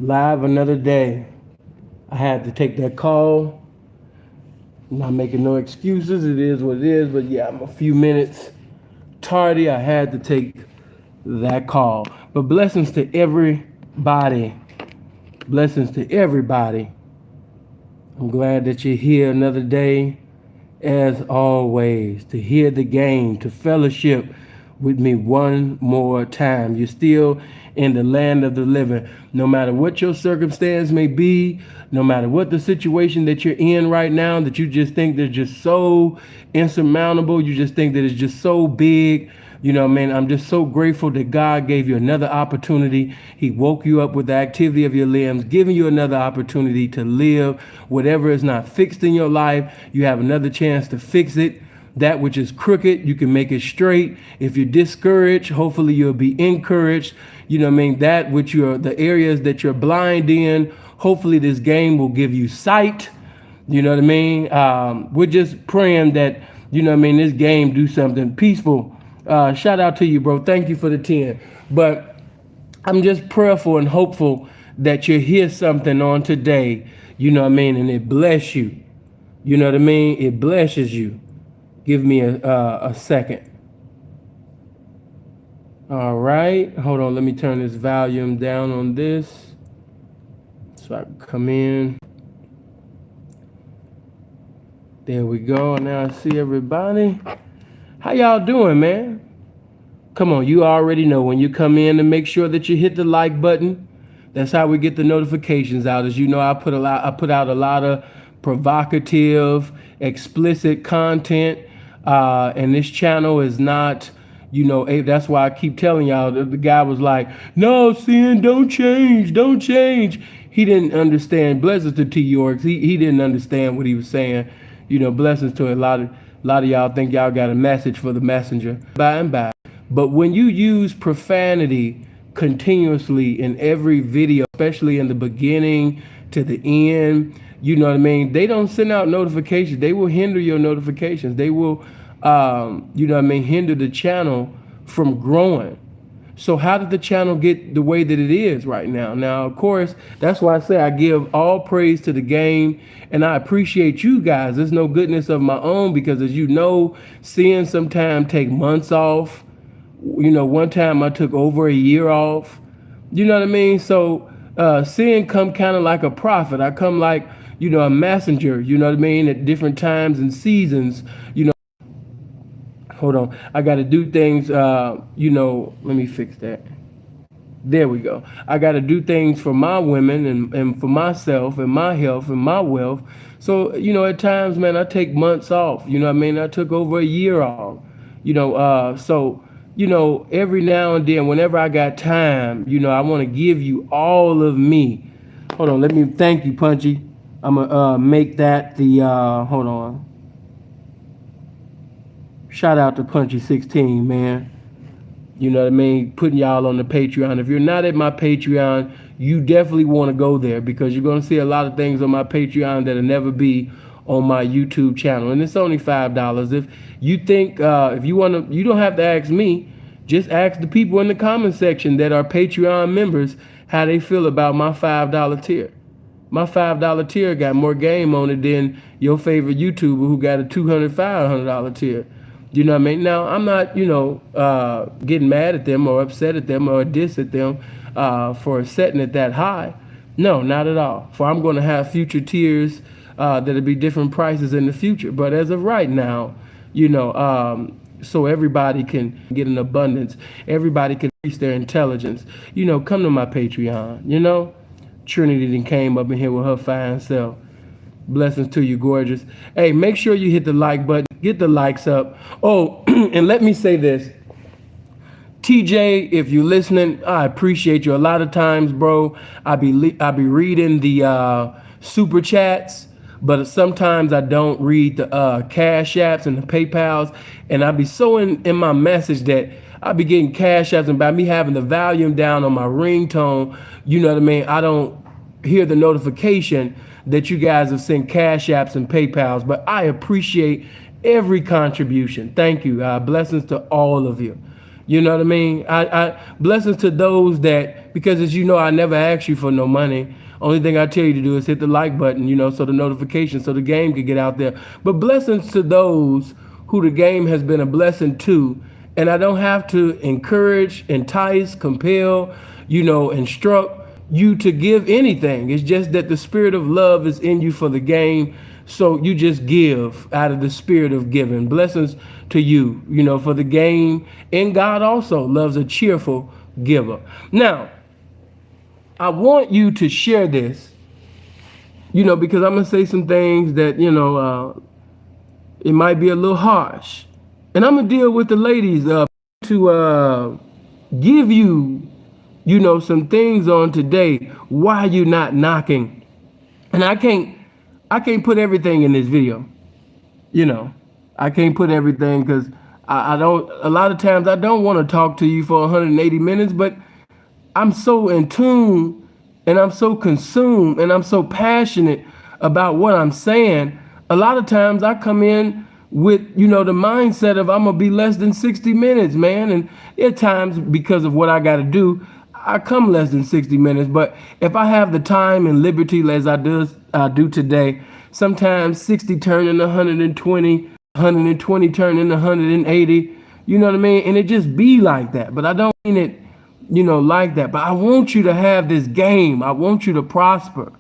Live another day. I had to take that call. Not making no excuses. It is what it is. But yeah, I'm a few minutes tardy. I had to take that call. But blessings to everybody. Blessings to everybody. I'm glad that you're here another day, as always, to hear the game, to fellowship with me one more time. You're still in the land of the living. No matter what your circumstance may be, no matter what the situation that you're in right now, that you just think they're just so insurmountable, you just think that it's just so big. You know, man, I'm just so grateful that God gave you another opportunity. He woke you up with the activity of your limbs, giving you another opportunity to live. Whatever is not fixed in your life, you have another chance to fix it. That which is crooked, you can make it straight. If you're discouraged, hopefully you'll be encouraged. You know what I mean? That which you're, the areas that you're blind in, hopefully this game will give you sight. You know what I mean? We're just praying that, you know what I mean, this game do something peaceful. Shout out to you, bro. Thank you for the 10. But I'm just prayerful and hopeful that you hear something on today, you know what I mean, and it bless you. You know what I mean? It blesses you. Give me a second. All right. Hold on. Let me turn this volume down on this so I can come in. There we go. Now I see everybody. How y'all doing, man? Come on. You already know when you come in to make sure that you hit the like button. That's how we get the notifications out. As you know, I put out a lot of provocative, explicit content. And this channel is not, you know, that's why I keep telling y'all. The guy was like, no, Sin, don't change, don't change. He didn't understand. Blessings to T. Yorks. He didn't understand what he was saying. You know, blessings to a lot of y'all think y'all got a message for the messenger. By and by. But when you use profanity continuously in every video, especially in the beginning to the end, you know what I mean? They don't send out notifications. They will hinder your notifications. They will, you know what I mean, hinder the channel from growing. So how did the channel get the way that it is right now? Now, of course, that's why I say I give all praise to the game, and I appreciate you guys. There's no goodness of my own because, as you know, seeing sometimes take months off. You know, one time I took over a year off. You know what I mean? So seeing come kind of like a prophet. I come like, you know, a messenger, you know what I mean, at different times and seasons, you know. Hold on. I got to do things, you know, let me fix that. There we go. I got to do things for my women and for myself and my health and my wealth. So, you know, at times, man, I take months off. You know what I mean? I took over a year off. You know, so, you know, every now and then, whenever I got time, you know, I want to give you all of me. Hold on. Let me thank you, Punchy. I'm going to make that the, hold on. Shout out to Punchy16, man. You know what I mean? Putting y'all on the Patreon. If you're not at my Patreon, you definitely want to go there because you're going to see a lot of things on my Patreon that'll never be on my YouTube channel. And it's only $5. If you think, if you want to, you don't have to ask me. Just ask the people in the comment section that are Patreon members how they feel about my $5 tier. My $5 tier got more game on it than your favorite YouTuber who got a $200, $500 tier. You know what I mean? Now, I'm not, you know, getting mad at them or upset at them or diss at them for setting it that high. No, not at all. For I'm going to have future tiers that'll be different prices in the future. But as of right now, you know, so everybody can get an abundance. Everybody can increase their intelligence. You know, come to my Patreon, you know. Trinity then came up in here with her fine self. Blessings to you, gorgeous. Hey, make sure you hit the like button. Get the likes up. Oh, and let me say this. TJ, if you're listening, I appreciate you. A lot of times, bro, I be reading the super chats, but sometimes I don't read the cash apps and the PayPals, and I be so in my message that I be getting cash apps, and by me having the volume down on my ringtone, you know what I mean, I don't hear the notification that you guys have sent cash apps and PayPals, but I appreciate every contribution. Thank you. Blessings to all of you. You know what I mean? I blessings to those that because as you know, I never ask you for no money. Only thing I tell you to do is hit the like button, so the notification, so the game could get out there. But blessings to those who the game has been a blessing to. And I don't have to encourage, entice, compel, instruct you to give anything. It's just that the spirit of love is in you for the game. So you just give out of the spirit of giving. Blessings to you, for the game. And God also loves a cheerful giver. Now, I want you to share this, because I'm going to say some things that, it might be a little harsh. And I'm going to deal with the ladies to give you, some things on today. Why you not knocking? And I can't put everything in this video. I can't put everything because I don't, a lot of times I don't want to talk to you for 180 minutes, but I'm so in tune and I'm so consumed and I'm so passionate about what I'm saying. A lot of times I come in with, the mindset of I'm going to be less than 60 minutes, man. And at times, because of what I got to do, I come less than 60 minutes. But if I have the time and liberty as I do today, sometimes 60 turn into 120, 120 turn into 180. You know what I mean? And it just be like that. But I don't mean it, like that. But I want you to have this game. I want you to prosper.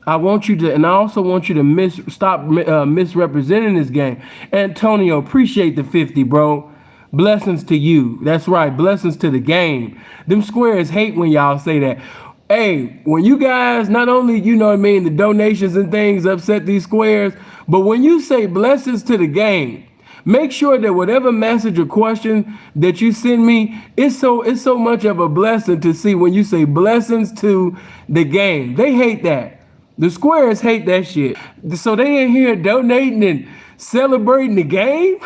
I want you to, and I also want you to stop misrepresenting this game. Antonio, appreciate the 50, bro. Blessings to you. That's right. Blessings to the game. Them squares hate when y'all say that. Hey, when you guys, not only, the donations and things upset these squares, but when you say blessings to the game, make sure that whatever message or question that you send me, it's so much of a blessing to see when you say blessings to the game. They hate that. The squares hate that shit. So they in here donating and celebrating the game?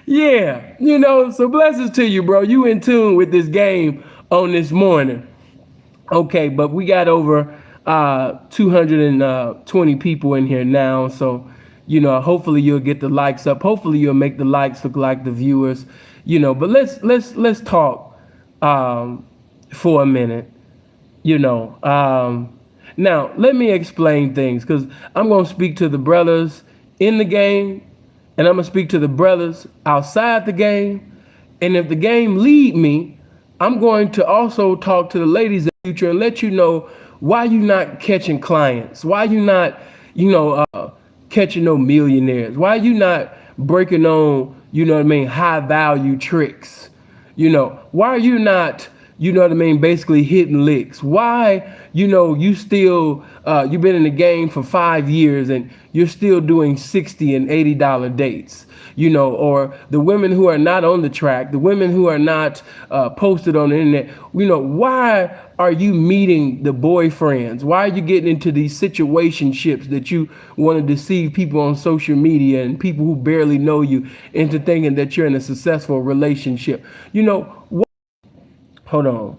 Yeah, so blessings to you, bro. You in tune with this game on this morning. Okay, but we got over 220 people in here now. So, hopefully you'll get the likes up. Hopefully you'll make the likes look like the viewers, but let's talk for a minute, Now, let me explain things because I'm going to speak to the brothers in the game and I'm going to speak to the brothers outside the game. And if the game lead me, I'm going to also talk to the ladies in the future and let you know why you not catching clients, why you not, catching no millionaires, why you not breaking on, high value tricks, why are you not, basically hitting licks? Why, you still, you've been in the game for 5 years and you're still doing $60 and $80 dates, or the women who are not on the track, the women who are not posted on the internet, why are you meeting the boyfriends? Why are you getting into these situationships that you want to deceive people on social media and people who barely know you into thinking that you're in a successful relationship? Hold on.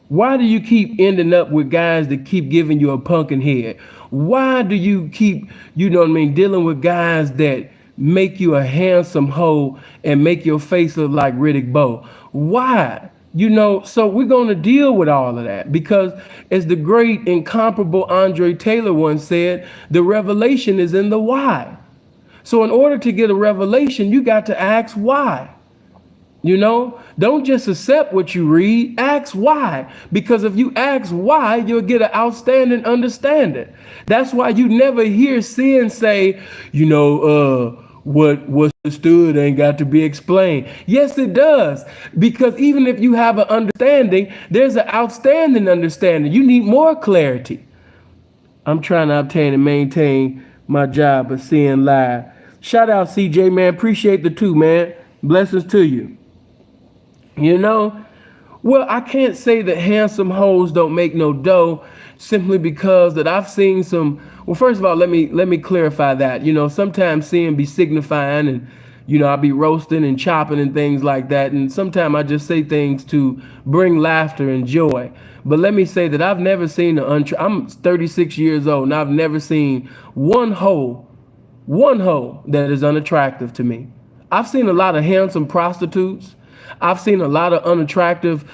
Why do you keep ending up with guys that keep giving you a pumpkin head? Why do you keep, dealing with guys that make you a handsome hoe and make your face look like Riddick Bowe? Why? So we're going to deal with all of that because as the great incomparable Andre Taylor once said, the revelation is in the why. So in order to get a revelation, you got to ask why. Don't just accept what you read, ask why. Because if you ask why, you'll get an outstanding understanding. That's why you never hear sin say, what was understood ain't got to be explained. Yes, it does. Because even if you have an understanding, there's an outstanding understanding. You need more clarity. I'm trying to obtain and maintain my job of seeing live. Shout out CJ, man. Appreciate the 2, man. Blessings to you. Well, I can't say that handsome hoes don't make no dough simply because that I've seen some. Well, first of all, let me clarify that. Sometimes sin be signifying and, I'll be roasting and chopping and things like that. And sometimes I just say things to bring laughter and joy. But let me say that I've never seen I'm 36 years old and I've never seen one hoe that is unattractive to me. I've seen a lot of handsome prostitutes. I've seen a lot of unattractive,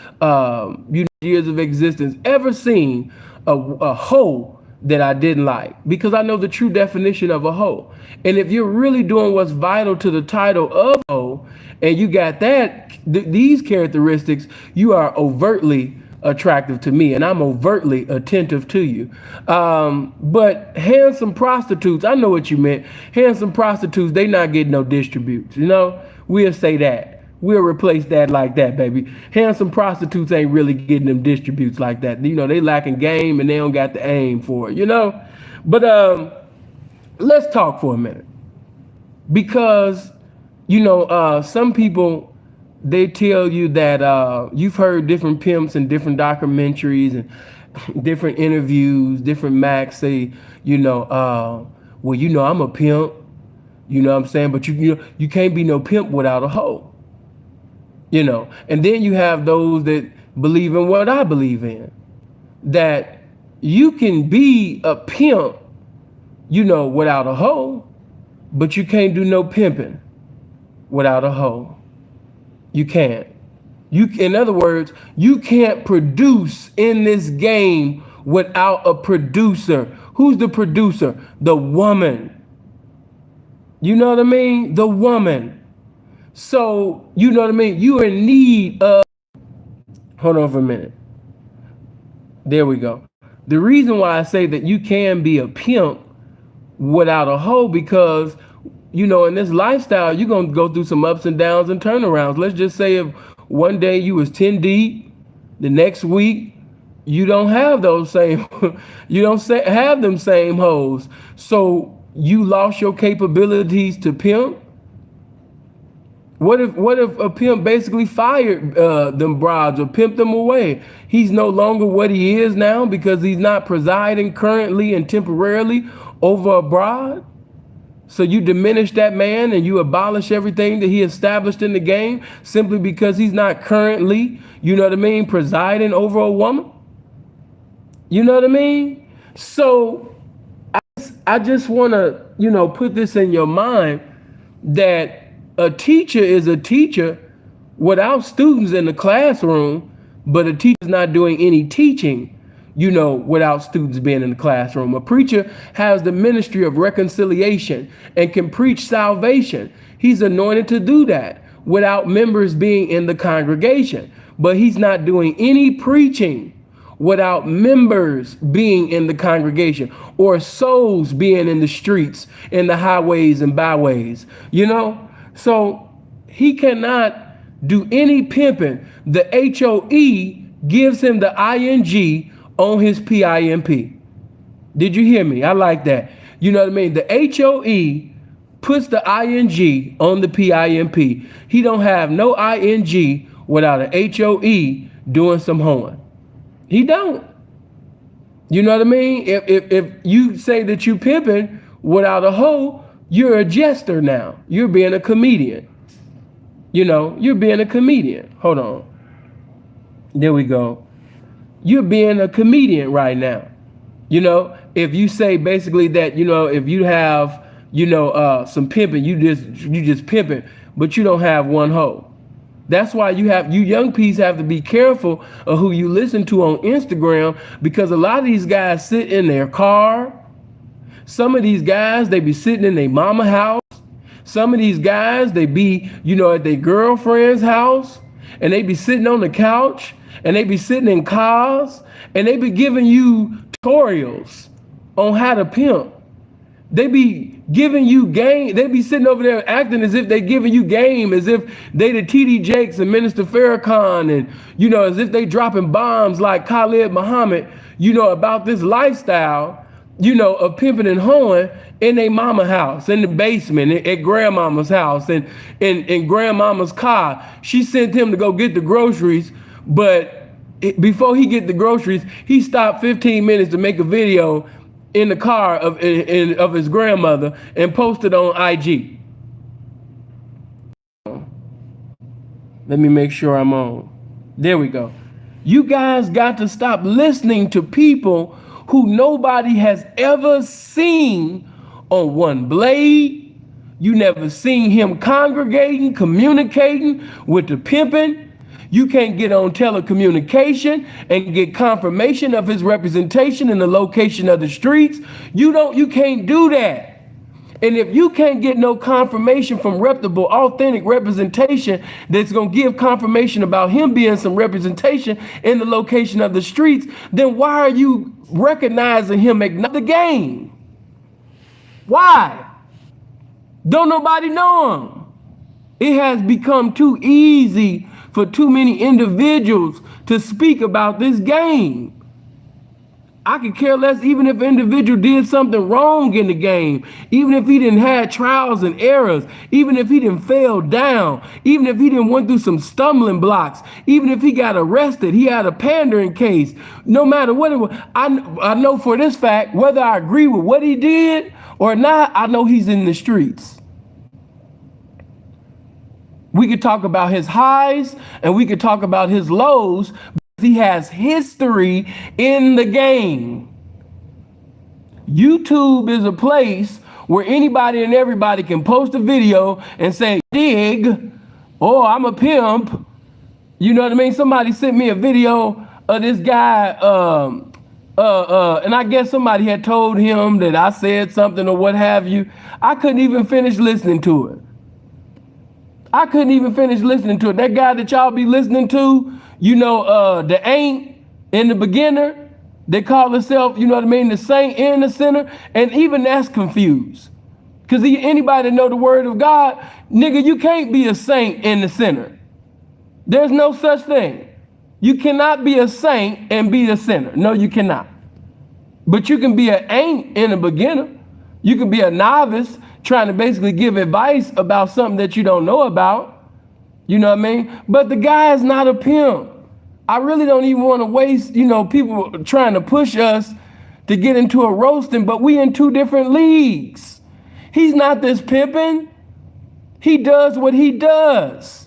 years of existence, ever seen a hoe that I didn't like, because I know the true definition of a hoe. And if you're really doing what's vital to the title of hoe, and you got these characteristics, you are overtly attractive to me, and I'm overtly attentive to you. But handsome prostitutes, I know what you meant. Handsome prostitutes, they not getting no distributes. We'll say that. We'll replace that like that, baby. Handsome prostitutes ain't really getting them distributes like that. They lacking game and they don't got the aim for it. But let's talk for a minute, because some people, they tell you that you've heard different pimps and different documentaries and different interviews, different Macs say, well, I'm a pimp, what I'm saying, but you can't be no pimp without a hoe. And then you have those that believe in what I believe in, that you can be a pimp, without a hoe, but you can't do no pimping without a hoe. You can't. In other words, you can't produce in this game without a producer. Who's the producer? The woman. You know what I mean? The woman. So, you know what I mean? You're in need of... Hold on for a minute. There we go. The reason why I say that you can be a pimp without a hoe, because, in this lifestyle, you're going to go through some ups and downs and turnarounds. Let's just say if one day you was 10 deep, the next week, you don't have those same... you don't have them same hoes. So you lost your capabilities to pimp. What if a pimp basically fired them brides or pimped them away? He's no longer what he is now because he's not presiding currently and temporarily over a bride. So you diminish that man and you abolish everything that he established in the game simply because he's not currently, presiding over a woman. You know what I mean? So I just want to, put this in your mind, that a teacher is a teacher without students in the classroom, but a teacher is not doing any teaching, without students being in the classroom. A preacher has the ministry of reconciliation and can preach salvation. He's anointed to do that without members being in the congregation, but he's not doing any preaching without members being in the congregation or souls being in the streets, in the highways and byways, So he cannot do any pimping. The HOE gives him the ING on his PIMP. Did you hear me? I like that. You know what I mean? The HOE puts the ING on the PIMP. He don't have no ING without an HOE doing some hoeing. He don't. You know what I mean? If you say that you pimping without a hoe, you're a jester now. You're being a comedian. You're being a comedian. Hold on. There we go. You're being a comedian right now. If you say basically that, if you have, some pimping, you just pimping, but you don't have one hoe. That's why you young peas have to be careful of who you listen to on Instagram, because a lot of these guys sit in their car. Some of these guys, they be sitting in their mama house. Some of these guys, they be, at their girlfriend's house, and they be sitting on the couch, and they be sitting in cars, and they be giving you tutorials on how to pimp. They be giving you game. They be sitting over there acting as if they giving you game, as if they the TD Jakes and Minister Farrakhan, and, as if they dropping bombs like Khalid Muhammad, about this lifestyle, of pimping and hoeing in their mama house, in the basement, at grandmama's house, and in grandmama's car. She sent him to go get the groceries, but before he get the groceries, he stopped 15 minutes to make a video in the car of his grandmother and posted on IG. Let me make sure I'm on. There we go. You guys got to stop listening to people who nobody has ever seen on One Blade, You never seen him congregating, communicating with the pimping. You can't get on telecommunication and get confirmation of his representation in the location of the streets. You can't do that. And if you can't get no confirmation from reputable, authentic representation that's going to give confirmation about him being some representation in the location of the streets, then why are you recognizing him at the game? Why? Don't nobody know him. It has become too easy for too many individuals to speak about this game. I could care less even if an individual did something wrong in the game, even if he didn't have trials and errors, even if he didn't fell down, even if he didn't went through some stumbling blocks, even if he got arrested, he had a pandering case, no matter what it was. I know for this fact, whether I agree with what he did or not, I know he's in the streets. We could talk about his highs and we could talk about his lows. He has history in the game. YouTube is a place where anybody and everybody can post a video and say, dig, or I'm a pimp. You know what I mean? Somebody sent me a video of this guy, and I guess somebody had told him that I said something or what have you. I couldn't even finish listening to it. That guy that y'all be listening to, you know, the ain't and the beginner, they call themselves, you know what I mean, the saint and the sinner, and even that's confused. Because anybody that know the word of God, nigga, you can't be a saint and the sinner. There's no such thing. You cannot be a saint and be the sinner. No, you cannot. But you can be an ain't and a beginner. You can be a novice trying to basically give advice about something that you don't know about. You know what I mean? But the guy is not a pimp. I really don't even want to waste, you know, people trying to push us to get into a roasting, but we in two different leagues. He's not this pimping. He does what he does.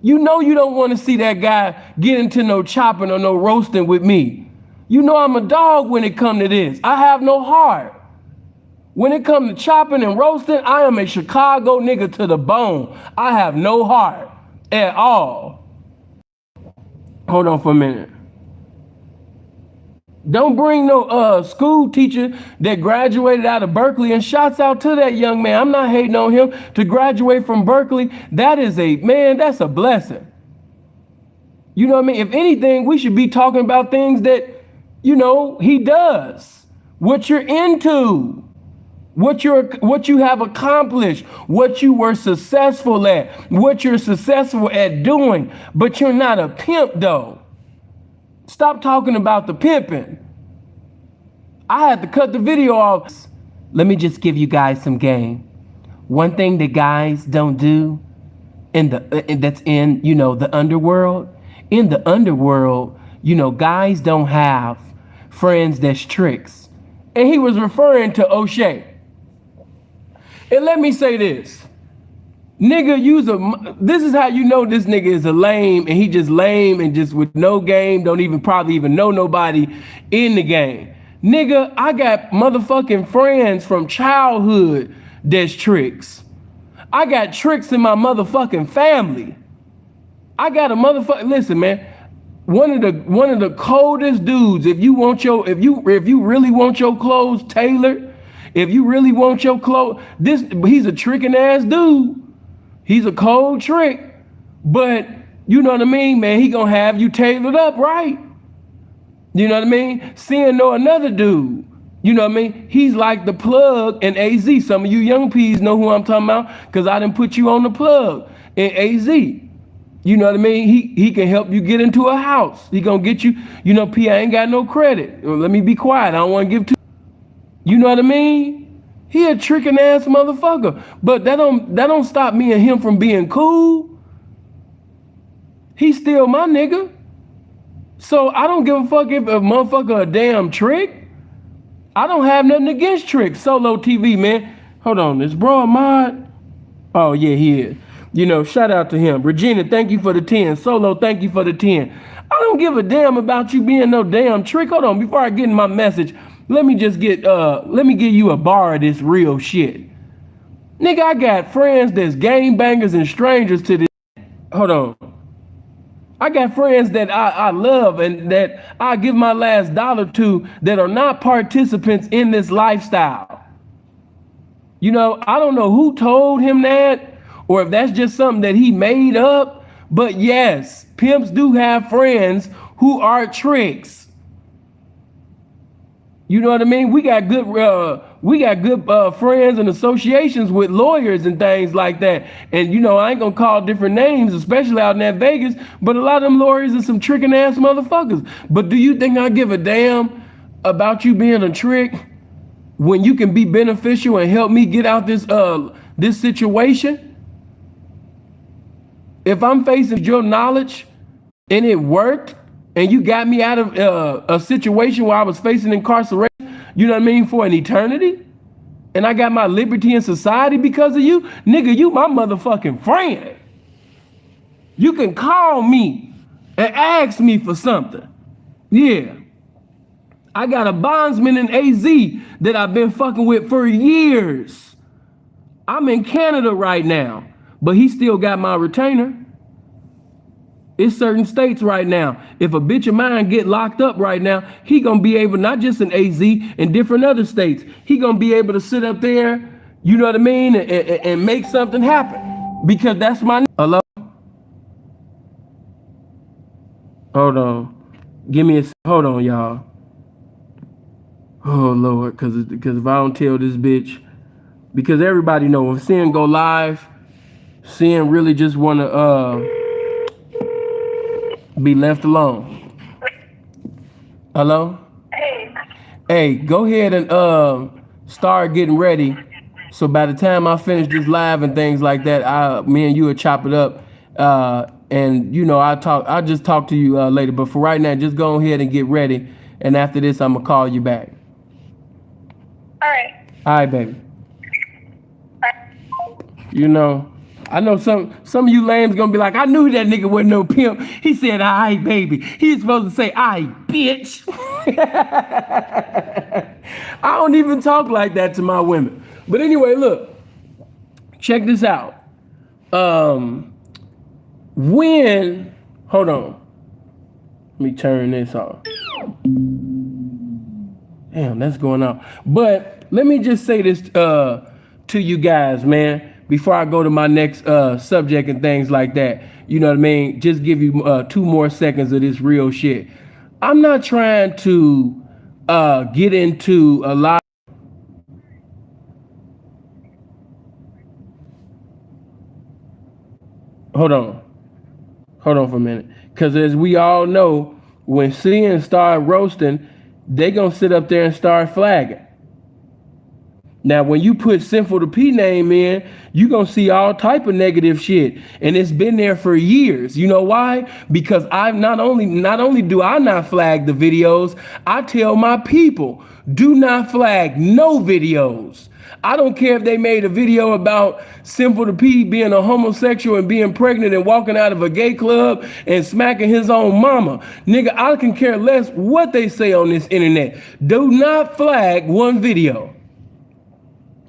You know you don't want to see that guy get into no chopping or no roasting with me. You know I'm a dog when it comes to this. I have no heart. When it comes to chopping and roasting, I am a Chicago nigga to the bone. I have no heart at all. Hold on for a minute. Don't bring no school teacher that graduated out of Berkeley, and shouts out to that young man. I'm not hating on him to graduate from Berkeley. That is that's a blessing. You know what I mean? If anything, we should be talking about things that, you know, he does, what you're into. What you have accomplished, what you were successful at, what you're successful at doing, but you're not a pimp though. Stop talking about the pimping. I had to cut the video off. Let me just give you guys some game. One thing that guys don't do that's in, you know, the underworld. In the underworld, you know, guys don't have friends that's tricks. And he was referring to O'Shea. And let me say this, nigga, this is how you know this nigga is a lame, and he just lame and just with no game, probably even know nobody in the game. Nigga, I got motherfucking friends from childhood that's tricks. I got tricks in my motherfucking family. I got a motherfucking, listen, man, one of the coldest dudes, if you really want your clothes tailored, if you really want your clothes, he's a tricking ass dude. He's a cold trick, but you know what I mean, man, he gonna have you tailored up, right? You know what I mean? Seeing another dude, you know what I mean? He's like the plug in AZ. Some of you young peas know who I'm talking about, because I didn't put you on the plug in AZ. You know what I mean? He can help you get into a house. He gonna get you, you know, P, I ain't got no credit. Let me be quiet. I don't want to give too. You know what I mean? He a tricking ass motherfucker. But that don't stop me and him from being cool. He's still my nigga. So I don't give a fuck if a motherfucker a damn trick. I don't have nothing against tricks. Solo TV, man. Hold on, is bro a mod? Oh yeah, he is. You know, shout out to him. Regina, thank you for the 10. Solo, thank you for the 10. I don't give a damn about you being no damn trick. Hold on, before I get in my message, let me give you a bar of this real shit. Nigga, I got friends that's game bangers and strangers to this. Hold on. I got friends that I love and that I give my last dollar to that are not participants in this lifestyle. You know, I don't know who told him that or if that's just something that he made up. But yes, pimps do have friends who are tricks. You know what I mean? We got good friends and associations with lawyers and things like that. And you know, I ain't gonna call different names, especially out in that Vegas, but a lot of them lawyers are some tricking ass motherfuckers. But do you think I give a damn about you being a trick when you can be beneficial and help me get out this situation? If I'm facing your knowledge and it worked, and you got me out of a situation where I was facing incarceration, you know what I mean, for an eternity, and I got my liberty in society because of you, nigga, you my motherfucking friend. You can call me and ask me for something. Yeah. I got a bondsman in AZ that I've been fucking with for years. I'm in Canada right now, but he still got my retainer. It's certain states right now. If a bitch of mine get locked up right now, he gonna be able, not just in AZ, in different other states, he gonna be able to sit up there, you know what I mean, and make something happen. Because that's my, hello? Hold on. Give me a, hold on, y'all. Oh, Lord, because if I don't tell this bitch, because everybody know when Sin go live, Sin really just want to be left alone. Hello? Hey, go ahead and start getting ready. So by the time I finish this live and things like that, me and you will chop it up. And you know, I'll just talk to you later. But for right now, just go ahead and get ready. And after this, I'm gonna call you back. All right. All right, baby. You know, I know some of you lames gonna be like, I knew that nigga wasn't no pimp. He said, all right, baby. He's supposed to say, all right, bitch. I don't even talk like that to my women. But anyway, look, check this out. Hold on. Let me turn this off. Damn, that's going on. But let me just say this to you guys, man, before I go to my next subject and things like that. You know what I mean? Just give you 2 more seconds of this real shit. I'm not trying to get into a lot. Hold on for a minute. Because as we all know, when Sin start roasting, they gonna sit up there and start flagging. Now, when you put Sinful the P name in, you gonna see all type of negative shit, and it's been there for years. You know why? Because I've not only do I not flag the videos, I tell my people, do not flag no videos. I don't care if they made a video about Sinful the P being a homosexual and being pregnant and walking out of a gay club and smacking his own mama. Nigga, I can care less what they say on this internet. Do not flag one video.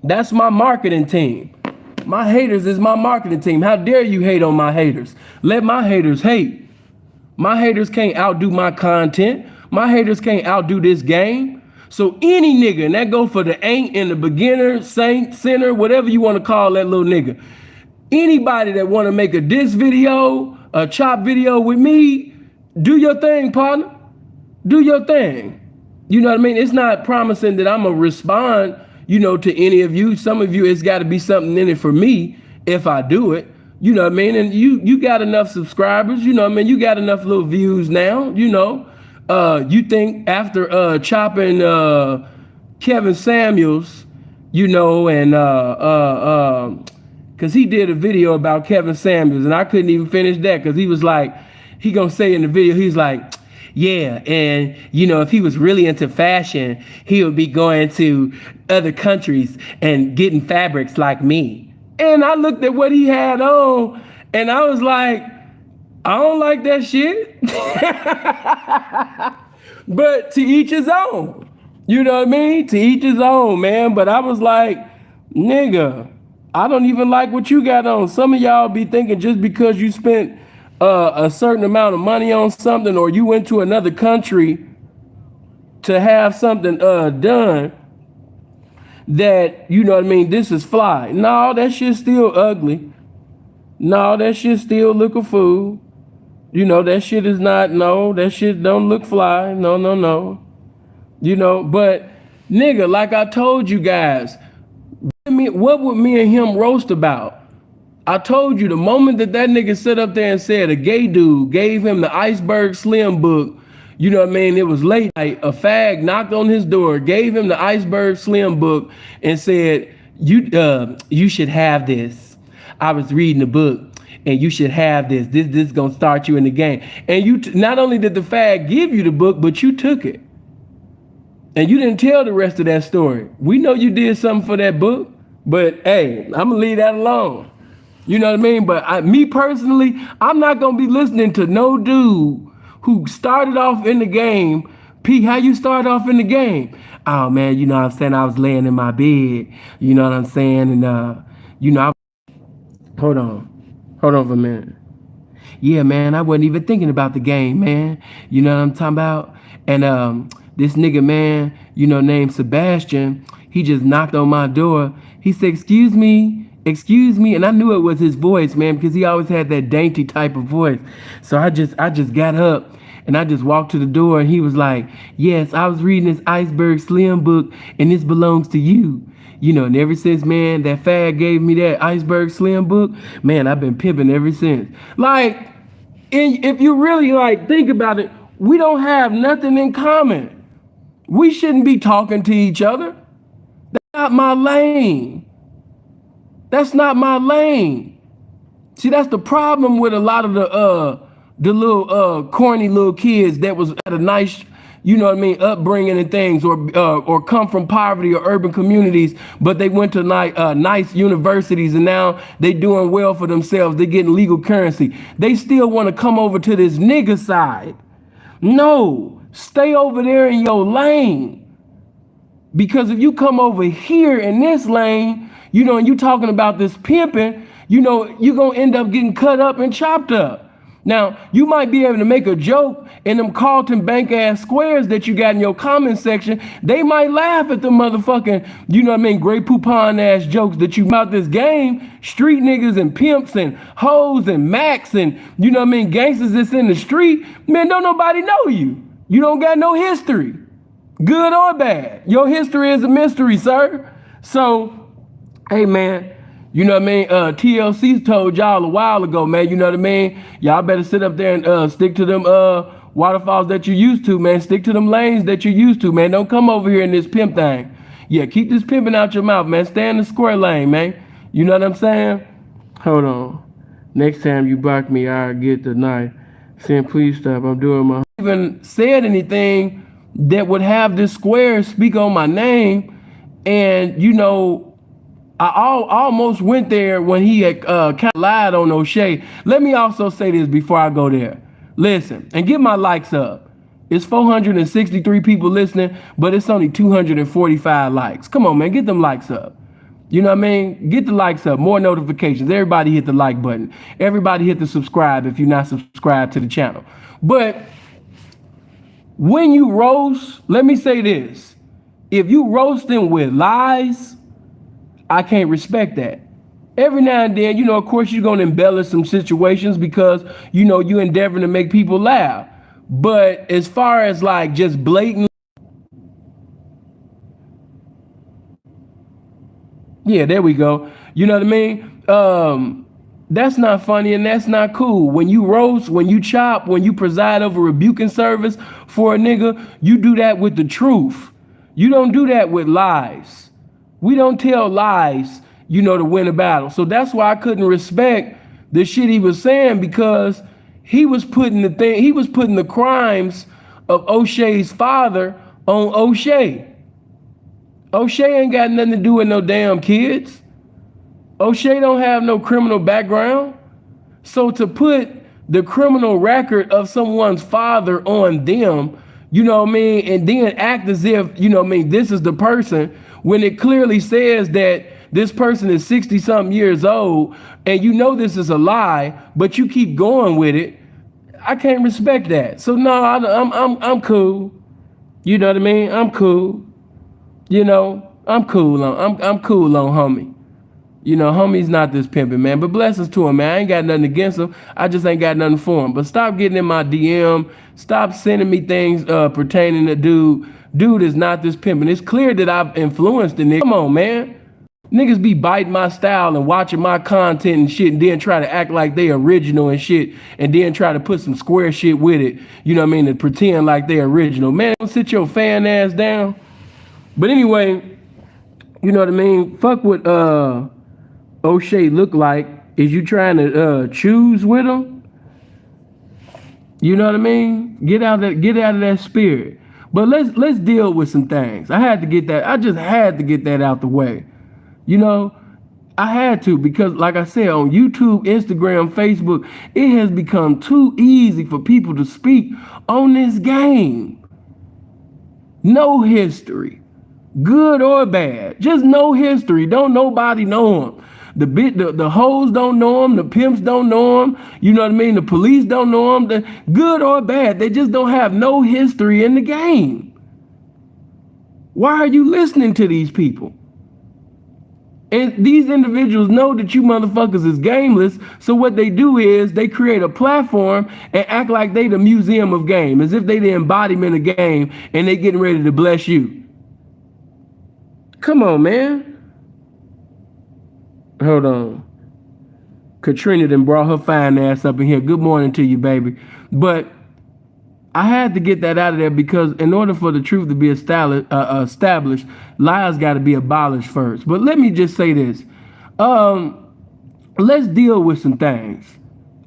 That's my marketing team. My haters is my marketing team. How dare you hate on my haters? Let my haters hate. My haters can't outdo my content. My haters can't outdo this game. So any nigga, and that go for the ain't and the beginner, saint, sinner, whatever you want to call that little nigga. Anybody that want to make a diss video, a chop video with me, do your thing, partner. Do your thing. You know what I mean? It's not promising that I'm going to respond, you know, to any of you. Some of you, it's got to be something in it for me if I do it. You know what I mean? And you got enough subscribers, you know what I mean? You got enough little views now, you know. You think after chopping Kevin Samuels, you know, and because he did a video about Kevin Samuels, and I couldn't even finish that because he was like, he gonna say in the video, he's like, yeah, and you know, if he was really into fashion, he would be going to other countries and getting fabrics like me. And I looked at what he had on, and I was like, I don't like that shit. But to each his own. You know what I mean? To each his own, man. But I was like, nigga, I don't even like what you got on. Some of y'all be thinking just because you spent a certain amount of money on something, or you went to another country to have something done, that, you know what I mean, this is fly. No, that shit's still ugly. No, that shit still look a fool. You know, that shit is not, no, that shit don't look fly. No, no, no. You know, but nigga, like I told you guys, what would me and him roast about? I told you the moment that nigga sat up there and said a gay dude gave him the Iceberg Slim book, you know what I mean? It was late night. A fag knocked on his door, gave him the Iceberg Slim book, and said, you should have this. I was reading the book, and you should have this. This is gonna start you in the game. And you not only did the fag give you the book, but you took it. And you didn't tell the rest of that story. We know you did something for that book, but hey, I'm gonna leave that alone. You know what I mean? But me personally, I'm not gonna be listening to no dude who started off in the game. P, how you start off in the game? Oh man, you know what I'm saying? I was laying in my bed. You know what I'm saying? And you know, hold on for a minute. Yeah, man, I wasn't even thinking about the game, man. You know what I'm talking about? And this nigga, man, you know, named Sebastian, he just knocked on my door. He said, excuse me. And I knew it was his voice, man, because he always had that dainty type of voice. So I just got up and I just walked to the door, and he was like, yes, I was reading this Iceberg Slim book, and this belongs to you. You know, and ever since, man, that fag gave me that Iceberg Slim book, man, I've been pimping ever since. Like, if you really like think about it, we don't have nothing in common. We shouldn't be talking to each other. That's not my lane. That's not my lane. See, that's the problem with a lot of the little corny little kids that was at a nice, you know what I mean, upbringing and things, or come from poverty or urban communities, but they went to nice universities, and now they doing well for themselves. They getting legal currency. They still want to come over to this nigga side. No, stay over there in your lane. Because if you come over here in this lane, you know, and you talking about this pimping, you know, you're going to end up getting cut up and chopped up. Now, you might be able to make a joke in them Carlton Bank ass squares that you got in your comment section. They might laugh at the motherfucking, you know what I mean, Grey Poupon ass jokes that you about this game. Street niggas and pimps and hoes and max and, you know what I mean, gangsters that's in the street. Man, don't nobody know you. You don't got no history, good or bad. Your history is a mystery, sir. So, hey, man, you know what I mean? TLC told y'all a while ago, man, you know what I mean? Y'all better sit up there and stick to them waterfalls that you're used to, man. Stick to them lanes that you're used to, man. Don't come over here in this pimp thing. Yeah, keep this pimping out your mouth, man. Stay in the square lane, man. You know what I'm saying? Hold on. Next time you block me, I'll get the knife. Saying, please stop. I'm doing my... Even said anything that would have this square speak on my name, and, you know, I almost went there when he had kind of lied on O'Shea. Let me also say this before I go there. Listen, and get my likes up. It's 463 people listening, but it's only 245 likes. Come on, man, get them likes up. You know what I mean? Get the likes up, more notifications. Everybody hit the like button. Everybody hit the subscribe if you're not subscribed to the channel. But when you roast, let me say this. If you roasting with lies, I can't respect that. Every now and then, you know, of course, you're going to embellish some situations because, you know, you're endeavoring to make people laugh. But as far as like just blatant, yeah, there we go. You know what I mean? That's not funny and that's not cool. When you roast, when you chop, when you preside over rebuking service for a nigga, you do that with the truth. You don't do that with lies. We don't tell lies, you know, to win a battle. So that's why I couldn't respect the shit he was saying, because he was putting the crimes of O'Shea's father on O'Shea. O'Shea ain't got nothing to do with no damn kids. O'Shea don't have no criminal background. So to put the criminal record of someone's father on them, you know what I mean, and then act as if, you know what I mean, this is the person, when it clearly says that this person is 60 something years old and you know this is a lie, but you keep going with it, I can't respect that. So no, I'm cool. You know what I mean? I'm cool. You know, I'm cool on I'm cool on homie. You know, homie's not this pimping, man. But blessings to him, man. I ain't got nothing against him. I just ain't got nothing for him. But stop getting in my DM. Stop sending me things pertaining to dude. Dude is not this pimping. It's clear that I've influenced the nigga. Come on, man. Niggas be biting my style and watching my content and shit and then try to act like they original and shit and then try to put some square shit with it. You know what I mean? To pretend like they original. Man, don't sit your fan ass down. But anyway, you know what I mean? Fuck what O'Shea look like. Is you trying to choose with him? You know what I mean? Get out of that spirit. But let's deal with some things. I just had to get that out the way. You know, I had to, because like I said, on YouTube, Instagram, Facebook, it has become too easy for people to speak on this game. No history, good or bad, just no history. Don't nobody know him. The hoes don't know him. The pimps don't know him. You know what I mean? The police don't know him. The good or bad, they just don't have no history in the game. Why are you listening to these people? And these individuals know that you motherfuckers is gameless. So what they do is they create a platform and act like they the museum of game, as if they the embodiment of game and they getting ready to bless you. Come on, man. Hold on. Katrina done brought her fine ass up in here. Good morning to you, baby. But I had to get that out of there because in order for the truth to be established, lies got to be abolished first. But let me just say this. Let's deal with some things.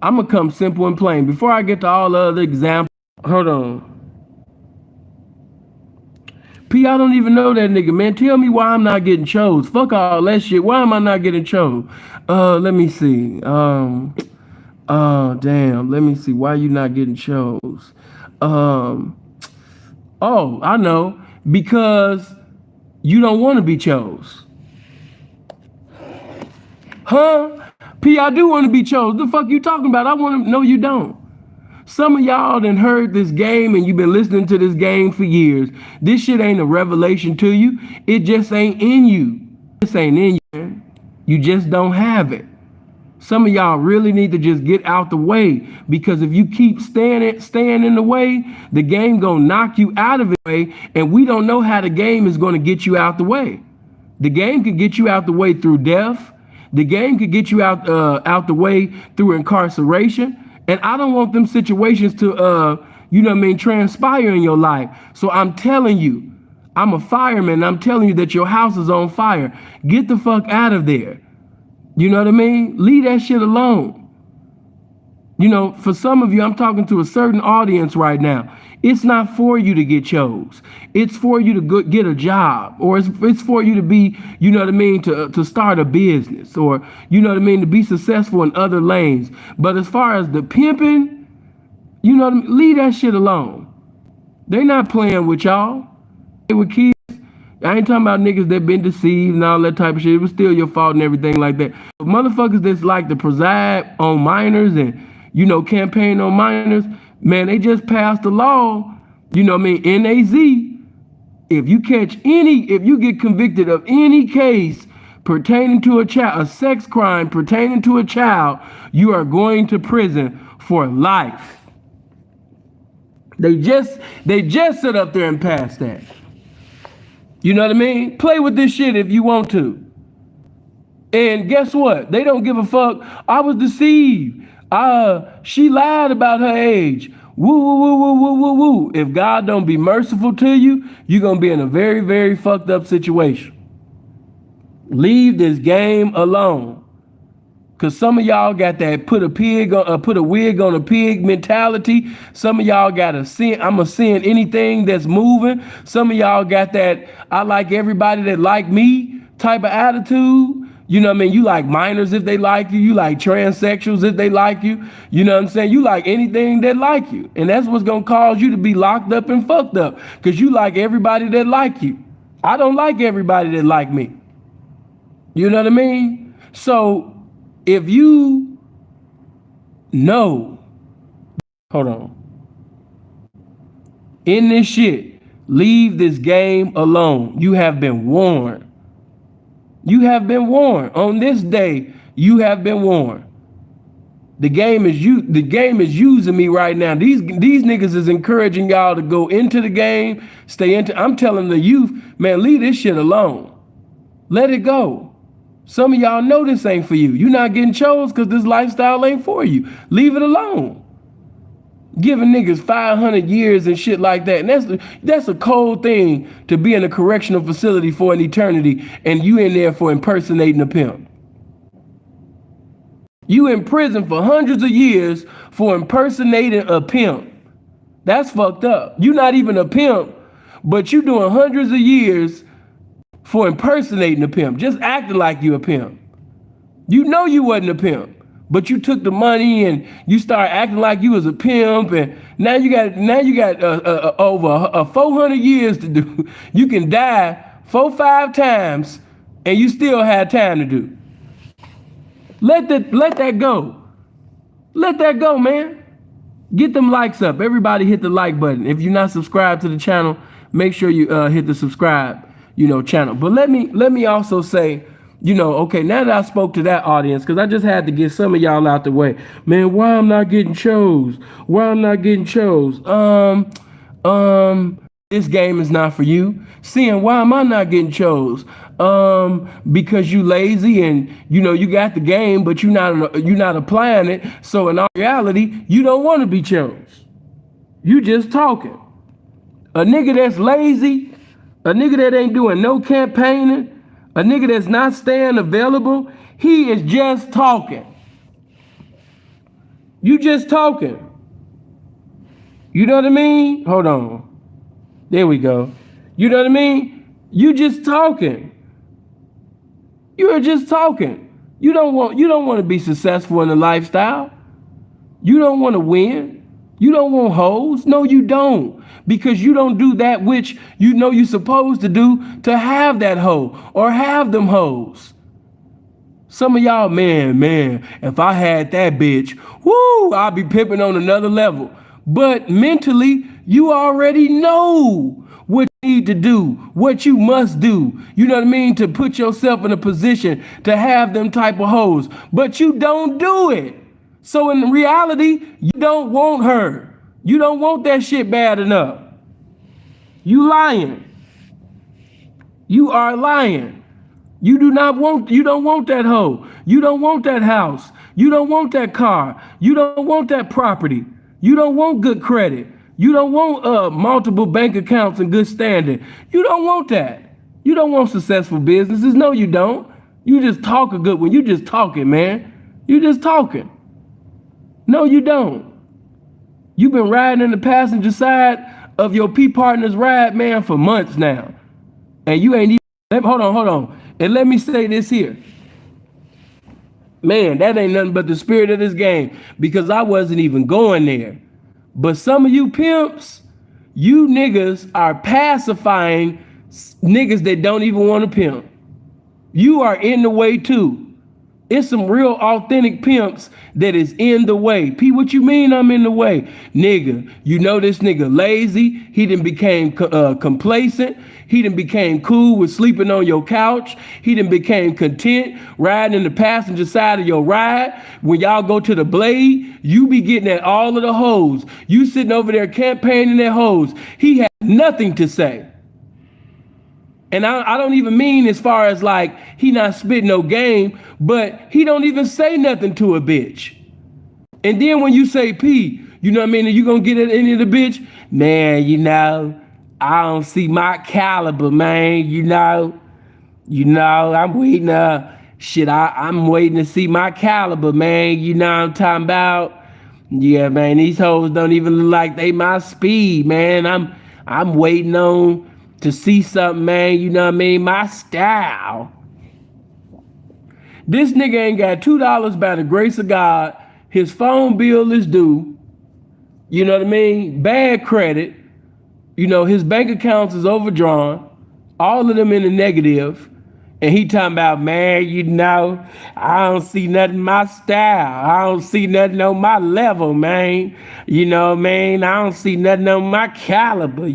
I'm going to come simple and plain. Before I get to all the other examples. Hold on. P, I don't even know that nigga, man. Tell me why I'm not getting chose. Fuck all that shit. Why am I not getting chose? Let me see. Damn. Let me see. Why you not getting chose? Oh, I know. Because you don't want to be chose. Huh? P, I do want to be chose. The fuck you talking about? I want to. No, you don't. Some of y'all done heard this game and you've been listening to this game for years. This shit ain't a revelation to you. It just ain't in you. This ain't in you. You just don't have it. Some of y'all really need to just get out the way, because if you keep staying in the way, the game gonna knock you out of it, and we don't know how the game is gonna get you out the way. The game could get you out the way through death. The game could get you out the way through incarceration. And I don't want them situations to, you know what I mean, transpire in your life. So I'm telling you, I'm a fireman. I'm telling you that your house is on fire. Get the fuck out of there. You know what I mean? Leave that shit alone. You know, for some of you, I'm talking to a certain audience right now. It's not for you to get chose. It's for you to get a job, or it's for you to be, you know what I mean, to start a business, or, you know what I mean, to be successful in other lanes. But as far as the pimping, you know what I mean, leave that shit alone. They not playing with y'all. They were kids. I ain't talking about niggas that been deceived and all that type of shit. It was still your fault and everything like that. But motherfuckers that's like to preside on minors and, you know, campaign on minors, man, they just passed a law, you know what I mean, NAZ. If you get convicted of any case pertaining to a child, a sex crime pertaining to a child, you are going to prison for life. They just sit up there and pass that. You know what I mean? Play with this shit if you want to. And guess what? They don't give a fuck. I was deceived. She lied about her age. Woo, woo, woo, woo, woo, woo, woo. If God don't be merciful to you, you're going to be in a very, very fucked up situation. Leave this game alone. Because some of y'all got that put a wig on a pig mentality. Some of y'all got I'm going to sin anything that's moving. Some of y'all got that I like everybody that like me type of attitude. You know what I mean? You like minors if they like you. You like transsexuals if they like you. You know what I'm saying? You like anything that like you. And that's what's going to cause you to be locked up and fucked up. Because you like everybody that like you. I don't like everybody that like me. You know what I mean? So if you know, hold on, in this shit, leave this game alone. You have been warned. You have been warned. On this day, you have been warned. The game is using me right now. These niggas is encouraging y'all to go into the game, stay into. I'm telling the youth, man, leave this shit alone. Let it go. Some of y'all know this ain't for you. You're not getting chose because this lifestyle ain't for you. Leave it alone. Giving niggas 500 years and shit like that. And that's a cold thing to be in a correctional facility for an eternity and you in there for impersonating a pimp. You in prison for hundreds of years for impersonating a pimp. That's fucked up. You're not even a pimp, but you doing hundreds of years for impersonating a pimp, just acting like you a pimp. You know you wasn't a pimp, but you took the money and you started acting like you was a pimp, and now you got over 400 years to do. You can die 4-5 times, and you still had time to do. Let that go. Let that go, man. Get them likes up. Everybody hit the like button. If you're not subscribed to the channel, make sure you hit the subscribe, channel. But let me also say, okay, now that I spoke to that audience, because I just had to get some of y'all out the way. Man, why I'm not getting chose? Why I'm not getting chose? This game is not for you. Seeing why am I not getting chose? Because you lazy and you got the game, but you're not applying it. So in all reality, you don't want to be chose. You just talking. A nigga that's lazy, a nigga that ain't doing no campaigning, a nigga that's not staying available, he is just talking. You just talking. You know what I mean? Hold on. There we go. You know what I mean? You just talking. You are just talking. You don't want to be successful in the lifestyle. You don't want to win. You don't want hoes. No, you don't. Because you don't do that which you know you're supposed to do to have that hoe or have them hoes. Some of y'all, man, if I had that bitch, whoo, I'd be pimping on another level. But mentally, you already know what you need to do, what you must do. You know what I mean? To put yourself in a position to have them type of hoes. But you don't do it. So in reality, you don't want her. You don't want that shit bad enough. You lying. You are lying. You don't want that hoe. You don't want that house. You don't want that car. You don't want that property. You don't want good credit. You don't want multiple bank accounts and good standing. You don't want that. You don't want successful businesses. No, you don't. You just talk a good one. You just talking, man. You just talking. No, you don't. You've been riding in the passenger side of your P partner's ride, man, for months now. And you ain't even, hold on. And let me say this here. Man, that ain't nothing but the spirit of this game, because I wasn't even going there. But some of you pimps, you niggas are pacifying niggas that don't even want to pimp. You are in the way too. It's some real authentic pimps that is in the way. P, what you mean I'm in the way? Nigga, you know this nigga lazy. He done became complacent. He done became cool with sleeping on your couch. He done became content riding in the passenger side of your ride. When y'all go to the blade, you be getting at all of the hoes. You sitting over there campaigning that hoes. He has nothing to say. And I don't even mean as far as like he not spitting no game, but he don't even say nothing to a bitch. And then when you say P, you know what I mean, and you gonna get at any of the bitch, man, I don't see my caliber, man, I'm waiting, I'm waiting to see my caliber, man, you know what I'm talking about? Yeah, man, these hoes don't even look like they my speed, man, I'm waiting on to see something, man, you know what I mean? My style. This nigga ain't got $2 by the grace of God. His phone bill is due. You know what I mean? Bad credit. His bank accounts is overdrawn. All of them in the negative. And he talking about, man, I don't see nothing my style. I don't see nothing on my level, man. I don't see nothing on my caliber.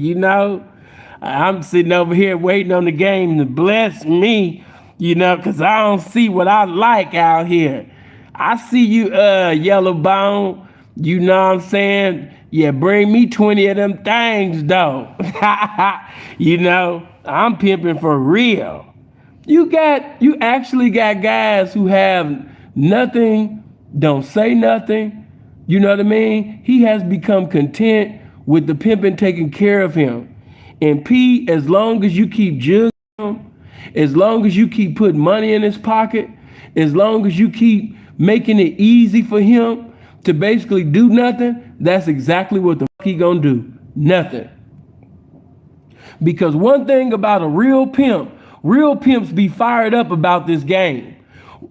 I'm sitting over here waiting on the game to bless me, because I don't see what I like out here. I see you, yellow bone. You know what I'm saying? Yeah, bring me 20 of them things, though. I'm pimping for real. You actually got guys who have nothing, don't say nothing. You know what I mean? He has become content with the pimping taking care of him. And P, as long as you keep jugging him, as long as you keep putting money in his pocket, as long as you keep making it easy for him to basically do nothing, that's exactly what the fuck he gonna do. Nothing. Because one thing about a real pimps be fired up about this game.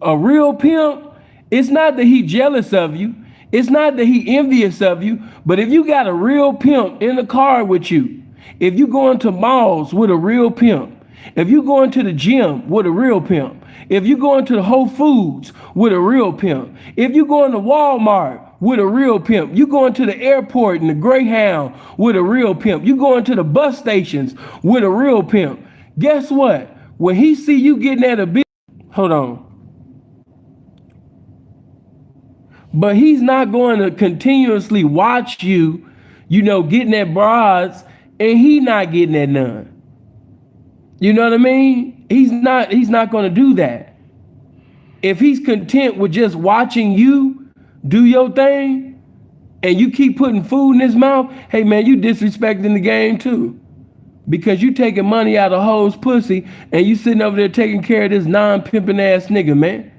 A real pimp, it's not that he jealous of you. It's not that he envious of you. But if you got a real pimp in the car with you, if you going to malls with a real pimp, if you going to the gym with a real pimp, if you going to the Whole Foods with a real pimp, if you going to Walmart with a real pimp, you going to the airport in the Greyhound with a real pimp, you going to the bus stations with a real pimp, guess what? When he see you getting at a big, hold on. But he's not going to continuously watch you, getting at broads, and he not getting at none. You know what I mean? He's not going to do that. If he's content with just watching you do your thing and you keep putting food in his mouth, hey man, you disrespecting the game too. Because you taking money out of hoes pussy and you sitting over there taking care of this non-pimping ass nigga, man.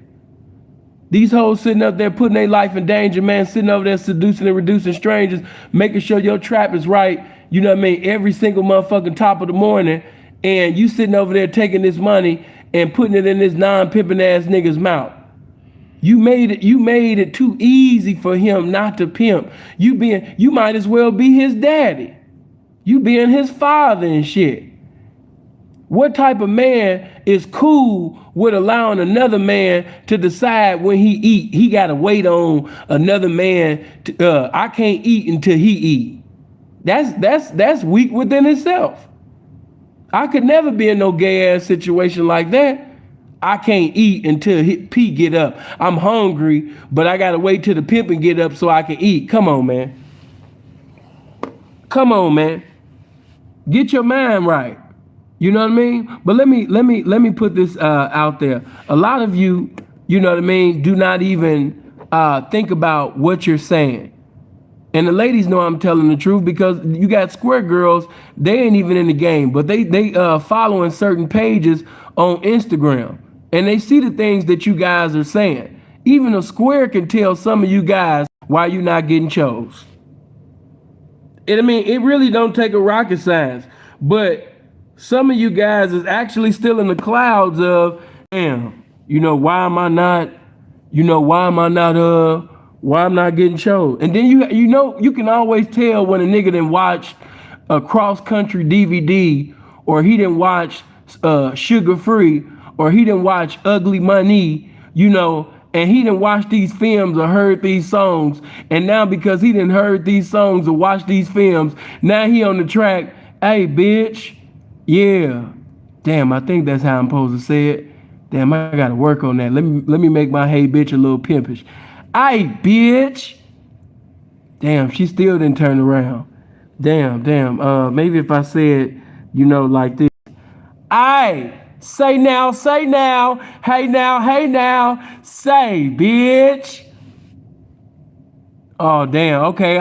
These hoes sitting up there putting their life in danger, man, sitting over there seducing and reducing strangers, making sure your trap is right, you know what I mean, every single motherfucking top of the morning. And you sitting over there taking this money and putting it in this non-pimping ass nigga's mouth. You made it too easy for him not to pimp. You might as well be his daddy. You being his father and shit. What type of man is cool with allowing another man to decide when he eat? He gotta wait on another man. I can't eat until he eat. That's weak within itself. I could never be in no gay ass situation like that. I can't eat until P get up. I'm hungry, but I gotta wait till the pimp and get up so I can eat. Come on, man. Come on, man. Get your mind right. You know what I mean? But let me put this out there. A lot of you, you know what I mean, do not even think about what you're saying. And the ladies know I'm telling the truth because you got square girls, they ain't even in the game, but they following certain pages on Instagram and they see the things that you guys are saying. Even a square can tell some of you guys why you're not getting chose. And I mean, it really don't take a rocket science, but some of you guys is actually still in the clouds of, damn, why am I not why I'm not getting chose? And then you can always tell when a nigga didn't watch a cross country DVD, or he didn't watch Sugar Free, or he didn't watch Ugly Money, and he didn't watch these films or heard these songs. And now because he didn't heard these songs or watch these films, now he on the track, hey bitch, yeah. Damn, I think that's how I'm supposed to say it. Damn, I gotta work on that. Let me make my hey bitch a little pimpish. Aye, bitch. Damn, she still didn't turn around. Damn. Maybe if I said, like this. Aye, say now. Hey now. Say, bitch. Oh, damn. Okay.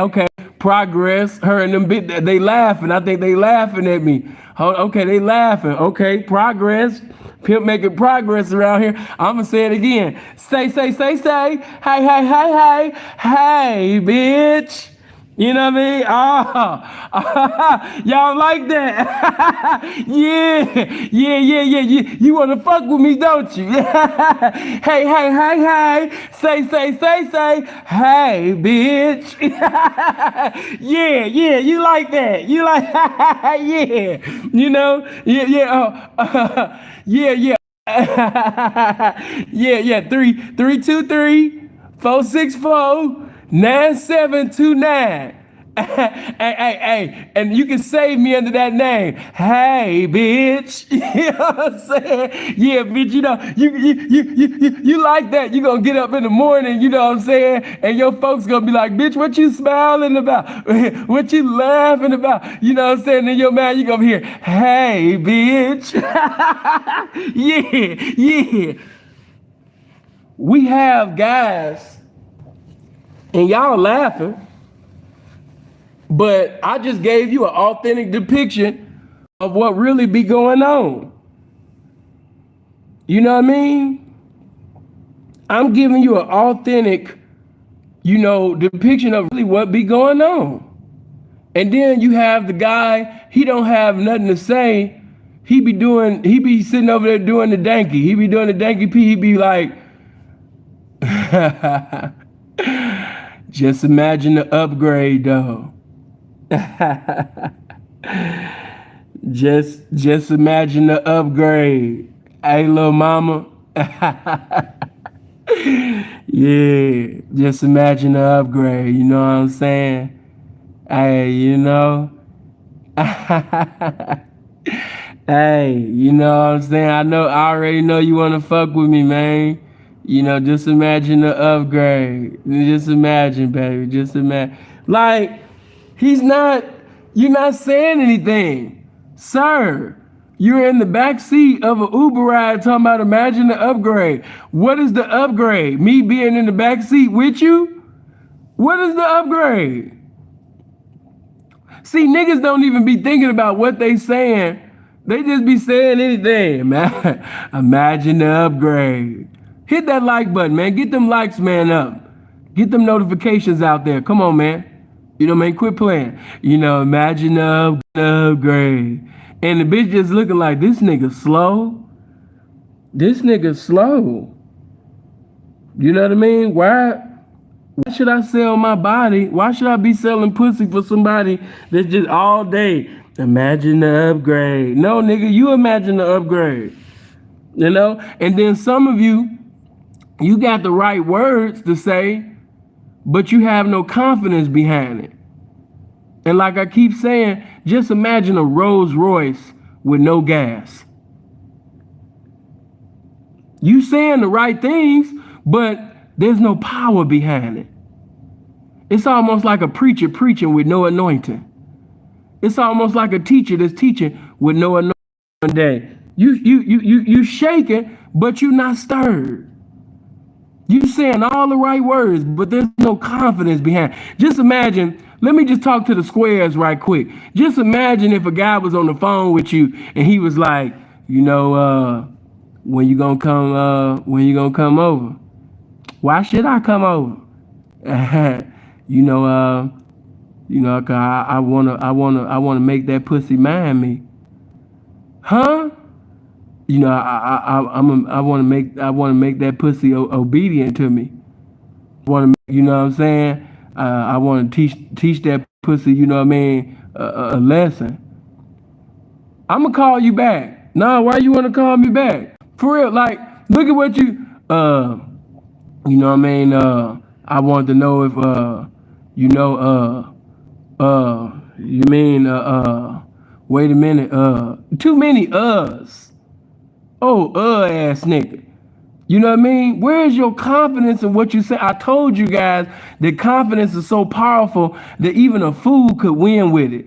Progress. Her and them, they laughing. I think they laughing at me. Okay, they laughing. Okay, progress. Pimp making progress around here. I'm gonna say it again. Say. Hey, bitch. You know what I mean? Y'all like that? Yeah. You wanna fuck with me, don't you? Hey. Say. Hey, bitch. Yeah. You like that? You like? Yeah. Yeah. Yeah. 323-464-9729. Hey, and you can save me under that name. Hey, bitch. You know what I'm saying? Yeah, bitch, you like that. You gonna get up in the morning, you know what I'm saying? And your folks gonna be like, bitch, what you smiling about? What you laughing about? You know what I'm saying? In your mind, you gonna hear, hey, bitch. Yeah. We have guys, and y'all laughing, but I just gave you an authentic depiction of what really be going on. You know what I mean? I'm giving you an authentic, depiction of really what be going on. And then you have the guy, he don't have nothing to say. He be sitting over there doing the danky. He be doing the danky P. He be like, just imagine the upgrade though. Just imagine the upgrade. Hey, little mama. Yeah, just imagine the upgrade. You know what I'm saying? Hey, Hey, you know what I'm saying? I already know you want to fuck with me, man. Just imagine the upgrade. Just imagine, baby. Just imagine. Like, you're not saying anything. Sir, you're in the back seat of an Uber ride talking about imagine the upgrade. What is the upgrade? Me being in the back seat with you? What is the upgrade? See, niggas don't even be thinking about what they saying. They just be saying anything, man. Imagine the upgrade. Hit that like button, man. Get them likes, man, up. Get them notifications out there. Come on, man. You know what I mean? Quit playing. Imagine the upgrade. And the bitch just looking like, this nigga slow. This nigga slow. You know what I mean? Why should I sell my body? Why should I be selling pussy for somebody that's just all day? Imagine the upgrade. No, nigga, you imagine the upgrade. And then some of you got the right words to say, but you have no confidence behind it. And like I keep saying, just imagine a Rolls Royce with no gas. You saying the right things, but there's no power behind it. It's almost like a preacher preaching with no anointing. It's almost like a teacher that's teaching with no anointing one day. You shaking, but you're not stirred. You saying all the right words, but there's no confidence behind. Just imagine, let me just talk to the squares right quick. Just imagine if a guy was on the phone with you and he was like, when you gonna come over? Why should I come over? Cause I wanna make that pussy mind me. Huh? I wanna make that pussy obedient to me. You know what I'm saying? I wanna teach that pussy, you know what I mean, a lesson. I'm gonna call you back. Nah, why you wanna call me back? For real, like, look at what you know what I mean? I wanted to know if you mean wait a minute, too many uhs. Oh, ass nigga. You know what I mean? Where is your confidence in what you say? I told you guys that confidence is so powerful that even a fool could win with it.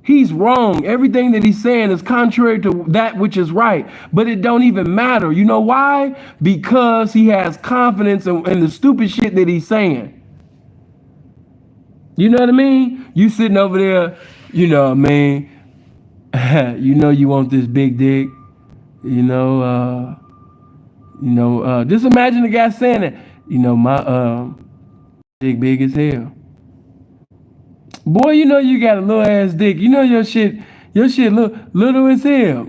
He's wrong. Everything that he's saying is contrary to that which is right, but it don't even matter. You know why? Because he has confidence in the stupid shit that he's saying. You know what I mean? You sitting over there, you know what I mean? You want this big dick. Just imagine the guy saying it. My dick big as hell. Boy, you got a little ass dick. Your shit little as hell.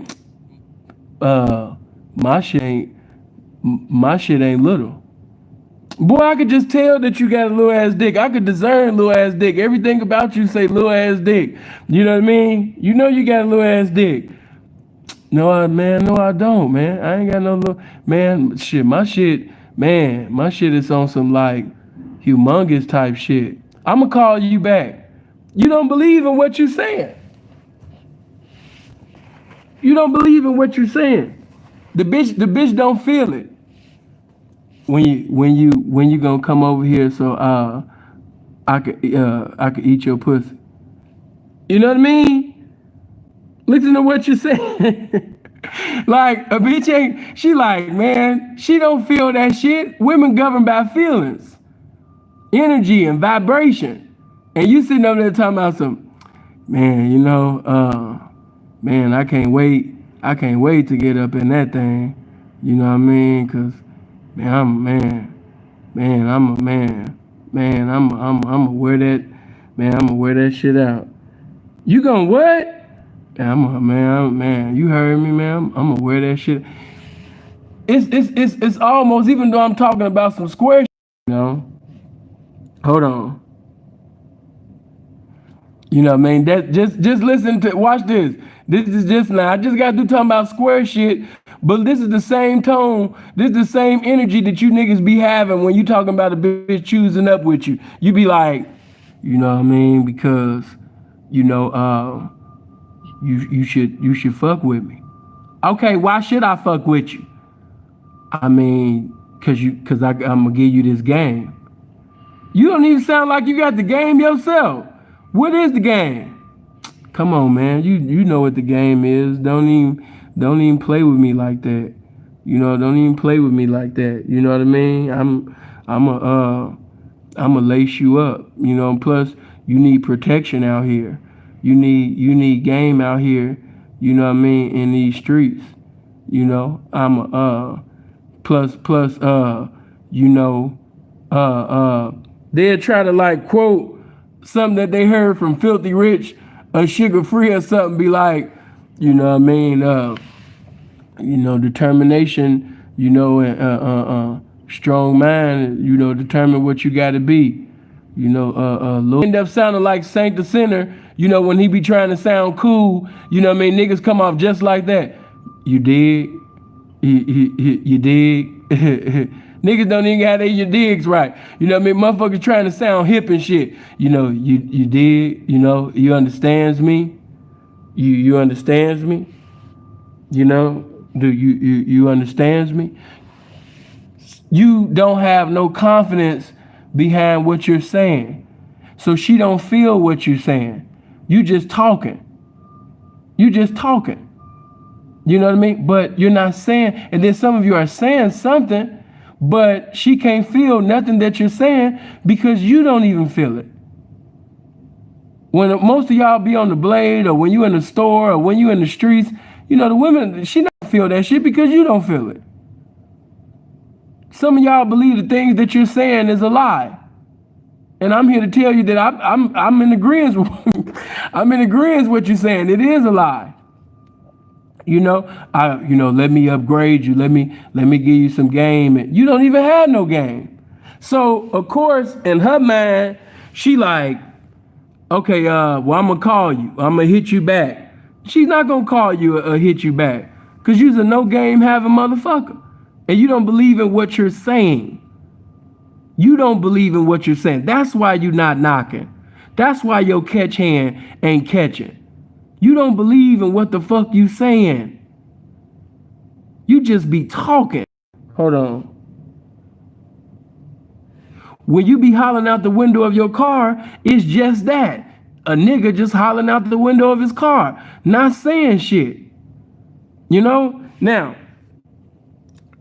My shit ain't little. Boy, I could just tell that you got a little ass dick. I could discern little ass dick. Everything about you say little ass dick. You know what I mean? You got a little ass dick. No, I don't, man. I ain't got no little man. My shit is on some like humongous type shit. I'ma call you back. You don't believe in what you're saying. You don't believe in what you're saying. The bitch don't feel it. When you gonna come over here so I could eat your pussy. You know what I mean? Listen to what you're saying. Like a bitch ain't she like, man, she don't feel that shit. Women governed by feelings, energy and vibration. And you sitting over there talking about some, man, man, I can't wait to get up in that thing. You know what I mean? Cause man, I'm a man. Man, I'm a man. Man, I'm gonna wear that. Man, I'm gonna wear that shit out. You gonna what? Man. You heard me, man. I'm gonna wear that shit. It's almost even though I'm talking about some square shit, you know. Hold on. You know what I mean? That just listen to watch this. This is just now. I just got through talking about square shit, but this is the same tone. This is the same energy that you niggas be having when you talking about a bitch choosing up with you. You be like, you know what I mean? Because, you know, you should fuck with me. Okay, why should I fuck with you? I mean, cause I'm gonna give you this game. You don't even sound like you got the game yourself. What is the game? Come on, man. You know what the game is. Don't even play with me like that. You know, don't even play with me like that. You know what I mean? I'm a lace you up. You know, plus you need protection out here. You need game out here. You know what I mean? In these streets. You know, I'm a plus you know, they'll try to like quote something that they heard from Filthy Rich or Sugar Free or something, be like, you know what I mean, determination, and strong mind, determine what you gotta be. Lord end up sounding like Saint the Sinner, when he be trying to sound cool, you know what I mean? Niggas come off just like that. You dig? You dig? Niggas don't even got your digs right. You know what I mean? Motherfuckers trying to sound hip and shit. You dig? You understands me? You understands me? Do you understands me? You don't have no confidence behind what you're saying. So she don't feel what you're saying. You just talking. You just talking. You know what I mean? But you're not saying, and then some of you are saying something, but she can't feel nothing that you're saying because you don't even feel it. When most of y'all be on the blade or when you in the store or when you in the streets, the women, she don't feel that shit because you don't feel it. Some of y'all believe the things that you're saying is a lie. And I'm here to tell you that I'm in agreement with I'm in agreement with what you're saying. It is a lie. Let me upgrade you. Let me give you some game. And you don't even have no game. So of course, in her mind, she like, okay, I'm gonna call you. I'm gonna hit you back. She's not gonna call you or hit you back, cause you's a no game having motherfucker, and you don't believe in what you're saying. You don't believe in what you're saying. That's why you're not knocking. That's why your catch hand ain't catching. You don't believe in what the fuck you saying. You just be talking. Hold on. When you be hollering out the window of your car, it's just that. A nigga just hollering out the window of his car, not saying shit. Now,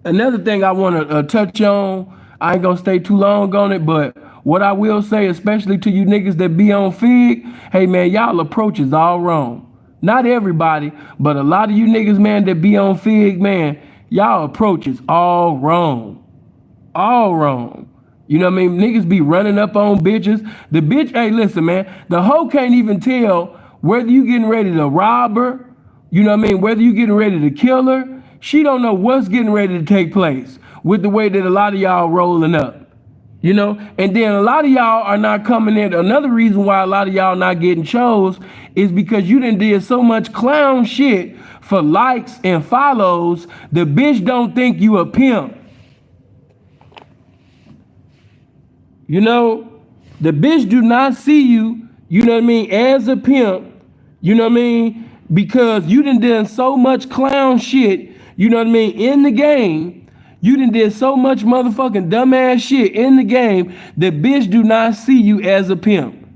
another thing I want to touch on, I ain't gonna stay too long on it, but what I will say, especially to you niggas that be on Fig, hey man, y'all approach is all wrong. Not everybody, but a lot of you niggas, man, that be on Fig, man, y'all approach is all wrong. All wrong. You know what I mean? Niggas be running up on bitches. The bitch, hey, listen, man, the hoe can't even tell whether you getting ready to rob her, you know what I mean, whether you getting ready to kill her. She don't know what's getting ready to take place with the way that a lot of y'all rolling up. You know, and then a lot of y'all are not coming in. Another reason why a lot of y'all not getting chose is because you done did so much clown shit for likes and follows. The bitch don't think you a pimp. You know, the bitch do not see you, you know what I mean, as a pimp, you know what I mean, because you done so much clown shit, you know what I mean, in the game. You did so much motherfucking dumbass shit in the game that bitch do not see you as a pimp.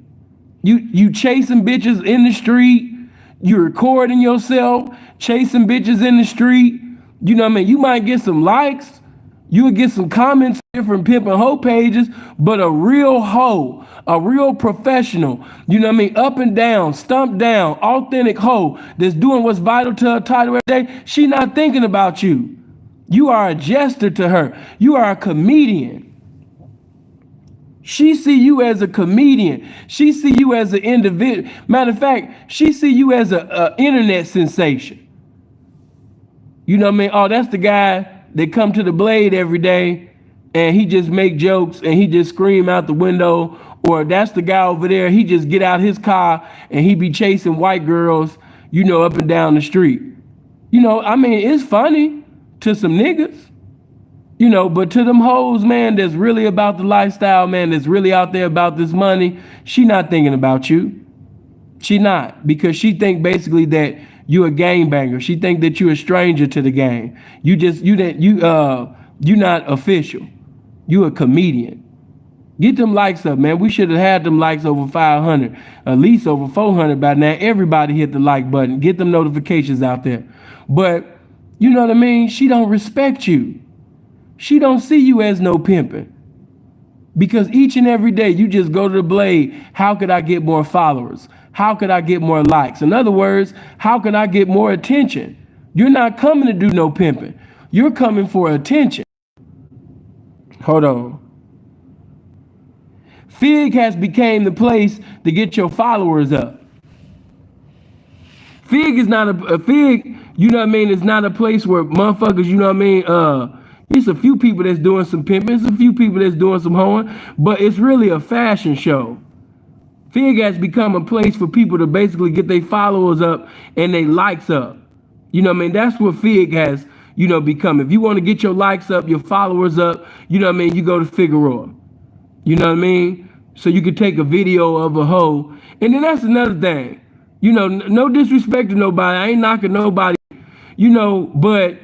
You chasing bitches in the street, you recording yourself, chasing bitches in the street. You know what I mean? You might get some likes, you would get some comments on different pimp and hoe pages, but a real hoe, a real professional, you know what I mean, up and down, stump down, authentic hoe that's doing what's vital to her title every day, she not thinking about you. You are a jester to her. You are a comedian. She see you as a comedian. She see you as an individual. Matter of fact, she see you as a internet sensation. You know what I mean? Oh, that's the guy that come to the Blade every day and he just make jokes and he just scream out the window. Or that's the guy over there, he just get out his car and he be chasing white girls, you know, up and down the street. You know, I mean, it's funny to some niggas, you know, but to them hoes, man, that's really about the lifestyle, man, that's really out there about this money, she not thinking about you. She not, because she think basically that you a gangbanger. She think that you a stranger to the game. You not official. You a comedian. Get them likes up, man. We should have had them likes over 500, at least over 400 by now. Everybody hit the like button. Get them notifications out there. But you know what I mean? She don't respect you. She don't see you as no pimping. Because each and every day you just go to the Blade. How could I get more followers? How could I get more likes? In other words, how can I get more attention? You're not coming to do no pimping. You're coming for attention. Hold on. Fig has become the place to get your followers up. Fig is not a Fig, you know what I mean, it's not a place where motherfuckers, you know what I mean, it's a few people that's doing some pimping, it's a few people that's doing some hoeing, but it's really a fashion show. Fig has become a place for people to basically get their followers up and their likes up. You know what I mean? That's what Fig has, you know, become. If you want to get your likes up, your followers up, you know what I mean, you go to Figueroa. You know what I mean? So you could take a video of a hoe. And then that's another thing. You know, no disrespect to nobody. I ain't knocking nobody. You know, but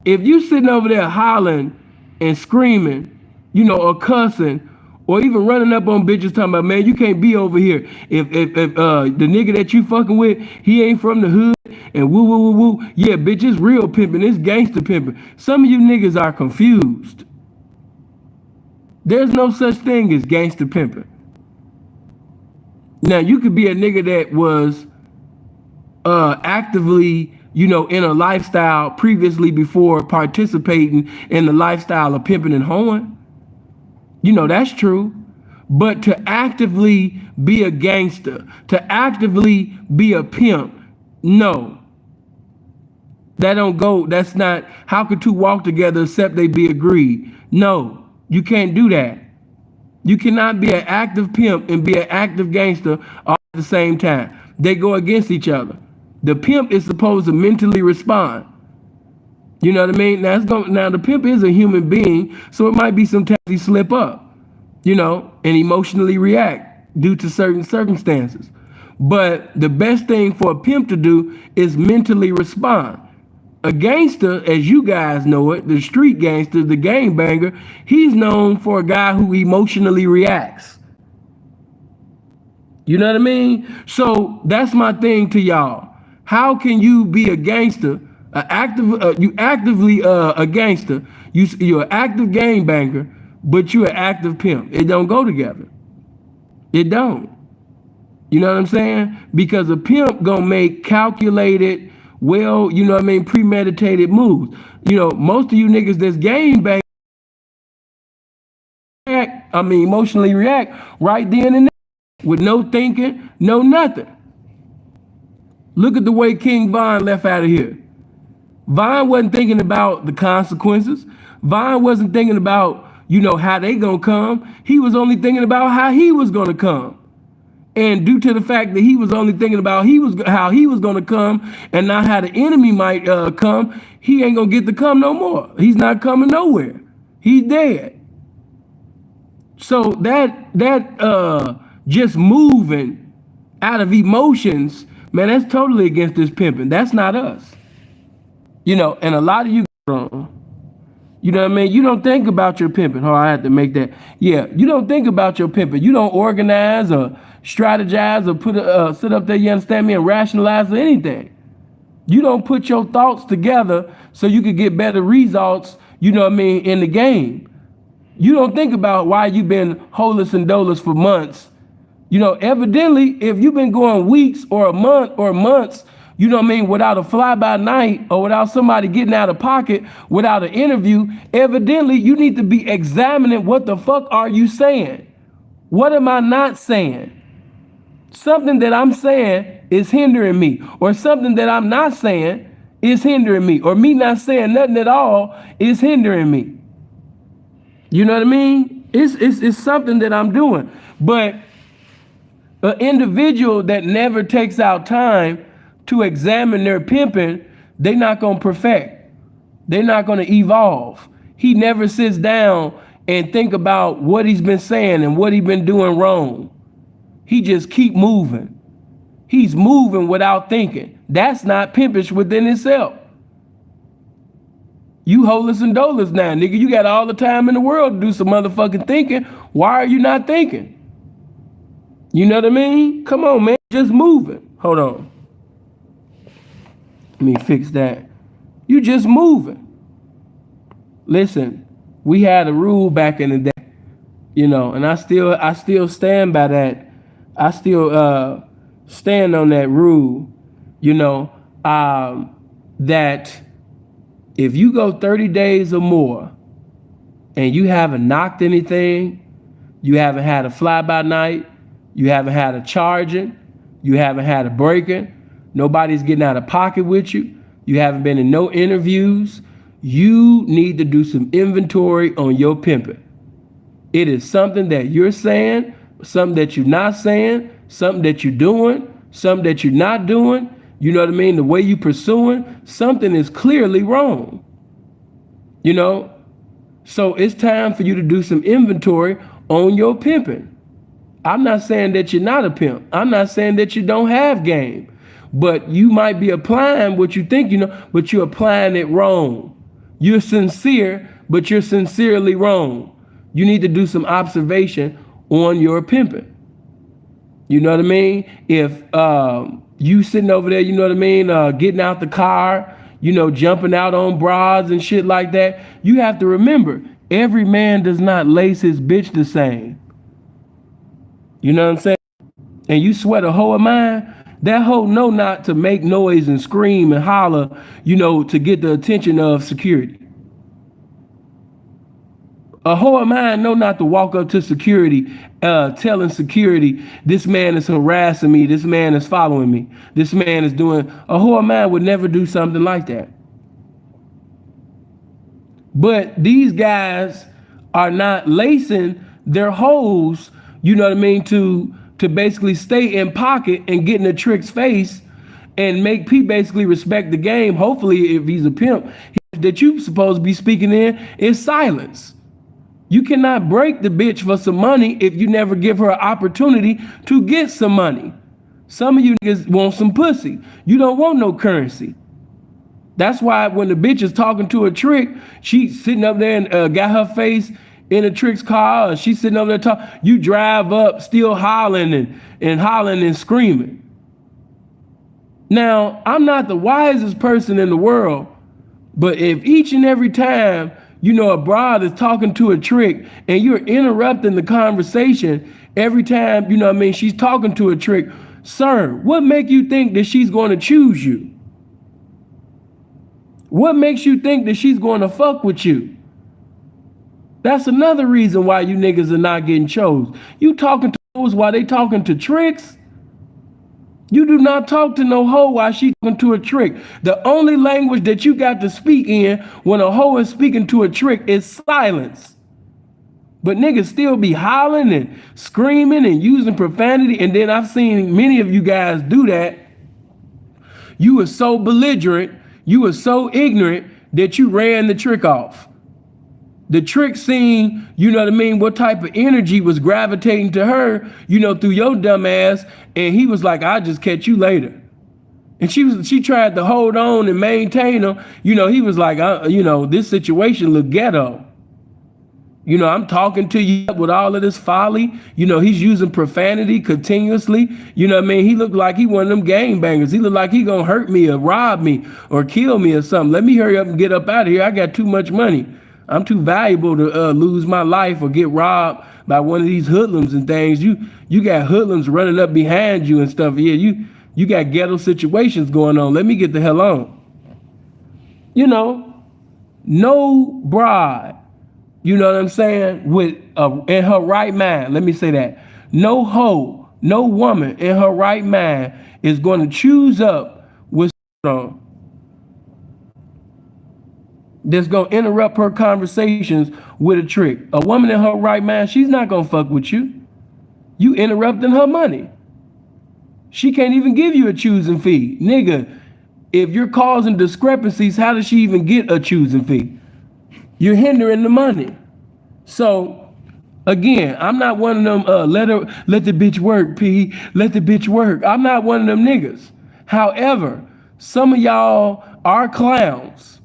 if you sitting over there hollering and screaming, you know, or cussing, or even running up on bitches talking about, man, you can't be over here. If the nigga that you fucking with, he ain't from the hood, and woo woo woo woo. Yeah, bitch, it's real pimping, it's gangster pimping. Some of you niggas are confused. There's no such thing as gangster pimping. Now, you could be a nigga that was actively, you know, in a lifestyle previously before participating in the lifestyle of pimping and hoeing. You know, that's true. But to actively be a gangster, to actively be a pimp, no. That don't go, that's not, how could two walk together except they be agreed? No, you can't do that. You cannot be an active pimp and be an active gangster all at the same time. They go against each other. The pimp is supposed to mentally respond. You know what I mean? Now the pimp is a human being, so it might be sometimes he slip up, you know, and emotionally react due to certain circumstances. But the best thing for a pimp to do is mentally respond. A gangster, as you guys know it, the street gangster, the gangbanger, he's known for a guy who emotionally reacts. You know what I mean? So that's my thing to y'all. How can you be a gangster, you actively a gangster, you're an active gangbanger, but you're an active pimp? It don't go together. It don't. You know what I'm saying? Because a pimp gonna make calculated, well, you know what I mean, premeditated moves. You know, most of you niggas that's gangbang, emotionally react right then and there with no thinking, no nothing. Look at the way King Von left out of here. Von wasn't thinking about the consequences. Von wasn't thinking about, how they gonna come. He was only thinking about how he was gonna come. And due to the fact that he was only thinking about how he was gonna come and not how the enemy might come, he ain't gonna get to come no more. He's not coming nowhere. He's dead. So that just moving out of emotions, man, that's totally against this pimping. That's not us. And a lot of you wrong. You know what I mean? You don't think about your pimping. Oh, I had to make that. Yeah, you don't think about your pimping. You don't organize or strategize or sit up there, you understand me, and rationalize or anything. You don't put your thoughts together so you could get better results, in the game. You don't think about why you've been holeless and doleless for months. Evidently, if you've been going weeks or a month or months, without a fly-by-night or without somebody getting out of pocket, without an interview, evidently you need to be examining what the fuck are you saying? What am I not saying? Something that I'm saying is hindering me, or something that I'm not saying is hindering me, or me not saying nothing at all is hindering me. You know what I mean? It's something that I'm doing. But an individual that never takes out time to examine their pimping, they're not going to perfect. They're not going to evolve. He never sits down and think about what he's been saying and what he's been doing wrong. He just keep moving. He's moving without thinking. That's not pimpish within itself. You holeless and doleless now, nigga. You got all the time in the world to do some motherfucking thinking. Why are you not thinking? You know what I mean? Come on, man. Just moving. Hold on. Let me fix that. You just moving. Listen, we had a rule back in the day, and I still stand by that. I still stand on that rule, that if you go 30 days or more and you haven't knocked anything, you haven't had a fly-by-night, you haven't had a charging, you haven't had a breaking, nobody's getting out of pocket with you, you haven't been in no interviews, you need to do some inventory on your pimping. It is something that you're saying, something that you're not saying, something that you're doing, something that you're not doing. You know what I mean? The way you pursuing, something is clearly wrong. So it's time for you to do some inventory on your pimping. I'm not saying that you're not a pimp. I'm not saying that you don't have game. But you might be applying what you think but you're applying it wrong. You're sincere, but you're sincerely wrong. You need to do some observation on your pimping. You know what I mean? If you sitting over there, getting out the car, jumping out on bras and shit like that, you have to remember, every man does not lace his bitch the same. You know what I'm saying? And you sweat a hoe of mine, that hoe know not to make noise and scream and holler, to get the attention of security. A hoe of mine know not to walk up to security, telling security, this man is harassing me, this man is following me, this man is doing. A hoe of mine would never do something like that. But these guys are not lacing their hoes, to basically stay in pocket and get in a trick's face and make P basically respect the game. Hopefully, if he's a pimp, that you supposed to be speaking in is silence. You cannot break the bitch for some money if you never give her an opportunity to get some money. Some of you niggas want some pussy. You don't want no currency. That's why when the bitch is talking to a trick, she's sitting up there and got her face in a trick's car, or she's sitting over there talking. You drive up still hollering and hollering and screaming. Now, I'm not the wisest person in the world, but if each and every time a broad is talking to a trick and you're interrupting the conversation every time, she's talking to a trick, sir, what make you think that she's going to choose you? What makes you think that she's going to fuck with you? That's another reason why you niggas are not getting chose. You talking to hoes while they talking to tricks? You do not talk to no hoe while she talking to a trick. The only language that you got to speak in when a hoe is speaking to a trick is silence. But niggas still be hollering and screaming and using profanity. And then I've seen many of you guys do that. You were so belligerent, you were so ignorant that you ran the trick off. The trick scene, you know what I mean, what type of energy was gravitating to her, you know, through your dumb ass. And he was like, I'll just catch you later. And she tried to hold on and maintain him. You know, he was like, you know, this situation look ghetto. You know, I'm talking to you with all of this folly. You know, he's using profanity continuously. You know what I mean? He looked like he one of them gangbangers. He looked like he gonna hurt me or rob me or kill me or something. Let me hurry up and get up out of here. I got too much money. I'm too valuable to lose my life or get robbed by one of these hoodlums and things. You got hoodlums running up behind you and stuff. Yeah, you got ghetto situations going on. Let me get the hell on. You know, no bride, you know what I'm saying, with in her right mind. Let me say that. No hoe, no woman in her right mind is going to choose up with someone that's going to interrupt her conversations with a trick. A woman in her right mind, she's not going to fuck with you. You interrupting her money. She can't even give you a choosing fee. Nigga, if you're causing discrepancies, how does she even get a choosing fee? You're hindering the money. So, again, I'm not one of them, let the bitch work, P. Let the bitch work. I'm not one of them niggas. However, some of y'all are clowns.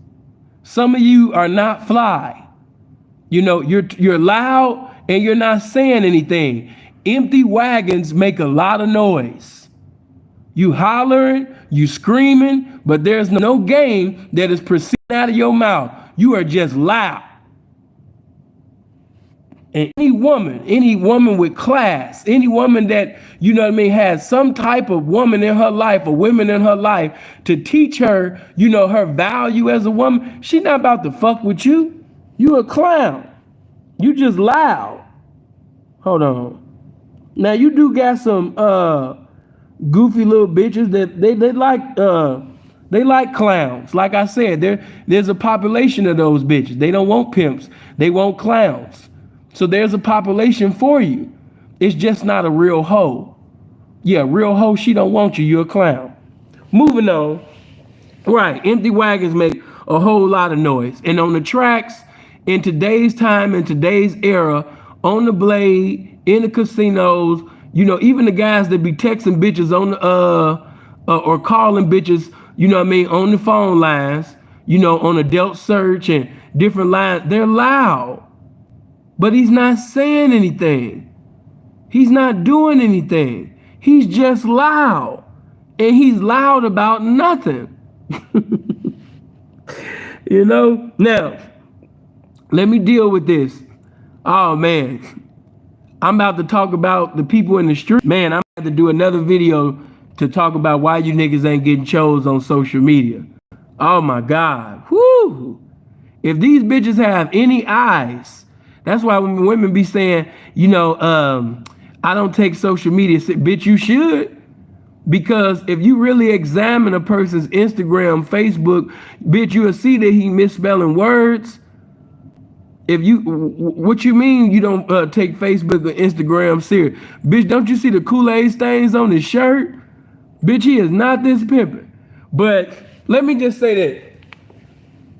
Some of you are not fly. You know, you're loud and you're not saying anything. Empty wagons make a lot of noise. You hollering, you screaming, but there's no game that is proceeding out of your mouth. You are just loud. And any woman with class, any woman that, you know what I mean, has some type of woman in her life or women in her life to teach her, you know, her value as a woman, she not about to fuck with you. You a clown. You just loud. Hold on. Now you do got some goofy little bitches that they like clowns. Like I said, there's a population of those bitches. They don't want pimps. They want clowns. So there's a population for you. It's just not a real hoe. Yeah, real hoe, she don't want you. You're a clown. Moving on. Right, empty wagons make a whole lot of noise. And on the tracks, in today's time, in today's era, on the blade, in the casinos, you know, even the guys that be texting bitches on the or calling bitches, you know what I mean, on the phone lines, you know, on adult search and different lines, they're loud. But he's not saying anything. He's not doing anything. He's just loud. And he's loud about nothing. You know? Now, let me deal with this. Oh, man. I'm about to talk about the people in the street. Man, I'm about to do another video to talk about why you niggas ain't getting chose on social media. Oh, my God. Whoo. If these bitches have any eyes, that's why when women be saying, you know, I don't take social media. Bitch, you should. Because if you really examine a person's Instagram, Facebook, bitch, you'll see that he misspelling words. What you mean you don't take Facebook or Instagram serious? Bitch, don't you see the Kool-Aid stains on his shirt? Bitch, he is not this pimping. But let me just say that.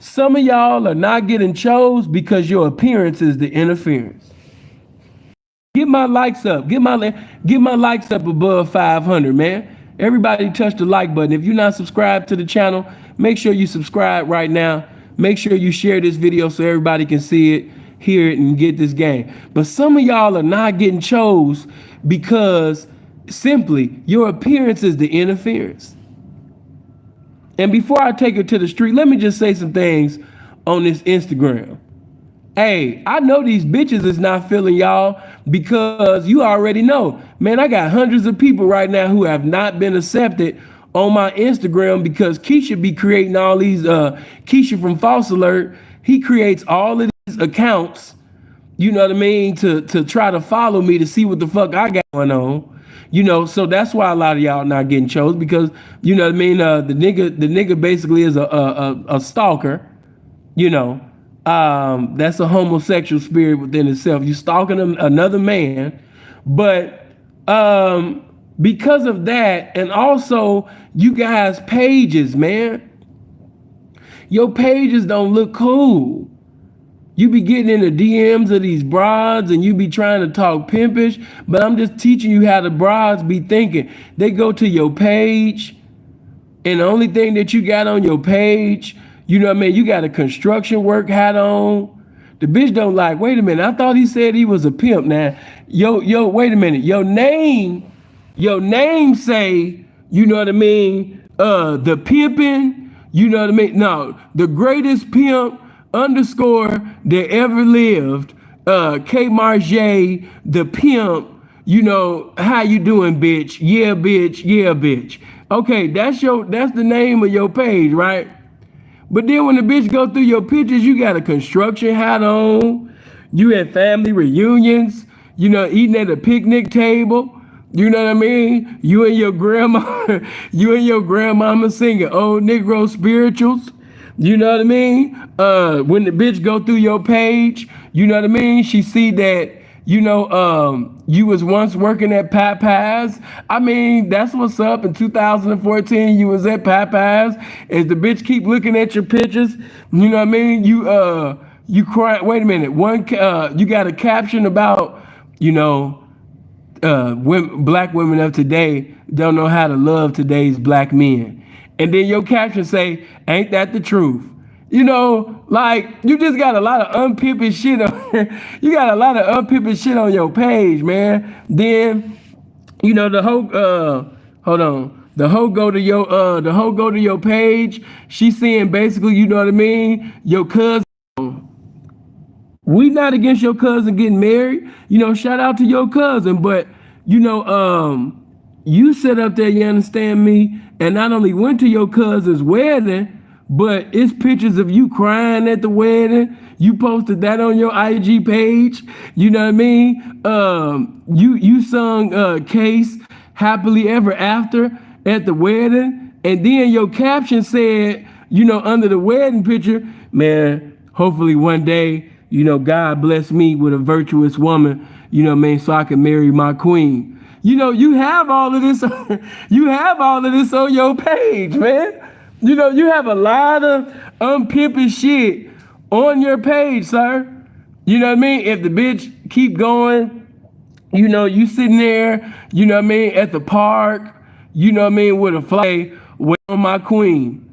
Some of y'all are not getting chose because your appearance is the interference. Get my likes up. Get my likes up above 500, man. Everybody touch the like button. If you're not subscribed to the channel, make sure you subscribe right now. Make sure you share this video so everybody can see it, hear it, and get this game. But some of y'all are not getting chose because simply your appearance is the interference. And before I take it to the street, let me just say some things on this Instagram. Hey, I know these bitches is not feeling y'all because you already know. Man, I got hundreds of people right now who have not been accepted on my Instagram because Keisha be creating all these, Keisha from False Alert, he creates all of these accounts, you know what I mean, to try to follow me to see what the fuck I got going on. You know, so that's why a lot of y'all not getting chose because, you know what I mean, the nigga basically is a stalker, you know. That's a homosexual spirit within itself. You stalking another man, but because of that, and also you guys pages, man, your pages don't look cool. You be getting in the DMs of these broads and you be trying to talk pimpish, but I'm just teaching you how the broads be thinking. They go to your page, and the only thing that you got on your page, you know what I mean, you got a construction work hat on. The bitch don't like, wait a minute, I thought he said he was a pimp. Now, wait a minute. Your name say, you know what I mean, the pimping, you know what I mean? No, the greatest pimp underscore that ever lived, K Marjay, the pimp, you know, how you doing, bitch? Yeah, bitch, yeah, bitch. Okay, that's the name of your page, right? But then when the bitch go through your pictures, you got a construction hat on, you at family reunions, you know, eating at a picnic table. You know what I mean? You and your grandma, you and your grandmama singing old Negro spirituals. You know what I mean? When the bitch go through your page, you know what I mean? She see that, you know, you was once working at Popeyes. I mean, that's what's up. In 2014, you was at Popeyes. As the bitch keep looking at your pictures, you know what I mean? You cry. Wait a minute. You got a caption about, you know, black women of today don't know how to love today's black men. And then your caption say, ain't that the truth? You know, like, you just got a lot of unpimping shit on you got a lot of unpimping shit on your page, man. Then, you know, the whole hold on. The hoe go to your page. She's saying basically, you know what I mean? Your cousin. We not against your cousin getting married. You know, shout out to your cousin, but you know, you sit up there, you understand me, and not only went to your cousin's wedding, but it's pictures of you crying at the wedding. You posted that on your IG page. You know what I mean? You sung Case Happily Ever After at the wedding, and then your caption said, you know, under the wedding picture, man, hopefully one day, you know, God bless me with a virtuous woman, you know what I mean, so I can marry my queen. You know, you have all of this, you have all of this on your page, man. You know, you have a lot of unpimping shit on your page, sir. You know what I mean? If the bitch keep going, you know, you sitting there, you know what I mean, at the park, you know what I mean, with a flag, waiting on my queen.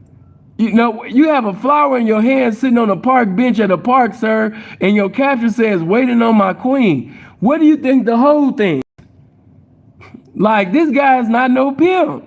You know, you have a flower in your hand sitting on a park bench at a park, sir, and your caption says, waiting on my queen. What do you think the whole thing? Like, this guy's not no pimp.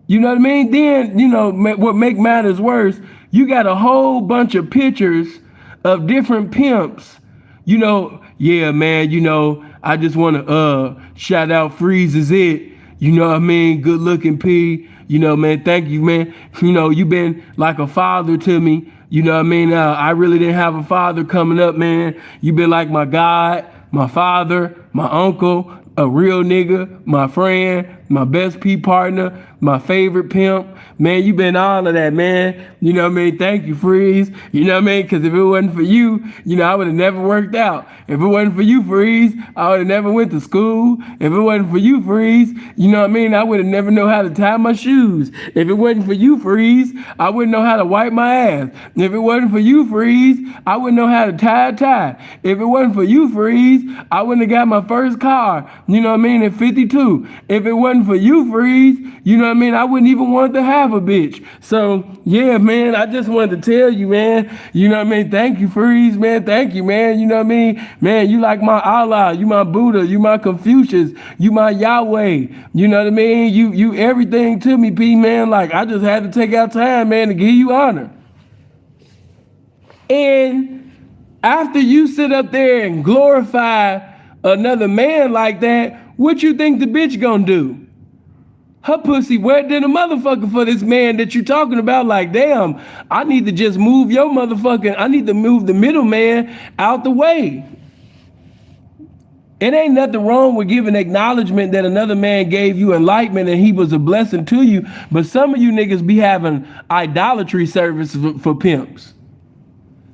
You know what I mean? Then, you know, what make matters worse, you got a whole bunch of pictures of different pimps. You know, yeah, man, you know, I just want to shout out Freeze is it. You know what I mean? Good looking P. You know, man, thank you, man. You know, you've been like a father to me. You know what I mean? I really didn't have a father coming up, man. You've been like my God, my father, my uncle, a real nigga, my friend, my best P partner, my favorite pimp. Man, you been all of that, man. You know what I mean? Thank you, Freeze. You know what I mean? Because if it wasn't for you, you know, I would have never worked out. If it wasn't for you, Freeze, I would have never went to school. If it wasn't for you, Freeze, you know what I mean? I would have never know how to tie my shoes. If it wasn't for you, Freeze, I wouldn't know how to wipe my ass. If it wasn't for you, Freeze, I wouldn't know how to tie a tie. If it wasn't for you, Freeze, I wouldn't have got my first car, you know what I mean, at 52. If it wasn't for you, Freeze, you know what I mean, I wouldn't even want to have a bitch. So, yeah, man, I just wanted to tell you, man, you know what I mean, thank you, Freeze, man, thank you, man, you know what I mean, man, you like my Allah, you my Buddha, you my Confucius, you my Yahweh, you know what I mean, you everything to me, P, man, like, I just had to take out time, man, to give you honor. And after you sit up there and glorify another man like that, what you think the bitch gonna do? Her pussy wet than a motherfucker for this man that you talking about. Like, damn, I need to just move your motherfucking, I need to move the middleman out the way. It ain't nothing wrong with giving acknowledgement that another man gave you enlightenment and he was a blessing to you. But some of you niggas be having idolatry services for pimps.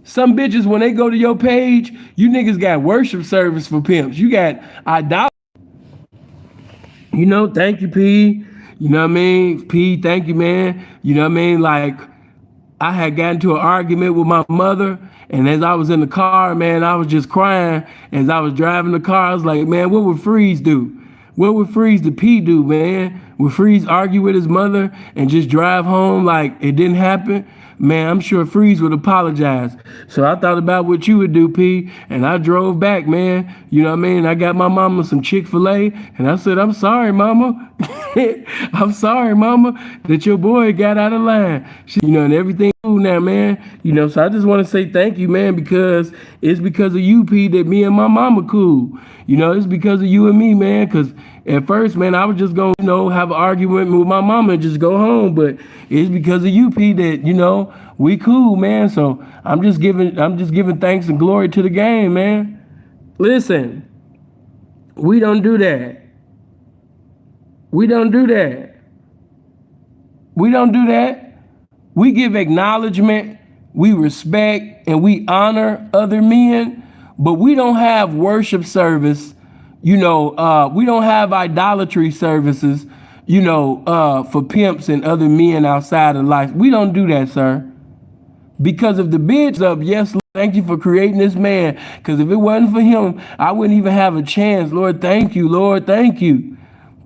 Some bitches, when they go to your page, you niggas got worship service for pimps. You got idolatry. You know, thank you, P. You know what I mean? P, thank you, man. You know what I mean? Like, I had gotten into an argument with my mother, and as I was in the car, man, I was just crying. As I was driving the car, I was like, man, what would Freeze do? What would Freeze the P do, man? Would Freeze argue with his mother and just drive home like it didn't happen? Man, I'm sure Freeze would apologize. So I thought about what you would do, P, and I drove back, man. You know what I mean? I got my mama some Chick-fil-A, and I said, I'm sorry, mama. I'm sorry, mama, that your boy got out of line. You know, and everything cool now, man. You know, so I just want to say thank you, man, because it's because of you, P, that me and my mama cool. You know, it's because of you and me, man, because at first, man, I was just going to, you know, have an argument with my mama and just go home. But it's because of you, P, that, you know, we cool, man. So I'm just giving thanks and glory to the game, man. Listen, we don't do that. We don't do that. We don't do that. We give acknowledgement, we respect, and we honor other men, but we don't have worship service. You know, we don't have idolatry services, you know, for pimps and other men outside of life. We don't do that, sir. Because if the bitch up, yes, Lord, thank you for creating this man. Because if it wasn't for him, I wouldn't even have a chance. Lord, thank you. Lord, thank you.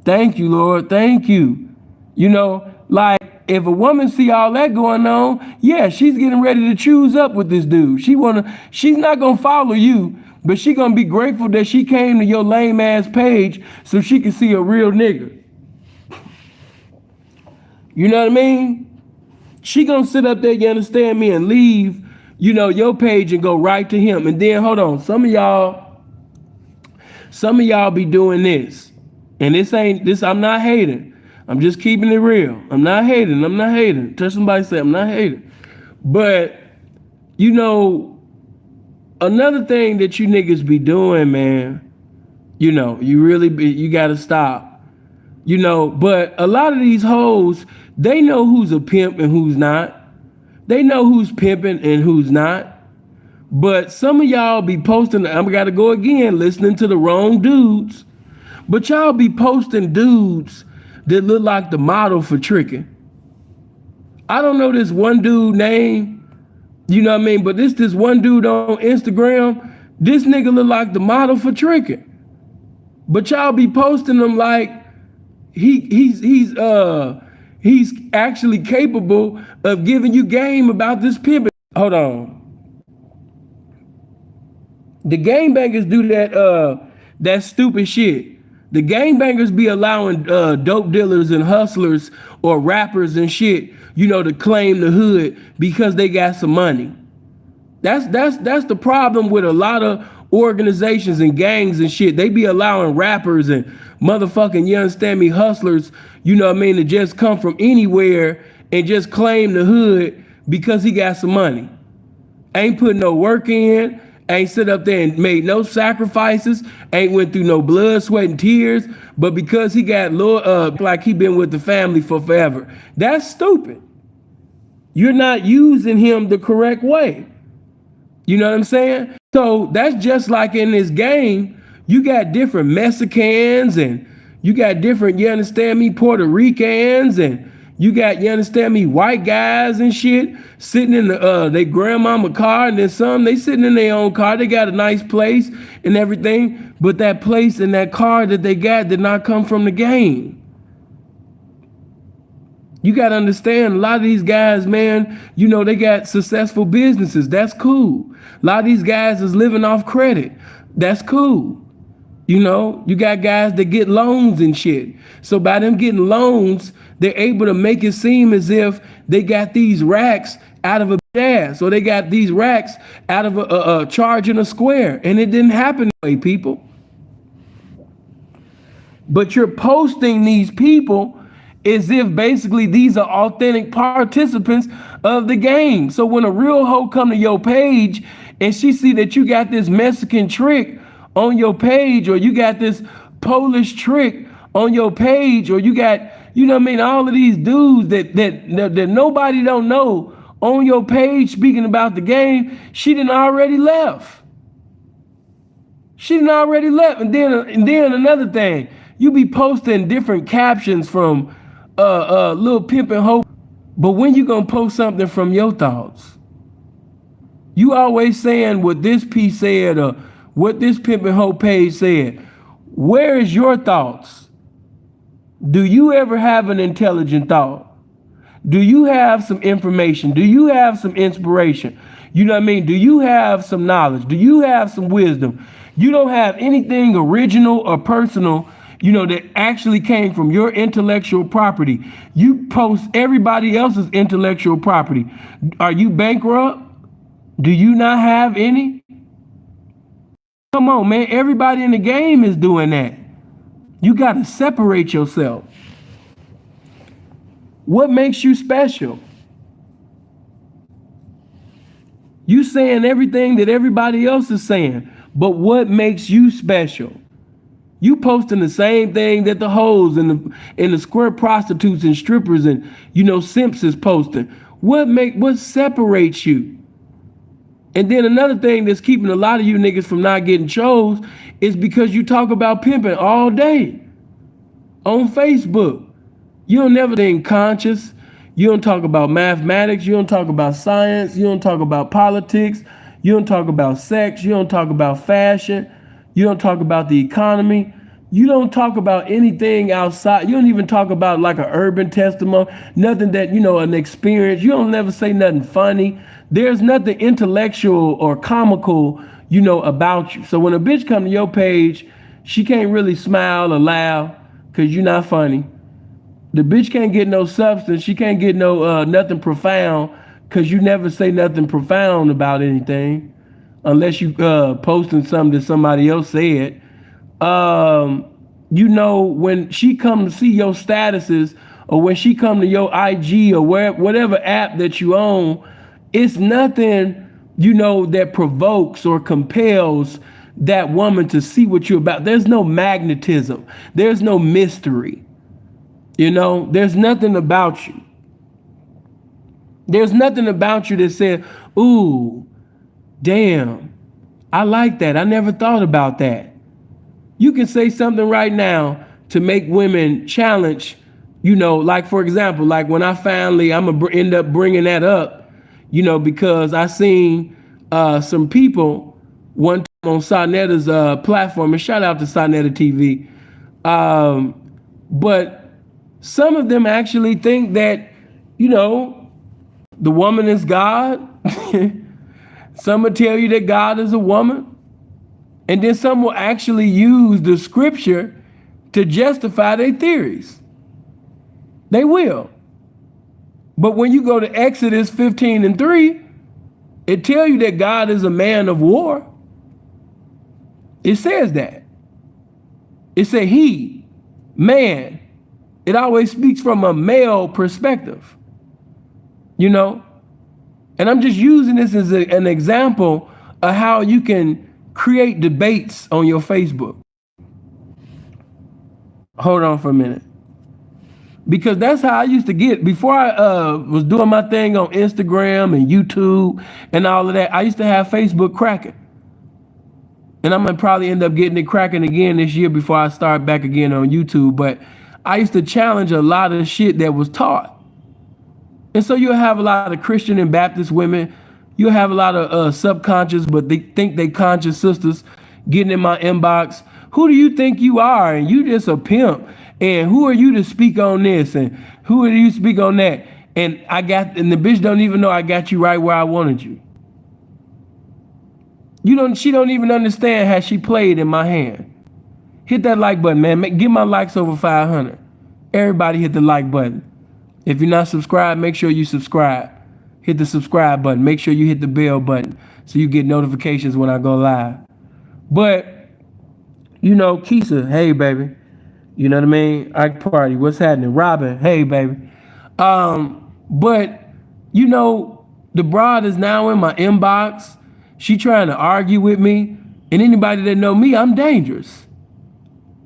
Thank you, Lord. Thank you. You know, like if a woman see all that going on, yeah, she's getting ready to choose up with this dude. She's not gonna follow you, but she gonna be grateful that she came to your lame ass page so she can see a real nigga. You know what I mean? She gonna sit up there, you understand me, and leave, you know, your page and go right to him. And then hold on, some of y'all be doing this. And this, I'm not hating. I'm just keeping it real. I'm not hating. Tell somebody say I'm not hating. But, you know, another thing that you niggas be doing, man, you know, you gotta stop. You know, but a lot of these hoes, they know who's a pimp and who's not. They know who's pimping and who's not. But some of y'all be posting, I gotta go again, listening to the wrong dudes. But y'all be posting dudes that look like the model for tricking. I don't know this one dude name, you know what I mean? But this one dude on Instagram, this nigga look like the model for tricking. But y'all be posting them like he's actually capable of giving you game about this pimping. Hold on. The gangbangers do that stupid shit. The gangbangers be allowing dope dealers and hustlers or rappers and shit, you know, to claim the hood because they got some money. That's the problem with a lot of organizations and gangs and shit. They be allowing rappers and motherfucking, you understand me, hustlers, you know what I mean, to just come from anywhere and just claim the hood because he got some money. Ain't put no work in. Ain't sit up there and made no sacrifices, ain't went through no blood, sweat, and tears, but because he got like he been with the family for forever. That's stupid. You're not using him the correct way. You know what I'm saying? So that's just like in this game, you got different Mexicans and you got different, you understand me, Puerto Ricans, and you got, you understand me, white guys and shit sitting in their grandmama car, and then some, they sitting in their own car. They got a nice place and everything, but that place and that car that they got did not come from the game. You got to understand, a lot of these guys, man, you know, they got successful businesses. That's cool. A lot of these guys is living off credit. That's cool. You know, you got guys that get loans and shit. So by them getting loans, they're able to make it seem as if they got these racks out of a ass, or they got these racks out of a charge in a square. And it didn't happen that way, people. But you're posting these people as if basically these are authentic participants of the game. So when a real hoe come to your page and she see that you got this Mexican trick on your page, or you got this Polish trick on your page, or you got, you know what I mean, all of these dudes that nobody don't know on your page speaking about the game, she done already left. She done already left. And then another thing, you be posting different captions from Lil Pimp and Hope, but when you gonna post something from your thoughts? You always saying what this piece said or what this Pimp and Hope page said. Where is your thoughts? Do you ever have an intelligent thought? Do you have some information? Do you have some inspiration? You know what I mean? Do you have some knowledge? Do you have some wisdom? You don't have anything original or personal, that actually came from your intellectual property. You post everybody else's intellectual property. Are you bankrupt? Do you not have any? Come on, man. Everybody in the game is doing that. You got to separate yourself. What makes you special? You saying everything that everybody else is saying, but what makes you special? You posting the same thing that the hoes and the square prostitutes and strippers and simps is posting. What separates you? And then another thing that's keeping a lot of you niggas from not getting chose is because you talk about pimping all day on Facebook. You don't never think conscious. You don't talk about mathematics. You don't talk about science. You don't talk about politics. You don't talk about sex. You don't talk about fashion. You don't talk about the economy. You don't talk about anything outside. You don't even talk about like an urban testimony, nothing that, an experience. You don't never say nothing funny. There's nothing intellectual or comical, about you. So when a bitch come to your page, she can't really smile or laugh because you're not funny. The bitch can't get no substance. She can't get no nothing profound because you never say nothing profound about anything unless you posting something that somebody else said. When she come to see your statuses or when she come to your IG or whatever app that you own, it's nothing, that provokes or compels that woman to see what you're about. There's no magnetism. There's no mystery. There's nothing about you. There's nothing about you that says, ooh, damn, I like that. I never thought about that. You can say something right now to make women challenge, like for example, like when I'm going to end up bringing that up, because I seen some people one time on Sarnetta's platform, and shout out to Sarnetta TV. But some of them actually think that, the woman is God. Some will tell you that God is a woman. And then some will actually use the scripture to justify their theories. They will. But when you go to Exodus 15:3, it tells you that God is a man of war. It says that. It says he, man. It always speaks from a male perspective. And I'm just using this as an example of how you can create debates on your Facebook. Hold on for a minute. Because that's how I used to get before I was doing my thing on Instagram and YouTube and all of that. I used to have Facebook cracking. And I'm going to probably end up getting it cracking again this year before I start back again on YouTube. But I used to challenge a lot of shit that was taught. And so you'll have a lot of Christian and Baptist women. You'll have a lot of subconscious, but they think they conscious sisters getting in my inbox. Who do you think you are? And you just a pimp. And who are you to speak on this? And who are you to speak on that? And the bitch don't even know I got you right where I wanted you. She don't even understand how she played in my hand. Hit that like button, man. Get my likes over 500. Everybody hit the like button. If you're not subscribed, make sure you subscribe. Hit the subscribe button. Make sure you hit the bell button so you get notifications when I go live. But, Keisha, hey, baby. You know what I mean? Ike Party, what's happening? Robin, hey, baby. But, the broad is now in my inbox. She trying to argue with me. And anybody that know me, I'm dangerous.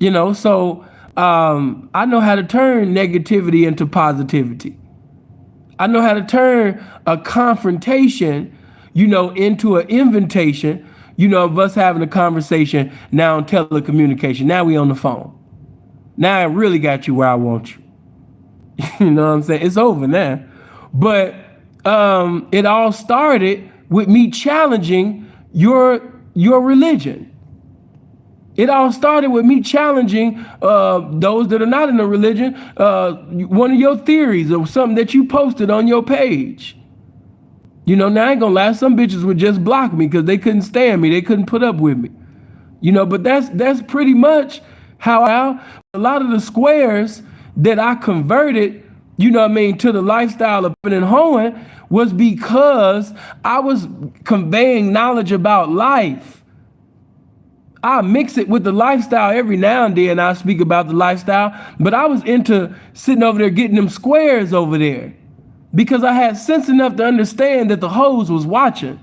So I know how to turn negativity into positivity. I know how to turn a confrontation, into an invitation, of us having a conversation now on telecommunication. Now we on the phone. Now I really got you where I want you. You know what I'm saying? It's over now. But it all started with me challenging your religion. It all started with me challenging those that are not in the religion, one of your theories or something that you posted on your page. Now I ain't gonna lie, some bitches would just block me because they couldn't stand me. They couldn't put up with me. But that's pretty much how a lot of the squares that I converted, to the lifestyle of and hoeing was because I was conveying knowledge about life. I mix it with the lifestyle every now and then. I speak about the lifestyle, but I was into sitting over there getting them squares over there because I had sense enough to understand that the hoes was watching.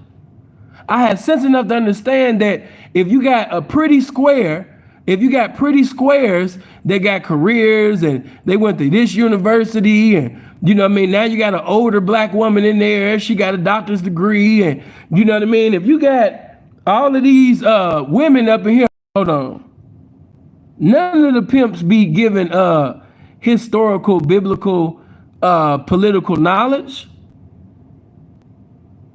I had sense enough to understand that if you got a pretty square, if you got pretty squares, they got careers and they went to this university and now you got an older black woman in there. She got a doctor's degree and if you got all of these women up in here, hold on. None of the pimps be given historical, biblical, political knowledge.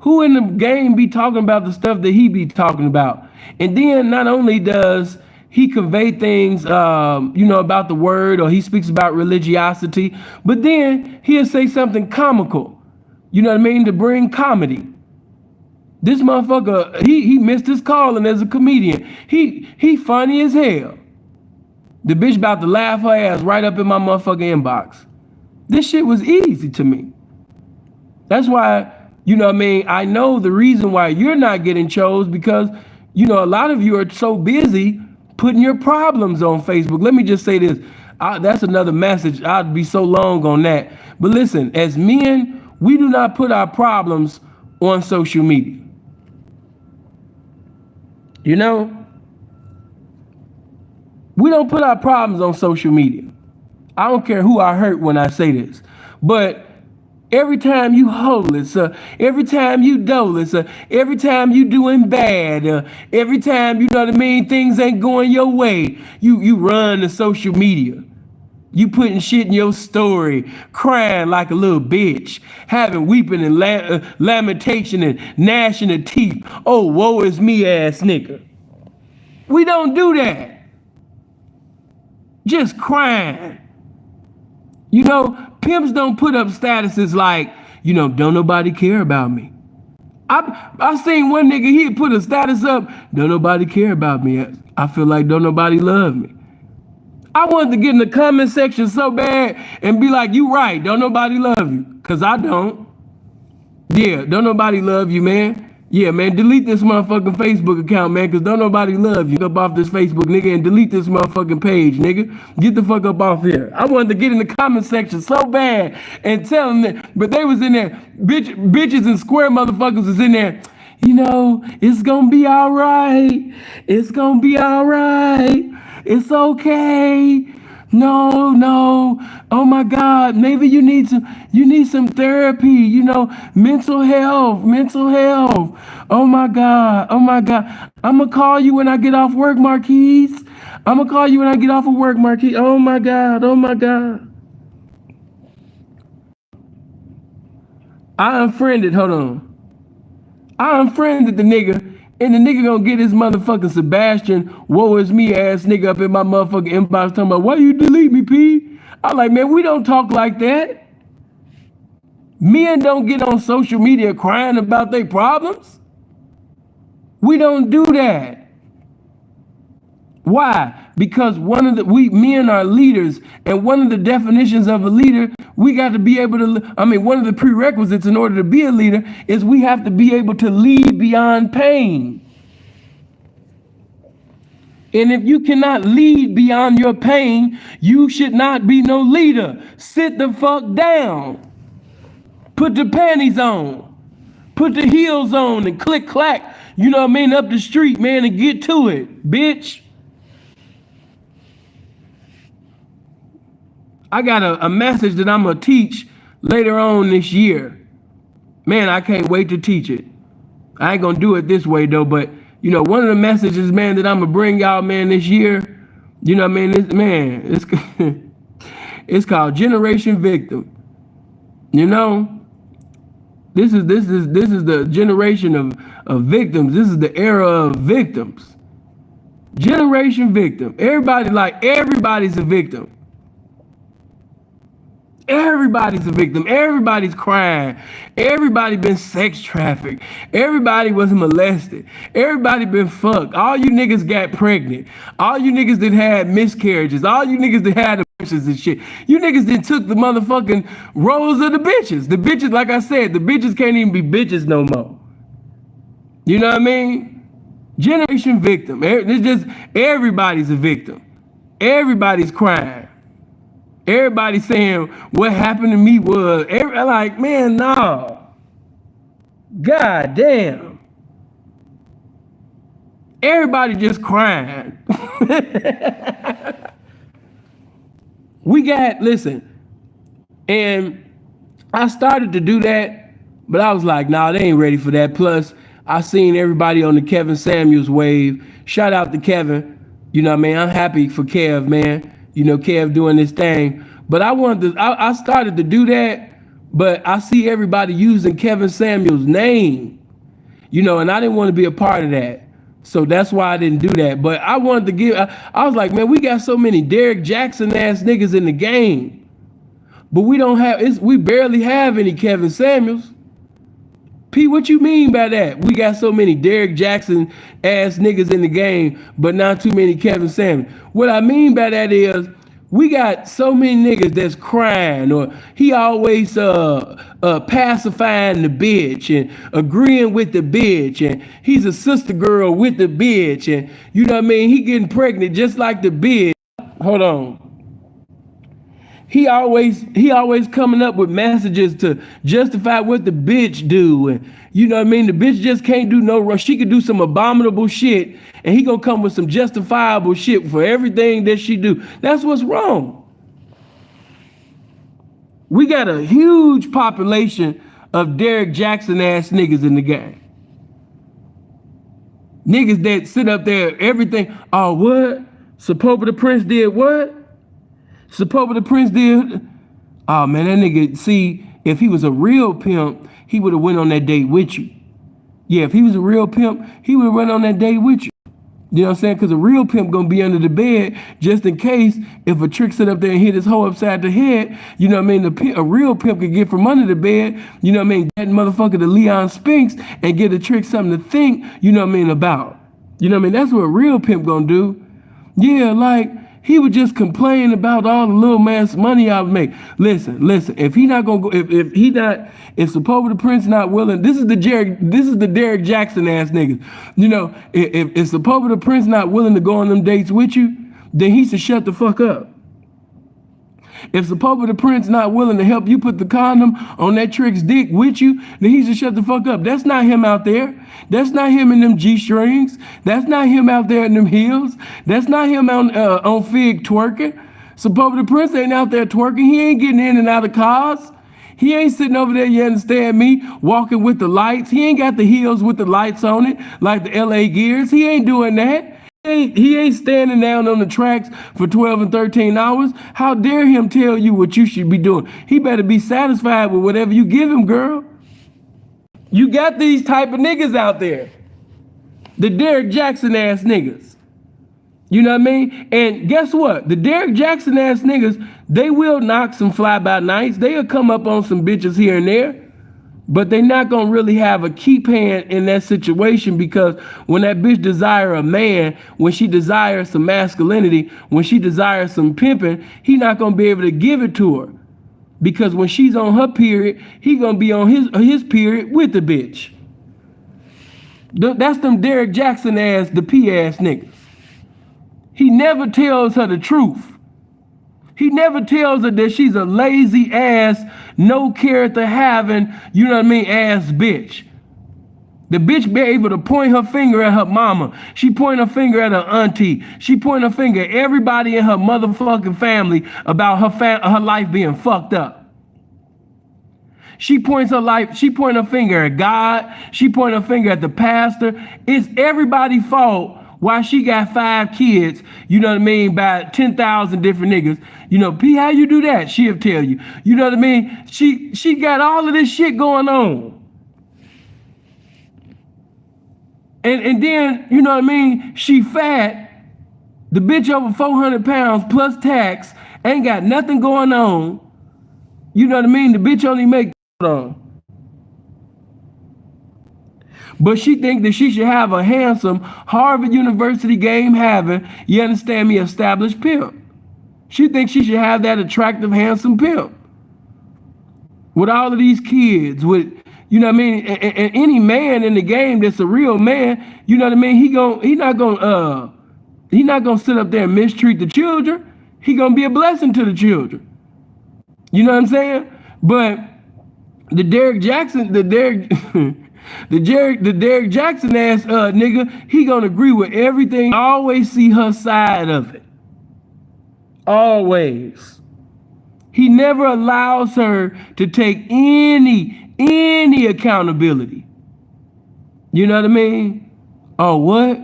Who in the game be talking about the stuff that he be talking about? And then not only does he convey things, about the word, or he speaks about religiosity, but then he'll say something comical, to bring comedy. This motherfucker, he missed his calling as a comedian. He funny as hell. The bitch about to laugh her ass right up in my motherfucking inbox. This shit was easy to me. That's why, I know the reason why you're not getting chose because, a lot of you are so busy putting your problems on Facebook. Let me just say this. That's another message. I'd be so long on that. But listen, as men, we do not put our problems on social media. We don't put our problems on social media. I don't care who I hurt when I say this, but every time you homeless, every time you doleless, every time you doing bad, every time, things ain't going your way, you run to social media. You putting shit in your story, crying like a little bitch, having weeping and lamentation and gnashing of teeth. Oh, woe is me ass nigga. We don't do that. Just crying. Pimps don't put up statuses like, don't nobody care about me. I seen one nigga, he'd put a status up, don't nobody care about me. I feel like don't nobody love me. I wanted to get in the comment section so bad and be like, you right, don't nobody love you. Cause I don't. Yeah, don't nobody love you, man. Yeah, man, delete this motherfucking Facebook account, man, cause don't nobody love you. Up off this Facebook, nigga, and delete this motherfucking page, nigga. Get the fuck up off here. I wanted to get in the comment section so bad and tell them that, but they was in there, bitches and square motherfuckers was in there. It's gonna be all right. It's gonna be all right. It's okay. No. Oh my God. Maybe you need some therapy, mental health. Oh my God. I'm gonna call you when I get off work, Marquise. Oh my God. I unfriended the nigga, and the nigga gonna get his motherfucking Sebastian, woe is me ass nigga up in my motherfucking inbox talking about, why you delete me, P? I'm like, man, we don't talk like that. Men don't get on social media crying about their problems. We don't do that. Why? Because we men are leaders, and one of the definitions of a leader, we got to be able to, one of the prerequisites in order to be a leader is we have to be able to lead beyond pain. And if you cannot lead beyond your pain, you should not be no leader. Sit the fuck down. Put the panties on. Put the heels on and click clack, up the street, man, and get to it, bitch. I got a message that I'm going to teach later on this year. Man, I can't wait to teach it. I ain't gonna do it this way though, but you know, one of the messages, man, that I'm gonna bring y'all, man, this year, you know what I mean? It's it's called Generation Victim. You know, this is the generation of victims. This is the era of victims. Generation victim. Everybody's a victim. Everybody's a victim. Everybody's crying. Everybody been sex trafficked. Everybody was molested. Everybody been fucked. All you niggas got pregnant. All you niggas that had miscarriages. All you niggas that had abortions and shit. You niggas that took the motherfucking roles of the bitches. The bitches, like I said, the bitches can't even be bitches no more. You know what I mean? Generation victim. It's just everybody's a victim. Everybody's crying. Everybody saying what happened to me was like, man, no. God damn. Everybody just crying. Listen, and I started to do that, but I was like, nah, they ain't ready for that. Plus, I seen everybody on the Kevin Samuels wave. Shout out to Kevin. You know what I mean? I'm happy for Kev, man. You know, Kev doing this thing. But I started to do that, but I see everybody using Kevin Samuels' name, you know, and I didn't want to be a part of that. So that's why I didn't do that. But I wanted to I was like, man, we got so many Derek Jackson ass niggas in the game, but we barely have any Kevin Samuels. P, what you mean by that? We got so many Derek Jackson ass niggas in the game, but not too many Kevin Samuels. What I mean by that is we got so many niggas that's crying, or he always pacifying the bitch and agreeing with the bitch, and he's a sister girl with the bitch, and you know what I mean? He getting pregnant just like the bitch. Hold on. He always coming up with messages to justify what the bitch do, and you know what I mean? The bitch just can't do no rush. She could do some abominable shit, and he gonna come with some justifiable shit for everything that she do. That's what's wrong. We got a huge population of Derek Jackson ass niggas in the game. Niggas that sit up there, everything. Oh, what? Sapopa the Prince did what? Sapopa the Prince did. Oh man, that nigga, see, if he was a real pimp, he would have went on that date with you. Yeah, if he was a real pimp, he would have went on that date with you. You know what I'm saying? Because a real pimp gonna be under the bed just in case if a trick sit up there and hit his hoe upside the head, you know what I mean? A real pimp could get from under the bed, you know what I mean? That motherfucker to Leon Spinks and get a trick something to think, you know what I mean, about. You know what I mean? That's what a real pimp gonna do. Yeah, like, he would just complain about all the little mass money I would make. Listen. If he not gonna go, if Sapopa the Prince not willing, this is the Derek Jackson ass niggas. You know, if Sapopa the Prince not willing to go on them dates with you, then he should shut the fuck up. If Sapopa the Prince not willing to help you put the condom on that trick's dick with you, then he should shut the fuck up. That's not him out there. That's not him in them G-strings. That's not him out there in them heels. That's not him on Fig twerking. Sapopa the Prince ain't out there twerking. He ain't getting in and out of cars. He ain't sitting over there, you understand me, walking with the lights. He ain't got the heels with the lights on it like the LA Gears. He ain't doing that. He ain't standing down on the tracks for 12 and 13 hours. How dare him tell you what you should be doing? He better be satisfied with whatever you give him, girl. You got these type of niggas out there. The Derek Jackson ass niggas. You know what I mean? And guess what? The Derek Jackson ass niggas, they will knock some fly-by-nights. They'll come up on some bitches here and there. But they not gonna really have a keep hand in that situation, because when that bitch desire a man, when she desires some masculinity, when she desires some pimping, he not gonna be able to give it to her. Because when she's on her period, he gonna be on his period with the bitch. That's them Derek Jackson ass, the P ass niggas. He never tells her the truth. He never tells her that she's a lazy ass, no character having, you know what I mean, ass bitch. The bitch be able to point her finger at her mama. She point her finger at her auntie. She point her finger at everybody in her motherfucking family about her life being fucked up. She points her finger at God. She point her finger at the pastor. It's everybody's fault why she got 5 kids, you know what I mean, by 10,000 different niggas. You know, P, how you do that? She'll tell you. You know what I mean? She got all of this shit going on. And then, you know what I mean, she fat. The bitch over 400 pounds plus tax, ain't got nothing going on. You know what I mean? The bitch only make on. But she think that she should have a handsome Harvard University game having, you understand me, established pimp. She thinks she should have that attractive, handsome pimp. With all of these kids, with, you know what I mean, and any man in the game that's a real man, you know what I mean, he not gonna sit up there and mistreat the children. He gonna be a blessing to the children. You know what I'm saying? But the Derrick Jackson ass nigga, he gonna agree with everything. Always see her side of it. Always. He never allows her to take any accountability. You know what I mean? Oh, what?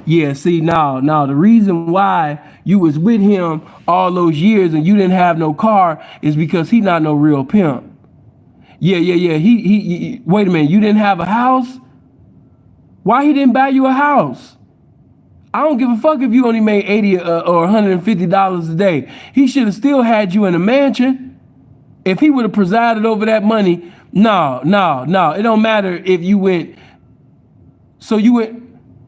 Yeah, see, now the reason why you was with him all those years and you didn't have no car is because he not no real pimp. Yeah. He wait a minute, you didn't have a house? Why he didn't buy you a house? I don't give a fuck if you only made $80 or $150 a day. He should have still had you in a mansion. If he would have presided over that money, no. It don't matter if you went. So you went.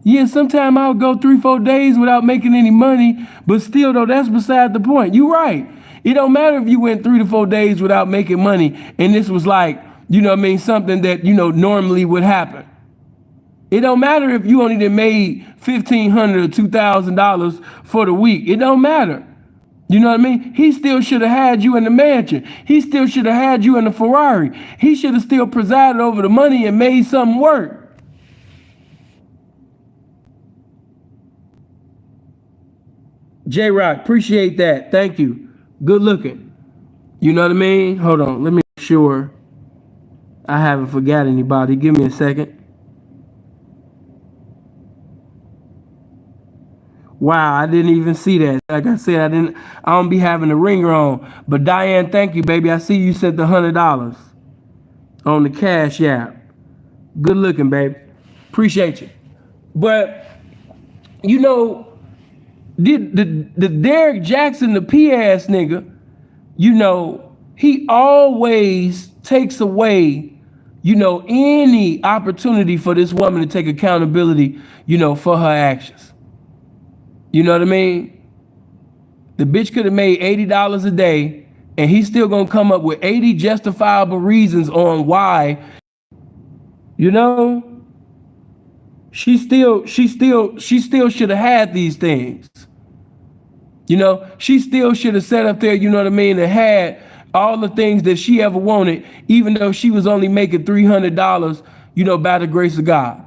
Yeah, sometime I would go 3-4 days without making any money, but still though, that's beside the point. You right. It don't matter if you went 3 to 4 days without making money, and this was like, you know what I mean, something that, you know, normally would happen. It don't matter if you only done made $1,500 or $2,000 for the week. It don't matter. You know what I mean? He still should have had you in the mansion. He still should have had you in the Ferrari. He should have still presided over the money and made something work. J-Rock, appreciate that. Thank you. Good looking. You know what I mean? Hold on. Let me make sure I haven't forgot anybody. Give me a second. Wow, I didn't even see that. Like I said, I don't be having the ringer on. But Diane, thank you, baby. I see you sent the $100 on the Cash App. Good looking, baby. Appreciate you. But, you know, the Derrick Jackson, the P-ass nigga, you know, he always takes away, you know, any opportunity for this woman to take accountability, you know, for her actions. You know what I mean? The bitch could have made $80 a day, and he's still gonna come up with 80 justifiable reasons on why, you know, she still should have had these things. You know, she still should have sat up there, you know what I mean, and had all the things that she ever wanted, even though she was only making $300, you know, by the grace of God.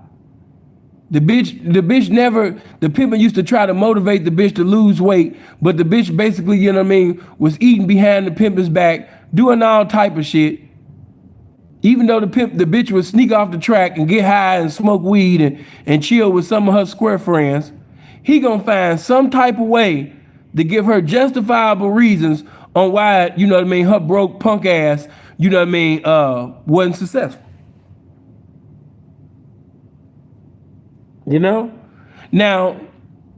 The bitch never, the pimpin' used to try to motivate the bitch to lose weight, but the bitch basically, you know what I mean, was eating behind the pimpin's back, doing all type of shit. Even though the bitch would sneak off the track and get high and smoke weed and chill with some of her square friends, he gonna find some type of way to give her justifiable reasons on why, you know what I mean, her broke punk ass, you know what I mean, wasn't successful. You know? Now,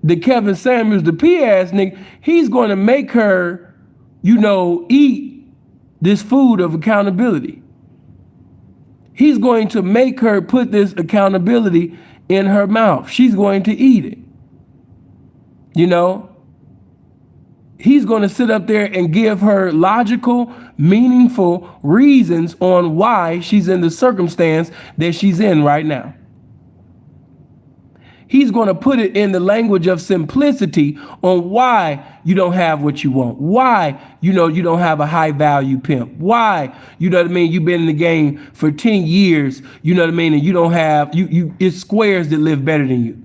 the Kevin Samuels, the P-ass nigga, he's going to make her, you know, eat this food of accountability. He's going to make her put this accountability in her mouth. She's going to eat it. You know? He's going to sit up there and give her logical, meaningful reasons on why she's in the circumstance that she's in right now. He's going to put it in the language of simplicity on why you don't have what you want. Why, you know, you don't have a high value pimp. Why, you know what I mean, you've been in the game for 10 years, you know what I mean, and you don't have, it's squares that live better than you.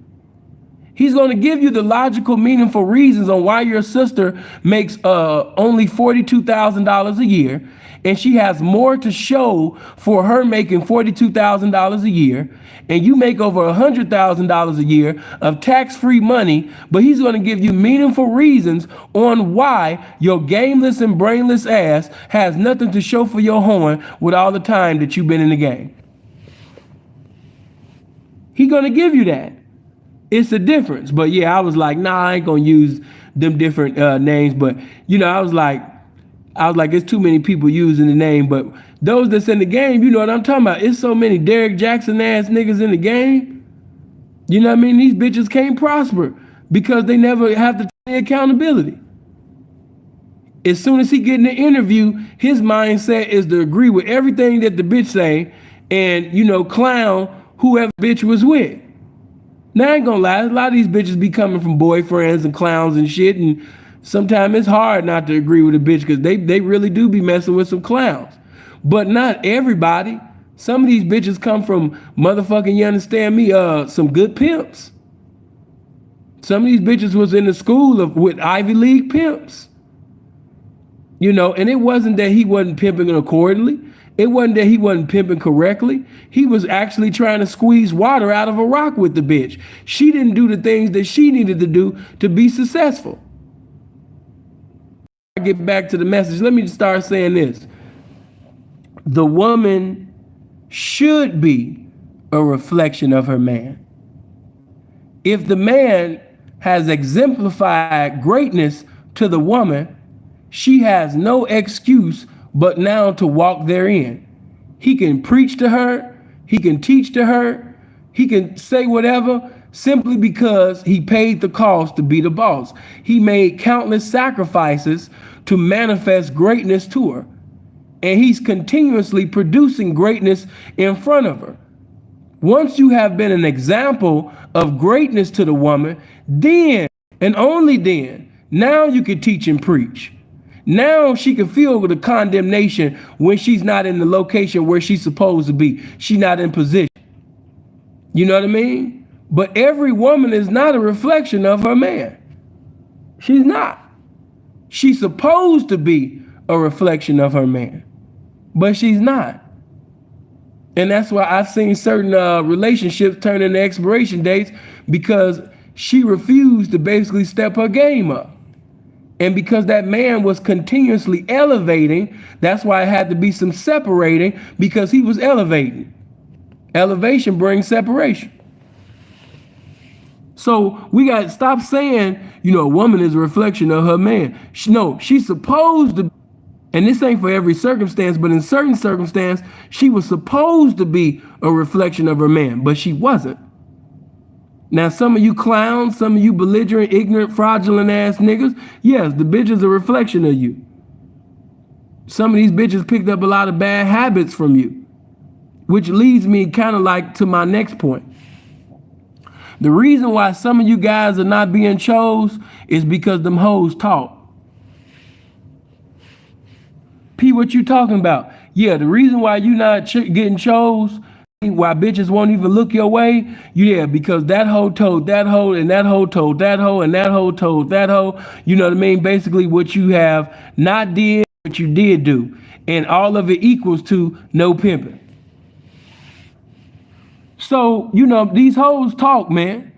He's going to give you the logical, meaningful reasons on why your sister makes only $42,000 a year, and she has more to show for her making $42,000 a year, and you make over $100,000 a year of tax-free money. But he's going to give you meaningful reasons on why your gameless and brainless ass has nothing to show for your horn with all the time that you've been in the game. He's going to give you that. It's a difference. But yeah, I was like, nah, I ain't gonna use them different names. But you know, I was like, it's too many people using the name. But those that's in the game, you know what I'm talking about. It's so many Derek Jackson ass niggas in the game. You know what I mean? These bitches can't prosper because they never have to take accountability. As soon as he get in the interview, his mindset is to agree with everything that the bitch say and, you know, clown whoever bitch was with. Now I ain't gonna lie, a lot of these bitches be coming from boyfriends and clowns and shit, and sometimes it's hard not to agree with a bitch because they really do be messing with some clowns. But not everybody. Some of these bitches come from motherfucking, you understand me, some good pimps. Some of these bitches was in the school with Ivy League pimps. You know, and it wasn't that he wasn't pimping accordingly. It wasn't that he wasn't pimping correctly. He was actually trying to squeeze water out of a rock with the bitch. She didn't do the things that she needed to do to be successful. I get back to the message. Let me start saying this. The woman should be a reflection of her man. If the man has exemplified greatness to the woman, she has no excuse but now to walk therein. He can preach to her, he can teach to her, he can say whatever simply because he paid the cost to be the boss. He made countless sacrifices to manifest greatness to her. And he's continuously producing greatness in front of her. Once you have been an example of greatness to the woman, then and only then, now you can teach and preach. Now she can feel the condemnation when she's not in the location where she's supposed to be. She's not in position. You know what I mean? But every woman is not a reflection of her man. She's not. She's supposed to be a reflection of her man, but she's not. And that's why I've seen certain relationships turn into expiration dates, because she refused to basically step her game up. And because that man was continuously elevating, that's why it had to be some separating, because he was elevating. Elevation brings separation. So we got to stop saying, you know, a woman is a reflection of her man. No, she's supposed to, and this ain't for every circumstance, but in certain circumstances, she was supposed to be a reflection of her man, but she wasn't. Now, some of you clowns, some of you belligerent, ignorant, fraudulent ass niggas, yes, the bitch is a reflection of you. Some of these bitches picked up a lot of bad habits from you, which leads me kind of like to my next point. The reason why some of you guys are not being chose is because them hoes talk. P, what you talking about? Yeah, the reason why you not getting chose, why bitches won't even look your way, yeah, because that hoe told that hoe, and that hoe told that hoe, and that hoe told that hoe. You know what I mean? Basically what you have not did, what you did do. And all of it equals to no pimping. So, you know, these hoes talk, man.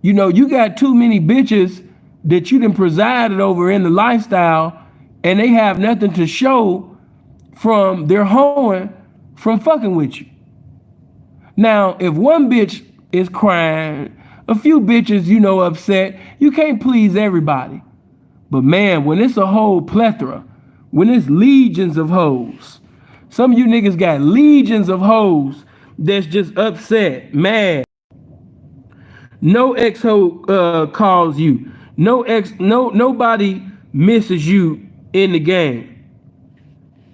You know, you got too many bitches that you done presided over in the lifestyle, and they have nothing to show from their hoeing from fucking with you. Now, if one bitch is crying, a few bitches, you know, upset, you can't please everybody. But man, when it's a whole plethora, when it's legions of hoes, some of you niggas got legions of hoes that's just upset, mad. No ex-hoe calls you. Nobody misses you in the game.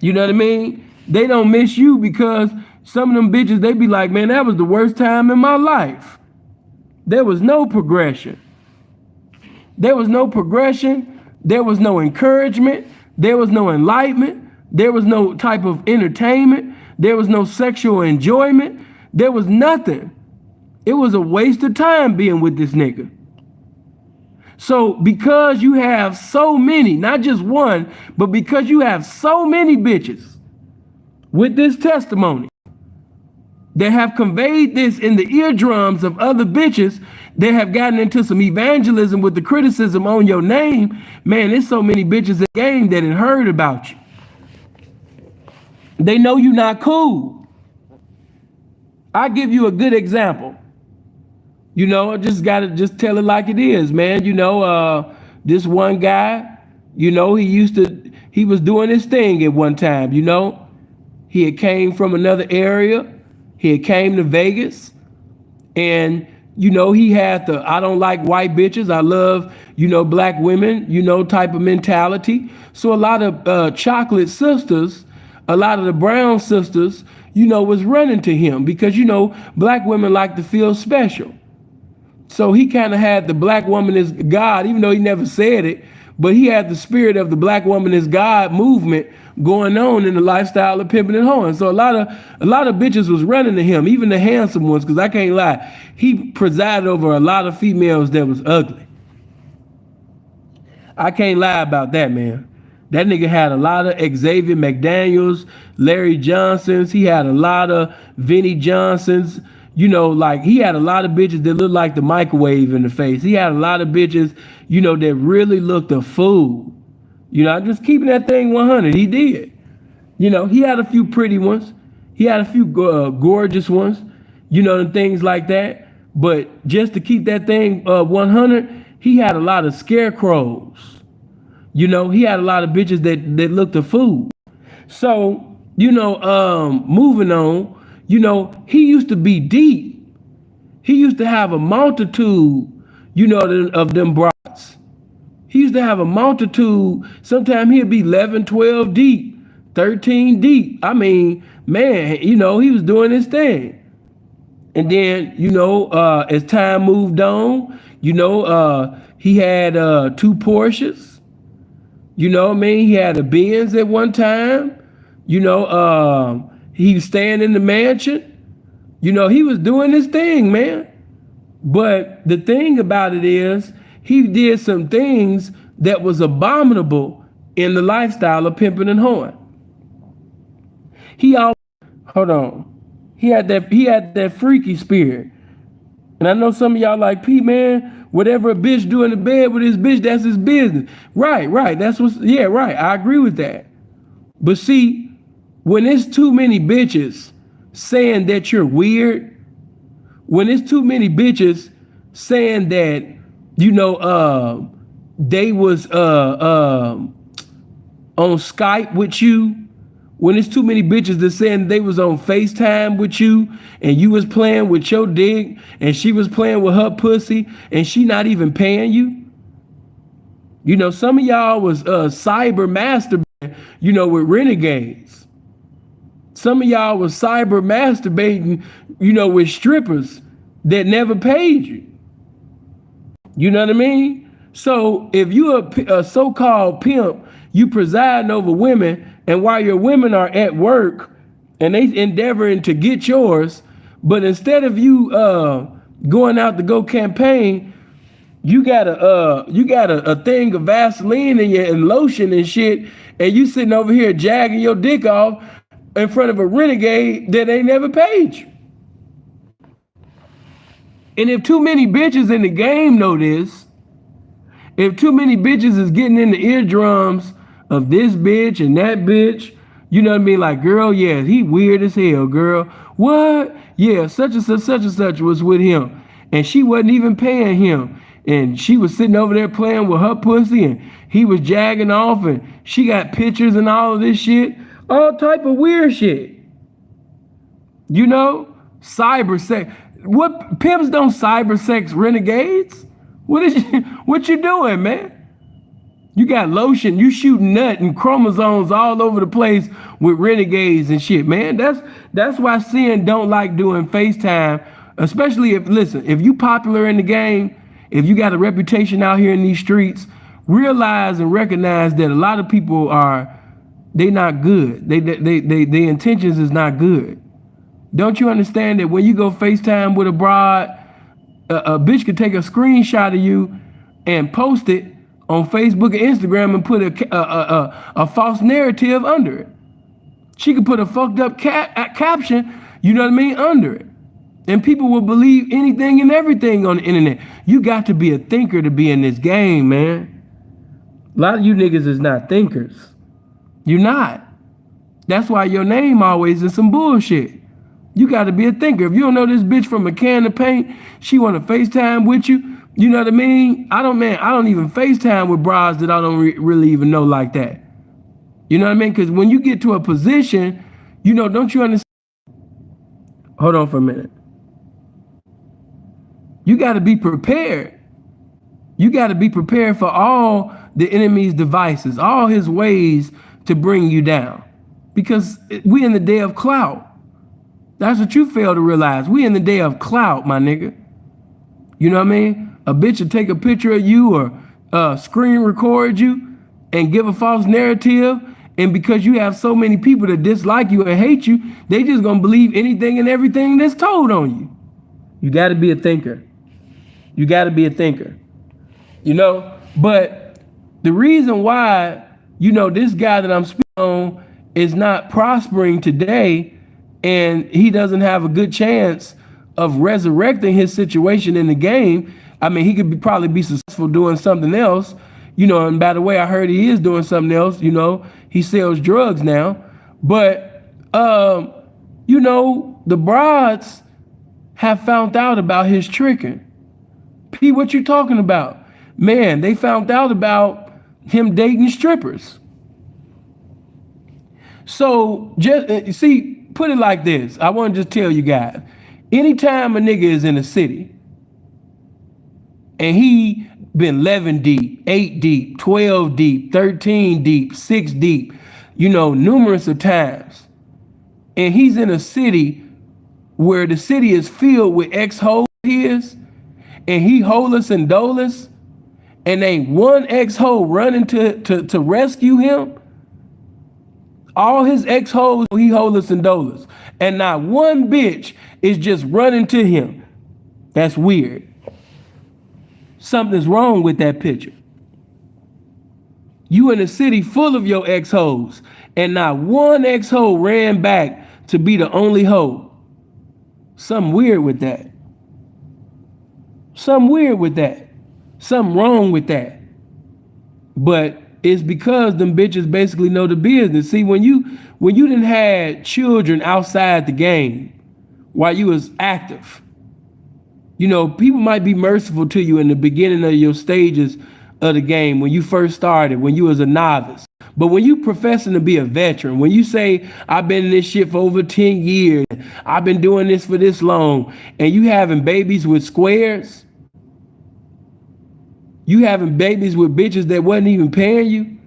You know what I mean? They don't miss you because some of them bitches, they be like, man, that was the worst time in my life. There was no progression. There was no progression. There was no encouragement. There was no enlightenment. There was no type of entertainment. There was no sexual enjoyment. There was nothing. It was a waste of time being with this nigga. So because you have so many, not just one, but because you have so many bitches with this testimony that have conveyed this in the eardrums of other bitches that have gotten into some evangelism with the criticism on your name, man, there's so many bitches in the game that had heard about you. They know you not cool. I give you a good example. You know, I just gotta just tell it like it is, man. You know, this one guy, you know, he was doing his thing at one time, you know. He had came from another area. He had came to Vegas. And, you know, he had the I don't like white bitches, I love, you know, black women, you know, type of mentality. So a lot of chocolate sisters, a lot of the brown sisters, you know, was running to him because, you know, black women like to feel special. So he kind of had the black woman is God, even though he never said it, but he had the spirit of the black woman is God movement going on in the lifestyle of pimping and hoeing. So a lot of bitches was running to him, even the handsome ones, because I can't lie, he presided over a lot of females that was ugly. I can't lie about that, man. That nigga had a lot of Xavier McDaniels, Larry Johnsons. He had a lot of Vinnie Johnsons. You know, like he had a lot of bitches that looked like the microwave in the face. He had a lot of bitches, you know, that really looked a fool. You know, I'm just keeping that thing 100. He did. You know, he had a few pretty ones. He had a few gorgeous ones, you know, and things like that. But just to keep that thing 100, he had a lot of scarecrows. You know, he had a lot of bitches that looked a fool. So, you know, moving on, you know, he used to be deep. He used to have a multitude, you know, of them broads. He used to have a multitude. Sometimes he'd be 11, 12 deep, 13 deep. I mean, man, you know, he was doing his thing. And then, you know, as time moved on, you know, he had 2 Porsches. You know what I mean? He had a Benz at one time. You know, he was staying in the mansion. You know, he was doing his thing, man. But the thing about it is, he did some things that was abominable in the lifestyle of pimping and hoeing. He always, hold on. He had that freaky spirit. And I know some of y'all like, Pete, man, whatever a bitch do in the bed with his bitch, that's his business. Right. That's what's, yeah, right. I agree with that. But see, when there's too many bitches saying that you're weird, when there's too many bitches saying that, you know, they was on Skype with you, when there's too many bitches that saying they was on FaceTime with you and you was playing with your dick and she was playing with her pussy and she not even paying you. You know, some of y'all was cyber masturbating, you know, with renegades. Some of y'all was cyber masturbating, you know, with strippers that never paid you. You know what I mean? So if you a so-called pimp, you presiding over women, and while your women are at work and they endeavoring to get yours, but instead of you going out to go campaign, you got a thing of Vaseline and lotion and shit, and you sitting over here jagging your dick off in front of a renegade that ain't never paid you. And if too many bitches in the game know this, if too many bitches is getting in the eardrums of this bitch and that bitch, you know what I mean? Like, girl, yeah, he weird as hell, girl. What? Yeah, such and such was with him. And she wasn't even paying him. And she was sitting over there playing with her pussy and he was jagging off and she got pictures and all of this shit. All type of weird shit. You know? Cyber sex. What pimps don't cyber sex renegades? What you doing, man? You got lotion, you shooting nut and chromosomes all over the place with renegades and shit, man. That's why Sin don't like doing FaceTime, especially if you popular in the game, if you got a reputation out here in these streets, realize and recognize that a lot of people they not good. Their intentions is not good. Don't you understand that when you go FaceTime with a broad, a bitch could take a screenshot of you and post it on Facebook and Instagram and put a false narrative under it. She could put a fucked up caption, you know what I mean, under it. And people will believe anything and everything on the internet. You got to be a thinker to be in this game, man. A lot of you niggas is not thinkers. You're not. That's why your name always is some bullshit. You got to be a thinker. If you don't know this bitch from a can of paint, she want to FaceTime with you. You know what I mean? I don't even FaceTime with bras that I don't really even know like that. You know what I mean? Because when you get to a position, you know, don't you understand? Hold on for a minute. You got to be prepared. You got to be prepared for all the enemy's devices, all his ways to bring you down. Because we in the day of clout. That's what you fail to realize. We in the day of clout, my nigga. You know what I mean? A bitch will take a picture of you or screen record you and give a false narrative. And because you have so many people that dislike you and hate you, they just gonna believe anything and everything that's told on you. You gotta be a thinker. You gotta be a thinker. You know, but the reason why, you know, this guy that I'm speaking on is not prospering today and he doesn't have a good chance of resurrecting his situation in the game. I mean, he could probably be successful doing something else, you know, and by the way, I heard he is doing something else, you know, he sells drugs now, but, you know, the broads have found out about his tricking. P, what you talking about? Man, they found out about him dating strippers. So just see, put it like this. I want to just tell you guys, anytime a nigga is in a city and he been 11 deep, 8 deep, 12 deep, 13 deep, 6 deep, you know, numerous of times, and he's in a city where the city is filled with ex-hoes and he holeless and doleless, and ain't one ex-hoe running to rescue him. All his ex-hoes, he holeless and doleless. And not one bitch is just running to him. That's weird. Something's wrong with that picture. You in a city full of your ex-hoes, and not one ex-hoe ran back to be the only hoe. Something weird with that. Something weird with that. Something wrong with that. But it's because them bitches basically know the business. See, when you done had children outside the game while you was active, you know, people might be merciful to you in the beginning of your stages of the game, when you first started, when you was a novice. But when you professing to be a veteran, when you say, I've been in this shit for over 10 years, I've been doing this for this long, and you having babies with squares, you having babies with bitches that wasn't even paying you,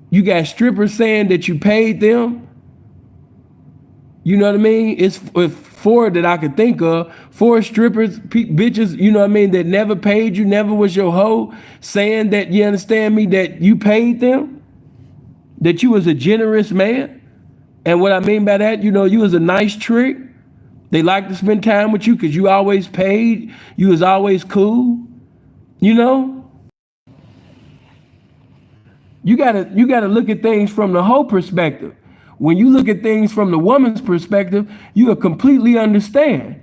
you got strippers saying that you paid them. You know what I mean? It's four that I could think of. 4 strippers, bitches, you know what I mean, that never paid you, never was your hoe, saying that, you understand me, that you paid them, that you was a generous man. And what I mean by that, you know, you was a nice trick. They like to spend time with you because you always paid. You was always cool. You know? You gotta look at things from the whole perspective. When you look at things from the woman's perspective, you'll completely understand.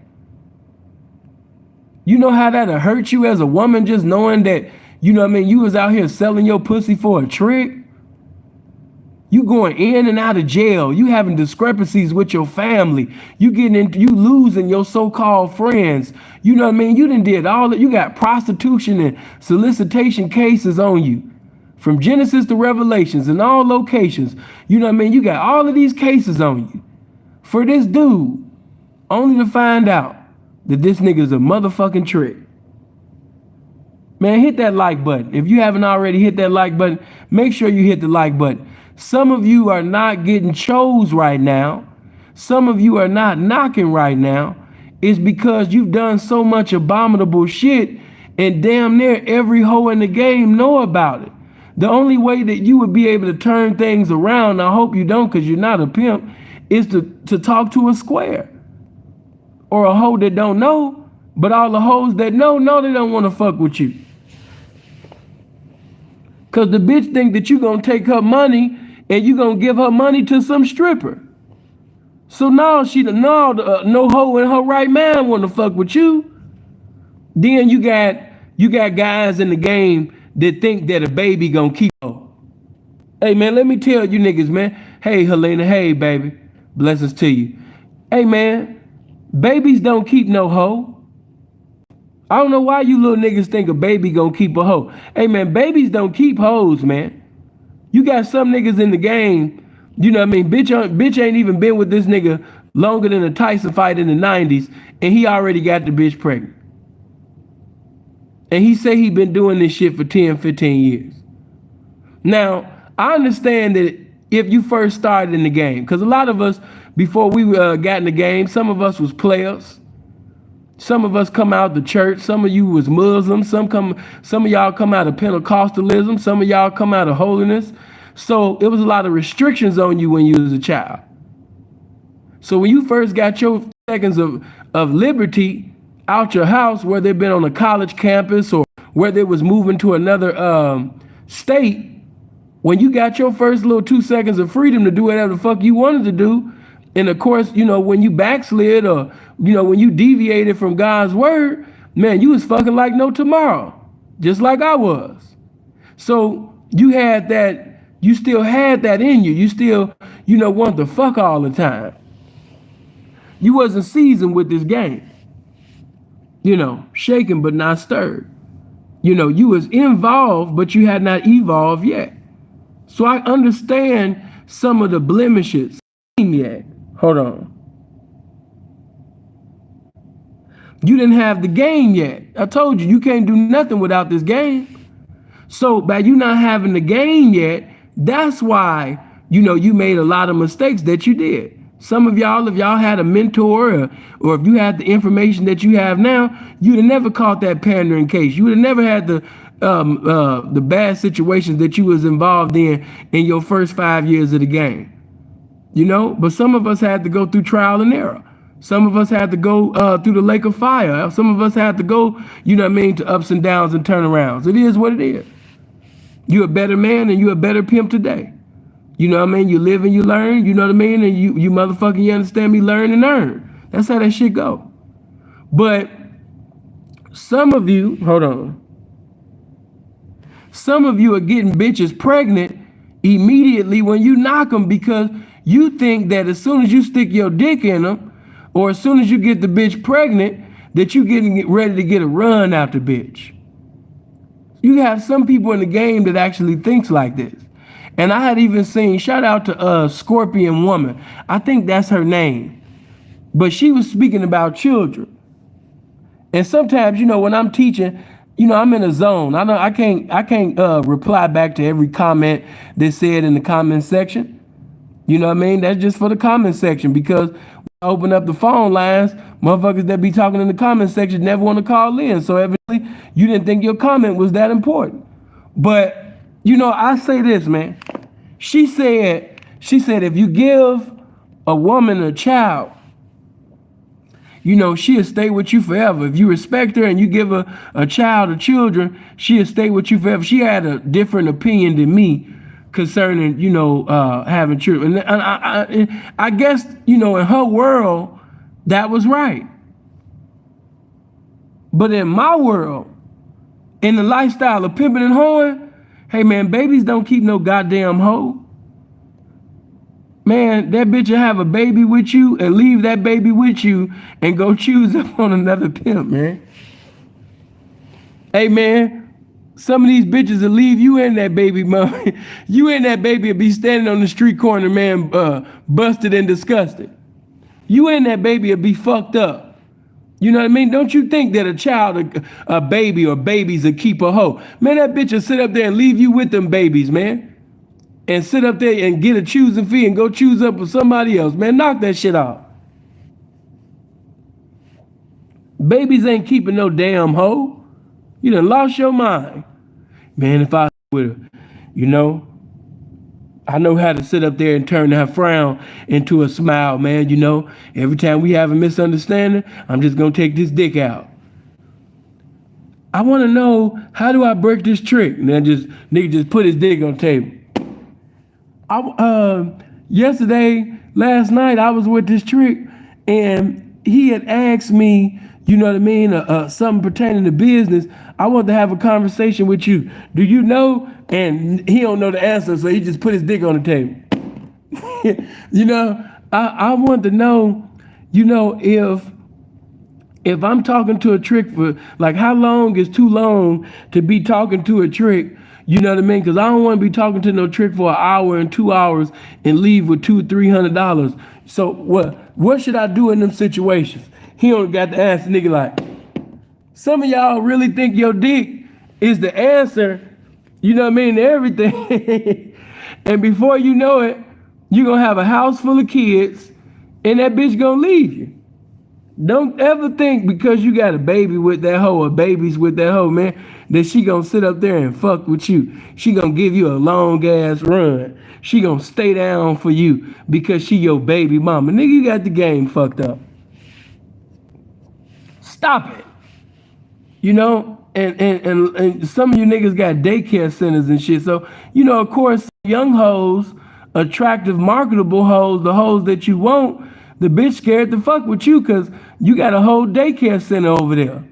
You know how that'll hurt you as a woman, just knowing that, you know what I mean, you was out here selling your pussy for a trick. You going in and out of jail. You having discrepancies with your family. You losing your so-called friends. You know what I mean? You done did all that. You got prostitution and solicitation cases on you. From Genesis to Revelations in all locations. You know what I mean? You got all of these cases on you. For this dude, only to find out that this nigga's a motherfucking trick. Man, hit that like button. If you haven't already hit that like button, make sure you hit the like button. Some of you are not getting chose right now. Some of you are not knocking right now. It's because you've done so much abominable shit and damn near every hoe in the game know about it. The only way that you would be able to turn things around, I hope you don't because you're not a pimp, is to talk to a square or a hoe that don't know, but all the hoes that know they don't want to fuck with you. Cause the bitch think that you gonna take her money and you gonna give her money to some stripper. So now no hoe in her right mind want to fuck with you. Then you got guys in the game that think that a baby gonna keep her. Hey man, let me tell you niggas, man. Hey Helena, hey baby, blessings to you. Hey man, babies don't keep no hoe. I don't know why you little niggas think a baby gonna keep a hoe. Hey man, babies don't keep hoes, man. You got some niggas in the game, you know what I mean? Bitch ain't even been with this nigga longer than a Tyson fight in the 90s, and he already got the bitch pregnant. And he say he been doing this shit for 10, 15 years. Now, I understand that if you first started in the game, because a lot of us, before we got in the game, some of us was players. Some of us come out the church. Some of you was Muslims. Some of y'all come out of Pentecostalism. Some of y'all come out of holiness. So it was a lot of restrictions on you when you was a child. So when you first got your seconds of liberty out your house, whether it been on a college campus or whether it was moving to another state, when you got your first little 2 seconds of freedom to do whatever the fuck you wanted to do, and of course, you know, when you backslid or, you know, when you deviated from God's word, man, you was fucking like no tomorrow, just like I was. So you had that, you still had that in you. You still, you know, wanted to fuck all the time. You wasn't seasoned with this game. You know, shaken but not stirred. You know, you was involved, but you had not evolved yet. So I understand some of the blemishes yet. Hold on. You didn't have the game yet. I told you, you can't do nothing without this game. So by you not having the game yet, that's why, you know, you made a lot of mistakes that you did. Some of y'all, if y'all had a mentor or if you had the information that you have now, you'd have never caught that pandering case. You would have never had the bad situations that you was involved in your first 5 years of the game. You know, but some of us had to go through trial and error. Some of us had to go through the lake of fire. Some of us had to go, you know what I mean, to ups and downs and turnarounds. It is what it is. You're a better man and you're a better pimp today. You know what I mean? You live and you learn, you know what I mean? And you motherfucking, you understand me, learn and earn. That's how that shit go. But some of you, hold on. Some of you are getting bitches pregnant immediately when you knock them because you think that as soon as you stick your dick in them or as soon as you get the bitch pregnant, that you getting ready to get a run after bitch. You have some people in the game that actually thinks like this. And I had even seen, shout out to Scorpion Woman. I think that's her name. But she was speaking about children. And sometimes, you know, when I'm teaching, you know, I'm in a zone. I can't reply back to every comment that's said in the comment section. You know what I mean? That's just for the comment section because when I open up the phone lines, motherfuckers that be talking in the comment section never want to call in. So evidently you didn't think your comment was that important. But, you know, I say this, man. She said if you give a woman a child, you know, she'll stay with you forever. If you respect her and you give her a child or children, she'll stay with you forever. She had a different opinion than me concerning, you know, having children. And I guess, you know, in her world, that was right. But in my world, in the lifestyle of pimping and hoeing, hey man, babies don't keep no goddamn hoe. Man, that bitch will have a baby with you and leave that baby with you and go choose up on another pimp, man. Hey man, some of these bitches will leave you in that baby, man. You in that baby will be standing on the street corner, man, busted and disgusted. You in that baby will be fucked up. You know what I mean? Don't you think that a child, a baby or babies will keep a hoe? Man, that bitch will sit up there and leave you with them babies, man. And sit up there and get a choosing fee and go choose up with somebody else. Man, knock that shit off. Babies ain't keeping no damn hoe. You done lost your mind. Man, if I with her, you know, I know how to sit up there and turn that frown into a smile, man. You know, every time we have a misunderstanding, I'm just gonna take this dick out. I want to know, how do I break this trick? And then just nigga just put his dick on the table. Yesterday, last night, I was with this trick, and he had asked me, you know what I mean, something pertaining to business. I want to have a conversation with you. Do you know? And he don't know the answer, so he just put his dick on the table. You know, I want to know, you know, if I'm talking to a trick for, like, how long is too long to be talking to a trick? You know what I mean? Because I don't want to be talking to no trick for an hour and 2 hours and leave with $200-300. So what should I do in them situations? He only got the answer, nigga. Like, some of y'all really think your dick is the answer. You know what I mean? To everything. And before you know it, you're gonna have a house full of kids, and that bitch gonna leave you. Don't ever think because you got a baby with that hoe or babies with that hoe, man, that she gonna sit up there and fuck with you. She gonna give you a long ass run. She gonna stay down for you because she your baby mama. Nigga, you got the game fucked up. Stop it. You know, and some of you niggas got daycare centers and shit. So, you know, of course, young hoes, attractive, marketable hoes, the hoes that you want, the bitch scared to fuck with you because you got a whole daycare center over there.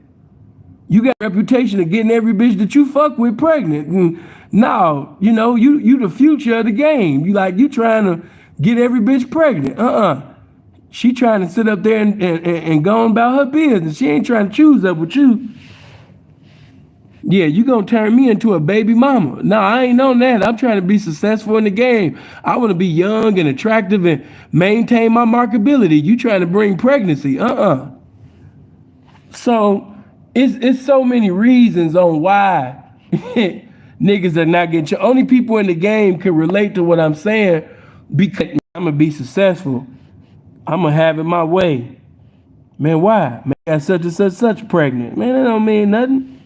You got a reputation of getting every bitch that you fuck with pregnant. And now, you know, you the future of the game. You trying to get every bitch pregnant. She trying to sit up there and go on about her business. She ain't trying to choose up with you. Yeah, you gonna turn me into a baby mama. No, I ain't on that. I'm trying to be successful in the game. I want to be young and attractive and maintain my marketability. You trying to bring pregnancy. So it's so many reasons on why niggas are not getting. Only people in the game can relate to what I'm saying, because I'm gonna be successful. I'm gonna have it my way. Man, why? Man, I got such and such pregnant. Man, that don't mean nothing.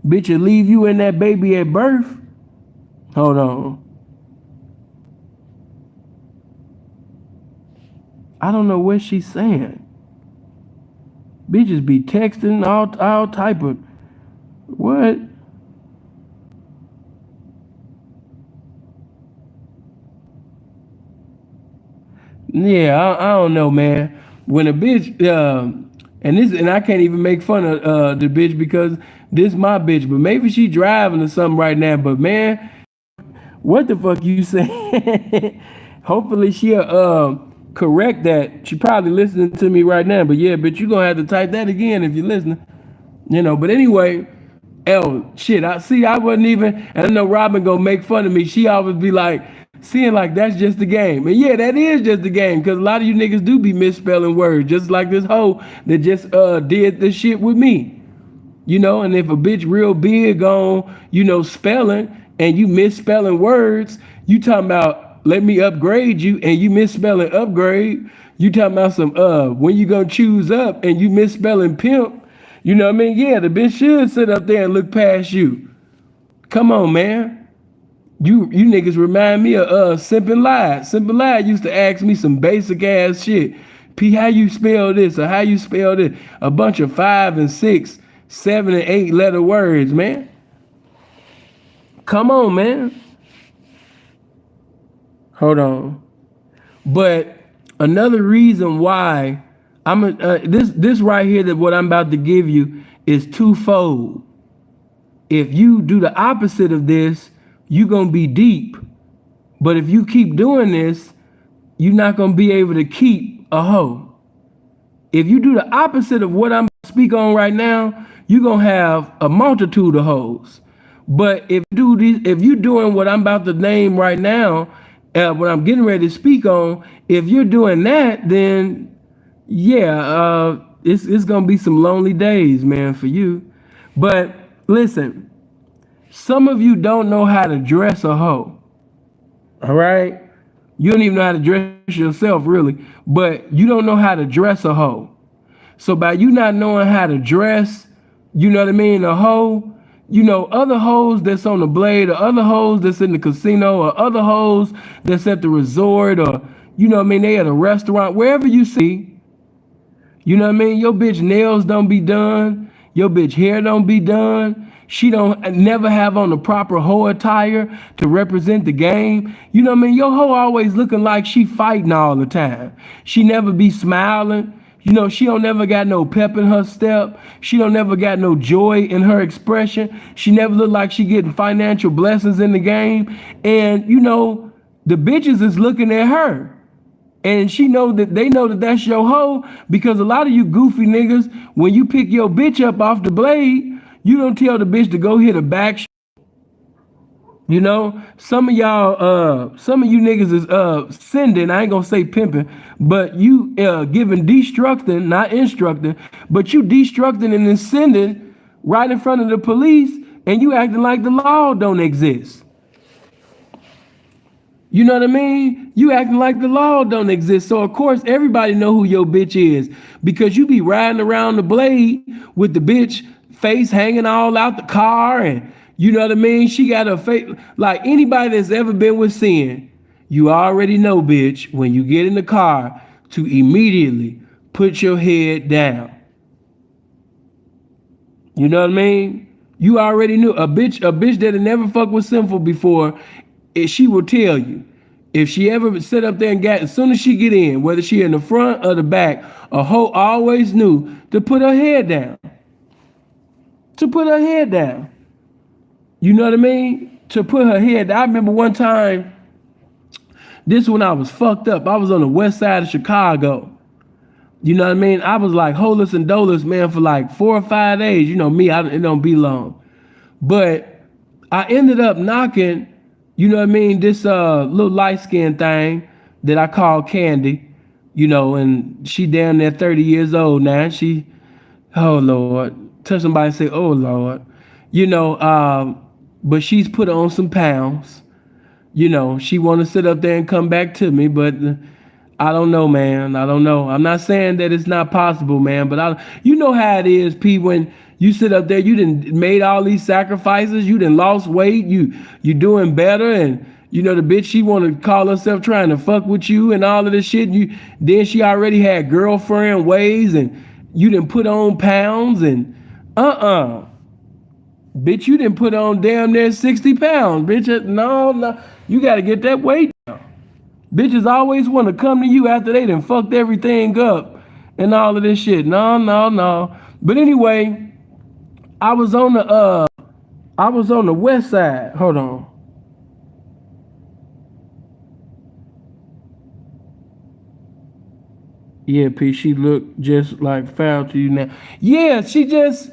Bitch will leave you in that baby at birth. Hold on. I don't know what she's saying. Bitches be texting all type of what? Yeah, I don't know, man. When a bitch and I can't even make fun of the bitch because this my bitch, but maybe she driving or something right now. But man, what the fuck you saying? Hopefully she'll correct that. She probably listening to me right now. But yeah, bitch, you gonna have to type that again if you're listening. You know, but anyway, shit, I wasn't even, and I know Robin gonna make fun of me. She always be like, seeing like that's just the game. And yeah, that is just the game, because a lot of you niggas do be misspelling words, just like this hoe that just did this shit with me. You know, and if a bitch real big on, you know, spelling, and you misspelling words, you talking about let me upgrade you, and you misspelling upgrade. You talking about some when you gonna choose up, and you misspelling pimp. You know what I mean? Yeah, the bitch should sit up there and look past you. Come on, man. You niggas remind me of Simple Lad. Simple Lad used to ask me some basic ass shit. P, how you spell this, or how you spell this? A bunch of 5 and 6, 7 and 8 letter words, man. Come on, man. Hold on. But another reason why this right here, that what I'm about to give you is twofold. If you do the opposite of this, you're gonna be deep. But if you keep doing this, you're not gonna be able to keep a hoe. If you do the opposite of what I'm speaking on right now, you're gonna have a multitude of hoes. But if you're doing what I'm about to name right now, what I'm getting ready to speak on, if you're doing that, then yeah, it's gonna be some lonely days, man, for you. But listen, some of you don't know how to dress a hoe. All right, you don't even know how to dress yourself, really, but you don't know how to dress a hoe. So by you not knowing how to dress, you know what I mean, a hoe, other hoes that's on the blade, or other hoes that's in the casino, or other hoes that's at the resort, or they at a restaurant, wherever you see, your bitch nails don't be done, your bitch hair don't be done. She don't never have on the proper hoe attire to represent the game. Your hoe always looking like she fighting all the time. She never be smiling. She don't never got no pep in her step. She don't never got no joy in her expression. She never look like she getting financial blessings in the game. And the bitches is looking at her. And they know that that's your hoe, because a lot of you goofy niggas, when you pick your bitch up off the blade, you don't tell the bitch to go hit a back. Some of you niggas is sending, I ain't gonna say pimping, but you giving destructing, not instructing, but you destructing and then sending right in front of the police, and you acting like the law don't exist. You know what I mean? You acting like the law don't exist. So of course everybody know who your bitch is, because you be riding around the blade with the bitch face hanging all out the car, and you know what I mean? She got a face like anybody that's ever been with Sin. You already know, bitch, when you get in the car to immediately put your head down. You know what I mean? You already knew a bitch that had never fucked with Sinful before. She will tell you, if she ever sit up there and as soon as she get in, whether she in the front or the back, a hoe always knew to put her head down. To put her head down. You know what I mean? To put her head down. I remember one time, this when I was fucked up. I was on the west side of Chicago. You know what I mean? I was like holeless and doleless, man, for like 4 or 5 days. You know me, it don't be long. But I ended up knocking, you know what I mean, this little light-skinned thing that I call Candy, and she damn near 30 years old now. She, oh Lord, touch somebody and say, oh Lord. But she's put on some pounds. She want to sit up there and come back to me, but I don't know, man. I don't know. I'm not saying that it's not possible, man, but you know how it is, P, when you sit up there, you done made all these sacrifices, you done lost weight, you doing better, and the bitch, she want to call herself trying to fuck with you and all of this shit. Then she already had girlfriend ways, and you done put on pounds, and bitch, you didn't put on damn near 60 pounds, bitch. No, you got to get that weight down. Bitches always want to come to you after they done fucked everything up and all of this shit. No. But anyway, I was on the west side. Hold on. Yeah, P, she looked just like foul to you now. Yeah, she just,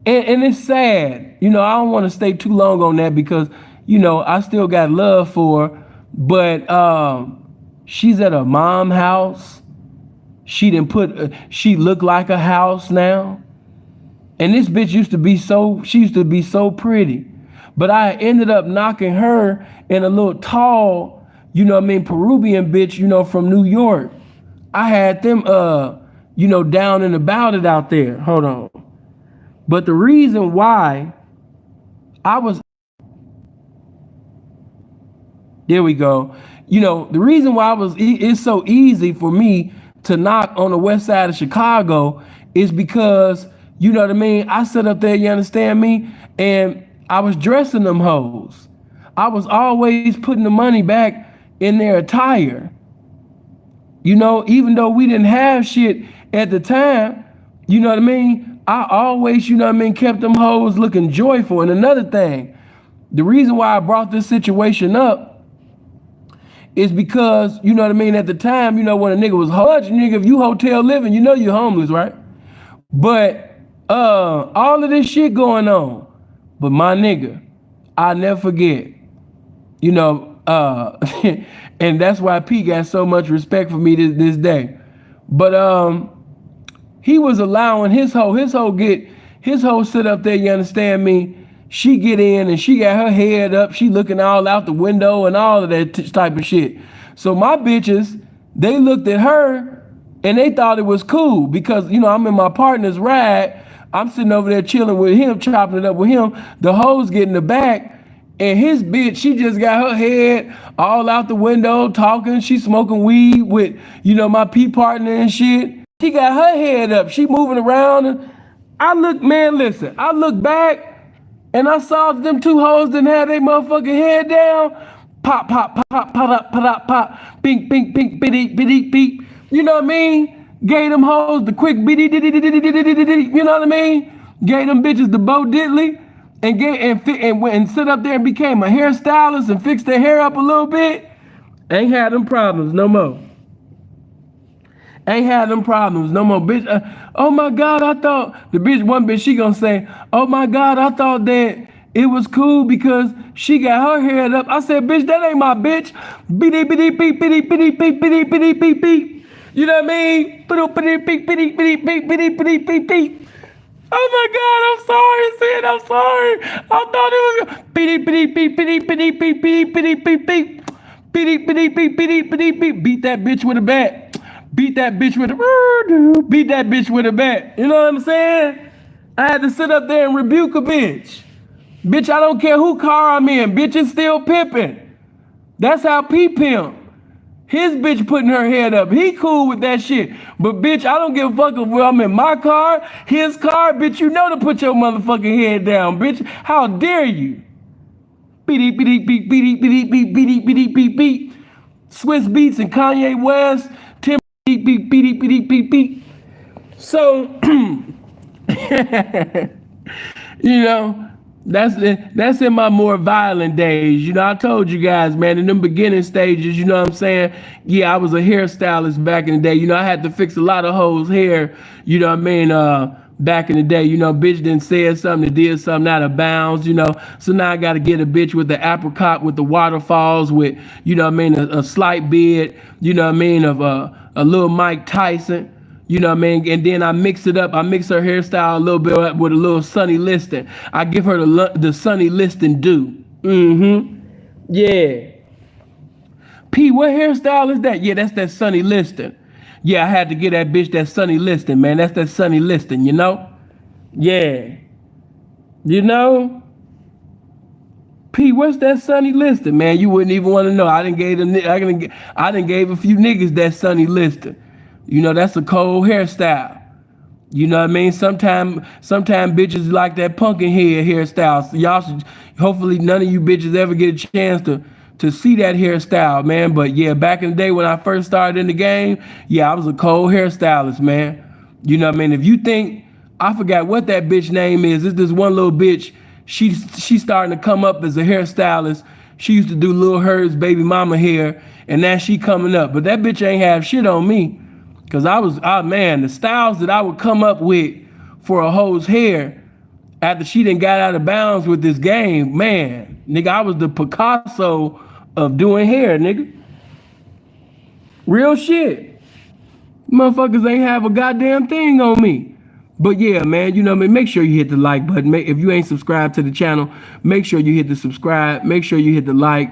and it's sad. I don't want to stay too long on that, because, I still got love for her. But she's at her mom's house. She looked like a house now. And this bitch used to be so pretty. But I ended up knocking her and a little tall, Peruvian bitch, from New York. I had them, down and about it out there. Hold on. But the reason why there we go. The reason why it's so easy for me to knock on the west side of Chicago is because, you know what I mean? I sit up there, you understand me? And I was dressing them hoes. I was always putting the money back in their attire. Even though we didn't have shit at the time, you know what I mean? I always, kept them hoes looking joyful. And another thing, the reason why I brought this situation up is because, at the time, when a nigga was nigga, if you hotel living, you're homeless, right? But all of this shit going on. But my nigga, I'll never forget, and that's why P got so much respect for me this day. But he was allowing his hoe sit up there, you understand me? She get in and she got her head up, she looking all out the window and all of that type of shit. So my bitches, they looked at her and they thought it was cool because, I'm in my partner's ride. I'm sitting over there chilling with him, chopping it up with him. The hoes get in the back, and his bitch, she just got her head all out the window talking. She smoking weed with, my pee partner and shit. She got her head up. She moving around. And I look back and I saw them two hoes didn't have their motherfucking head down. Pop, pop, pop, pop, pop, pop, pop, pink, pink, pink, bitty, bitty, beep. You know what I mean? Gave them hoes the quick bitty, ditty, ditty, ditty, ditty, ditty. You know what I mean? Gave them bitches the Bo Diddley and went and sit up there and became a hairstylist and fixed their hair up a little bit. Ain't had them problems no more. Ain't had them problems no more, bitch. Oh my God, I thought one bitch, she gonna say, oh my God, I thought that it was cool because she got her hair up. I said, bitch, that ain't my bitch. Bitty, bitty, beep, bitty, bitty, beep, bitty, bitty, beep, beep. You know what I mean? Bitty, beep, bitty, bitty, beep, bitty, bitty, beep, beep. Oh my God, I'm sorry, Sid, I'm sorry. I thought it was bitty, bitty, beep, bitty, bitty, beep, bitty, bitty, beep, beep. Bitty, bitty, beep, bitty, bitty, beep. Beat that bitch with a bat. Beat that bitch with a bat. You know what I'm saying? I had to sit up there and rebuke a bitch. Bitch, I don't care who car I'm in. Bitch is still pimping. That's how P pimp. His bitch putting her head up. He cool with that shit. But bitch, I don't give a fuck if I'm in my car, his car. Bitch, you know to put your motherfucking head down. Bitch, how dare you? Beep, beep, beep, beep, beep, beep, beep, beep, beep, beep, beep. Swiss Beats and Kanye West. Beep, beep, beep, beep, beep, beep. So, that's in my more violent days. I told you guys, man, in them beginning stages, you know what I'm saying? Yeah, I was a hairstylist back in the day. I had to fix a lot of hoes' hair, you know what I mean? Back in the day, bitch didn't say something, that did something out of bounds, So now I got to get a bitch with the apricot, with the waterfalls, with, a slight beard, of a little Mike Tyson, and then I mix it up. I mix her hairstyle a little bit with a little Sonny Liston. I give her the Sonny Liston do. Yeah. P, what hairstyle is that? Yeah, that's that Sonny Liston. Yeah, I had to get that bitch that Sonny Liston, man. That's that Sonny Liston, Yeah. P, what's that Sonny Liston, man? You wouldn't even want to know. I done gave a few niggas that Sonny Liston. That's a cold hairstyle. You know what I mean? Sometimes bitches like that pumpkin head hairstyle. So y'all should, hopefully none of you bitches ever get a chance to see that hairstyle, man. But yeah, back in the day when I first started in the game, yeah, I was a cold hairstylist, man. You know what I mean? If you think, I forgot what that bitch name is. It's this one little bitch. She's starting to come up as a hairstylist. She used to do Lil Herb's baby mama hair, and now she coming up. But that bitch ain't have shit on me. Cause the styles that I would come up with for a hoe's hair after she done got out of bounds with this game, man, nigga, I was the Picasso of doing hair, nigga. Real shit. Motherfuckers ain't have a goddamn thing on me. But yeah, man, make sure you hit the like button. If you ain't subscribed to the channel, make sure you hit the subscribe. Make sure you hit the like.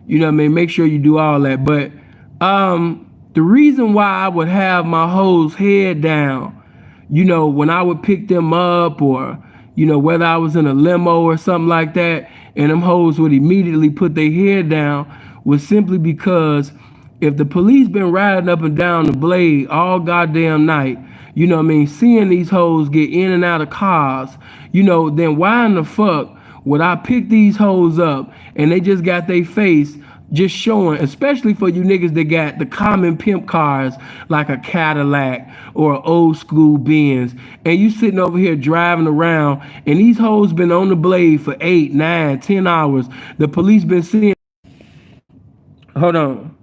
Make sure you do all that. But the reason why I would have my hoes head down, when I would pick them up or, whether I was in a limo or something like that, and them hoes would immediately put their head down, was simply because if the police been riding up and down the blade all goddamn night, seeing these hoes get in and out of cars, then why in the fuck would I pick these hoes up and they just got their face just showing, especially for you niggas that got the common pimp cars like a Cadillac or an old school Benz, and you sitting over here driving around and these hoes been on the blade for 8, 9, 10 hours. The police been seeing. Hold on.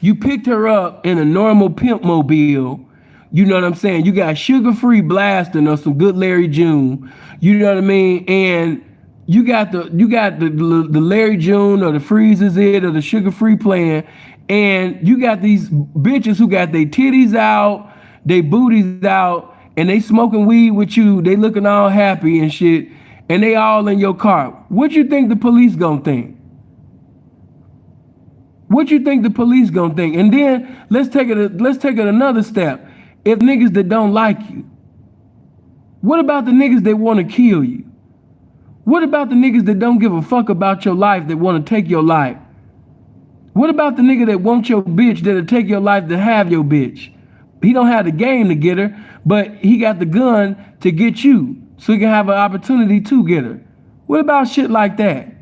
You picked her up in a normal pimp mobile. You know what I'm saying? You got sugar-free blasting or some good Larry June. You know what I mean? And you got the Larry June or the Freezes It or the sugar-free playing, and you got these bitches who got their titties out, they booties out, and they smoking weed with you. They looking all happy and shit, and they all in your car. What you think the police gonna think? What you think the police gonna think? And then let's take it another step. If niggas that don't like you, What about the niggas that want to kill you? What about the niggas that don't give a fuck about your life, that want to take your life? What about the nigga that wants your bitch, that'll take your life to have your bitch? He don't have the game to get her, but he got the gun to get you, so he can have an opportunity to get her. What about shit like that?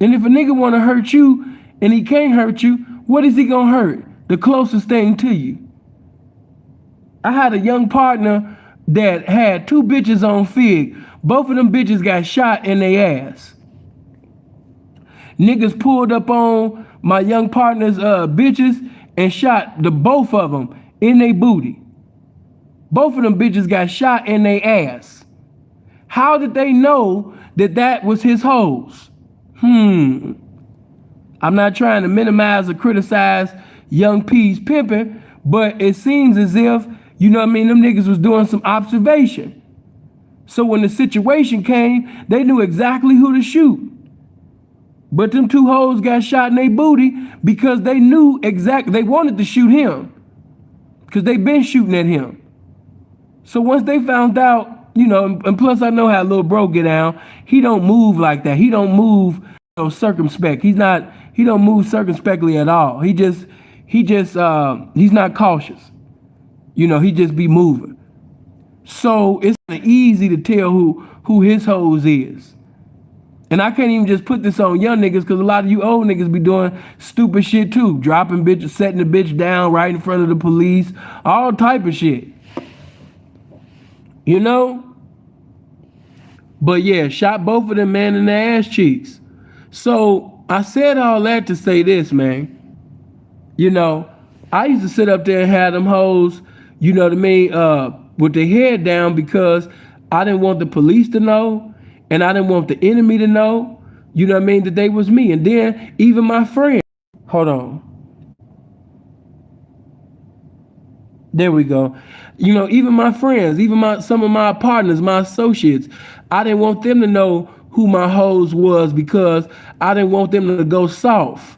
And if a nigga want to hurt you and he can't hurt you, what is he gonna hurt? The closest thing to you. I had a young partner that had 2 bitches on Fig. Both of them bitches got shot in their ass. Niggas pulled up on my young partner's bitches and shot the both of them in their booty. Both of them bitches got shot in their ass. How did they know that that was his hoes? I'm not trying to minimize or criticize Young P's pimping, but it seems as if, you know what I mean, them niggas was doing some observation. So when the situation came, they knew exactly who to shoot. But them 2 hoes got shot in their booty because they knew exactly, they wanted to shoot him. Because they been shooting at him. So once they found out, you know, and plus I know how little bro get down, he don't move like that. He don't move, you know, circumspect. He don't move circumspectly at all. He's not cautious. You know, he just be moving. So it's easy to tell who his hoes is. And I can't even just put this on young niggas, because a lot of you old niggas be doing stupid shit too. Dropping bitches, setting the bitch down right in front of the police, all type of shit. You know? But yeah, shot both of them, man, in the ass cheeks. So I said all that to say this, man. You know, I used to sit up there and have them hoes, you know what I mean, with their head down, because I didn't want the police to know, and I didn't want the enemy to know, you know what I mean, that they was me. And then even my friend, hold on. There we go. You know, even my friends, even some of my partners, my associates, I didn't want them to know who my hoes was, because I didn't want them to go soft.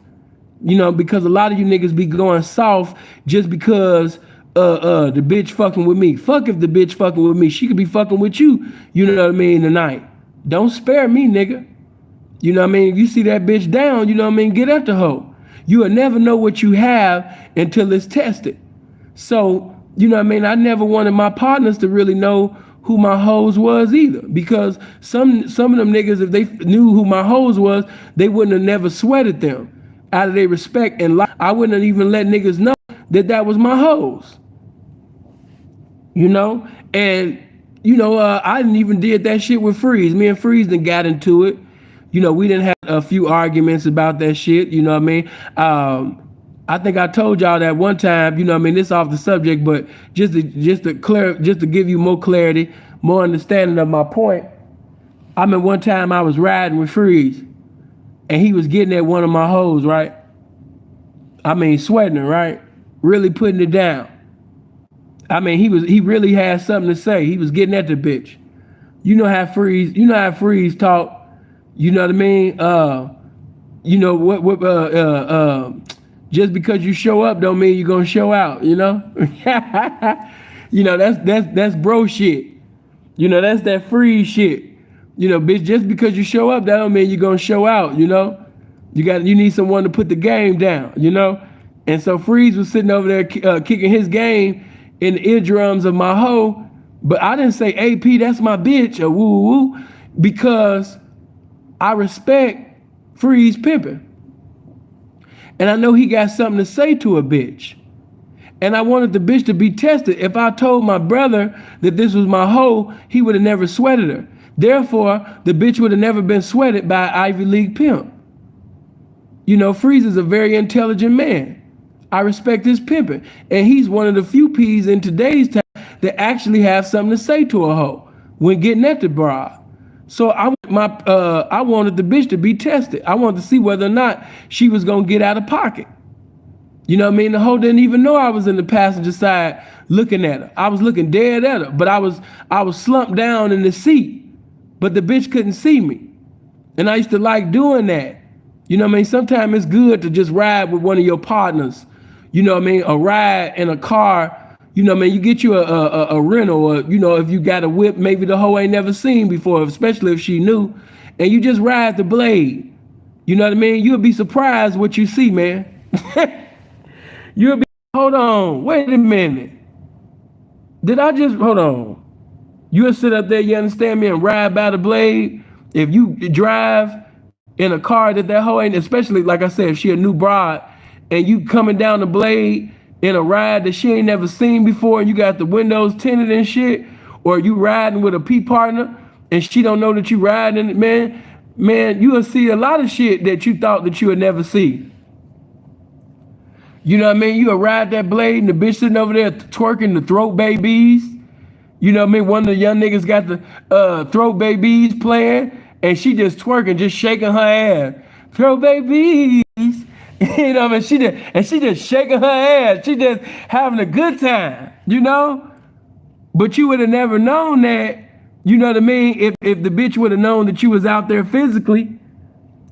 You know, because a lot of you niggas be going soft just because the bitch fucking with me. Fuck if the bitch fucking with me. She could be fucking with you, you know what I mean, tonight. Don't spare me, nigga. You know what I mean? If you see that bitch down, you know what I mean, get at the hoe. You will never know what you have until it's tested. So, you know what I mean, I never wanted my partners to really know who my hoes was either, because some of them niggas, if they knew who my hoes was, they wouldn't have never sweated them out of their respect and life. I wouldn't have even let niggas know that was my hoes. You know? And, you know, I didn't even did that shit with Freeze. Me and Freeze done got into it. You know, we didn't have a few arguments about that shit, you know what I mean? I think I told y'all that one time, you know what I mean, this off the subject, but just to give you more clarity, more understanding of my point. I mean, one time I was riding with Freeze, and he was getting at one of my hoes, right? I mean, sweating her, right? Really putting it down. I mean, he really had something to say. He was getting at the bitch. You know how Freeze talk. You know what I mean? You know just because you show up don't mean you're gonna show out, you know? You know, that's bro shit. You know, that's that Freeze shit. You know, bitch, just because you show up, that don't mean you're gonna show out, you know? You need someone to put the game down, you know? And so Freeze was sitting over there kicking his game in the eardrums of my hoe, but I didn't say, AP, that's my bitch, or woo woo, because I respect Freeze pimping. And I know he got something to say to a bitch. And I wanted the bitch to be tested. If I told my brother that this was my hoe, he would have never sweated her. Therefore, the bitch would have never been sweated by an Ivy League pimp. You know, Freeze is a very intelligent man. I respect his pimping. And he's one of the few P's in today's time that actually have something to say to a hoe when getting at the broad. So I wanted the bitch to be tested. I wanted to see whether or not she was gonna get out of pocket. You know what I mean? The hoe didn't even know I was in the passenger side looking at her. I was looking dead at her, but I was slumped down in the seat, but the bitch couldn't see me. And I used to like doing that. You know what I mean? Sometimes it's good to just ride with one of your partners. You know what I mean? A ride in a car, You know what I mean? You get you a rental, or you know, if you got a whip, maybe the hoe ain't never seen before, especially if she new, and you just ride the blade. You know what I mean? You'll be surprised what you see, man. You'll be, hold on, wait a minute. Did I just, hold on. You'll sit up there, you understand me, and ride by the blade. If you drive in a car that hoe ain't, especially like I said, if she a new bride, and you coming down the blade in a ride that she ain't never seen before, and you got the windows tinted and shit, or you riding with a P partner, and she don't know that you riding it, man, you will see a lot of shit that you thought that you would never see. You know what I mean? You will ride that blade, and the bitch sitting over there twerking the throat babies. You know what I mean? One of the young niggas got the throat babies playing, and she just twerking, just shaking her ass. Throat babies. You know what I mean? She just shaking her ass. She just having a good time, you know? But you would have never known that, you know what I mean, if the bitch would have known that you was out there physically.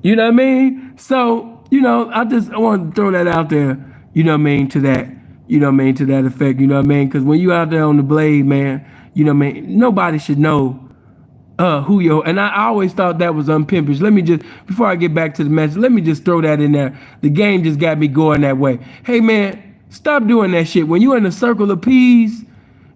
You know what I mean? So, you know, I want to throw that out there, you know what I mean, to that, you know what I mean, to that effect, you know what I mean? Because when you out there on the blade, man, you know what I mean, nobody should know who you, and I always thought that was unpimpish. Let me just, before I get back to the message, let me just throw that in there. The game just got me going that way. Hey man, stop doing that shit. When you're in a circle of peas,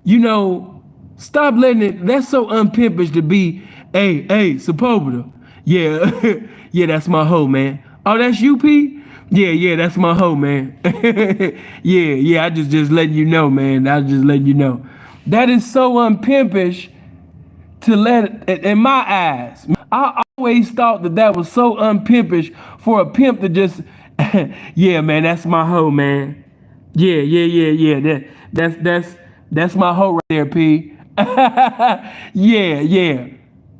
you know, stop letting it, that's so unpimpish to be, hey, Sepulveda. Yeah, yeah, that's my hoe, man. Oh, that's you, P? Yeah, that's my hoe, man. yeah, I just letting you know, man. I just letting you know. That is so unpimpish to let it, in my eyes. I always thought that was so unpimpish for a pimp to just, yeah, man, that's my hoe, man. Yeah. That's my hoe right there, P. yeah.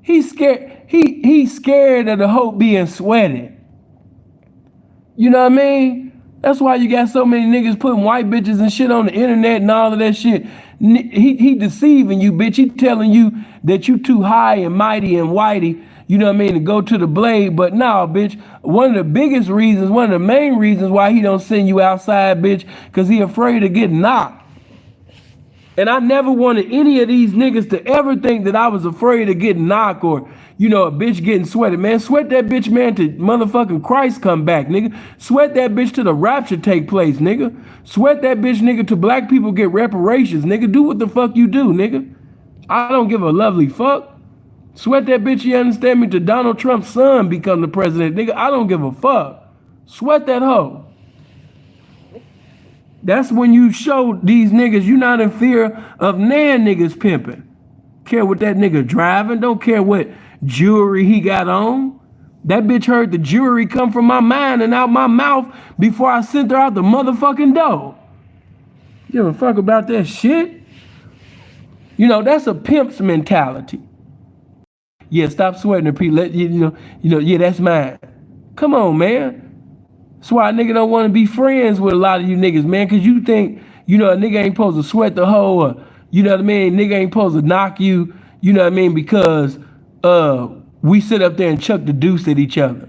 He's scared. He's scared of the hoe being sweated. You know what I mean? That's why you got so many niggas putting white bitches and shit on the internet and all of that shit. He deceiving you, bitch. He telling you that you too high and mighty and whitey, you know what I mean, to go to the blade. But nah, bitch, one of the biggest reasons, one of the main reasons why he don't send you outside, bitch, because he afraid of getting knocked. And I never wanted any of these niggas to ever think that I was afraid of getting knocked or, you know, a bitch getting sweated. Man, sweat that bitch, man, to motherfucking Christ come back, nigga. Sweat that bitch to the rapture take place, nigga. Sweat that bitch, nigga, to black people get reparations, nigga. Do what the fuck you do, nigga. I don't give a lovely fuck. Sweat that bitch, you understand me, to Donald Trump's son become the president, nigga. I don't give a fuck. Sweat that hoe. That's when you show these niggas you not in fear of nan niggas pimping. Care what that nigga driving, don't care what jewelry he got on. That bitch heard the jewelry come from my mind and out my mouth before I sent her out the motherfucking door. Give a fuck about that shit? You know, that's a pimp's mentality. Yeah, stop sweating her, Pete. Let you know, yeah, that's mine. Come on, man. That's why a nigga don't want to be friends with a lot of you niggas, man, because you think, you know, a nigga ain't supposed to sweat the hoe, or, you know what I mean, nigga ain't supposed to knock you, you know what I mean, because we sit up there and chuck the deuce at each other.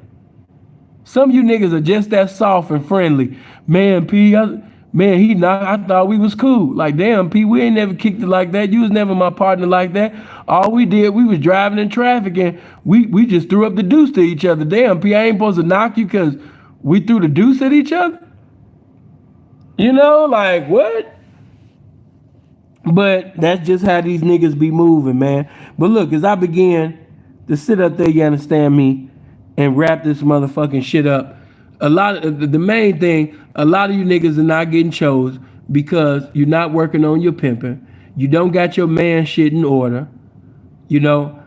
Some of you niggas are just that soft and friendly. Man, P, he knocked, I thought we was cool. Like, damn, P, we ain't never kicked it like that. You was never my partner like that. All we did, we was driving in traffic and we just threw up the deuce to each other. Damn, P, I ain't supposed to knock you because we threw the deuce at each other? You know, like, what? But that's just how these niggas be moving, man. But look, as I begin to sit up there, you understand me, and wrap this motherfucking shit up, a lot of the main thing, a lot of you niggas are not getting chose because you're not working on your pimping. You don't got your man shit in order. You know,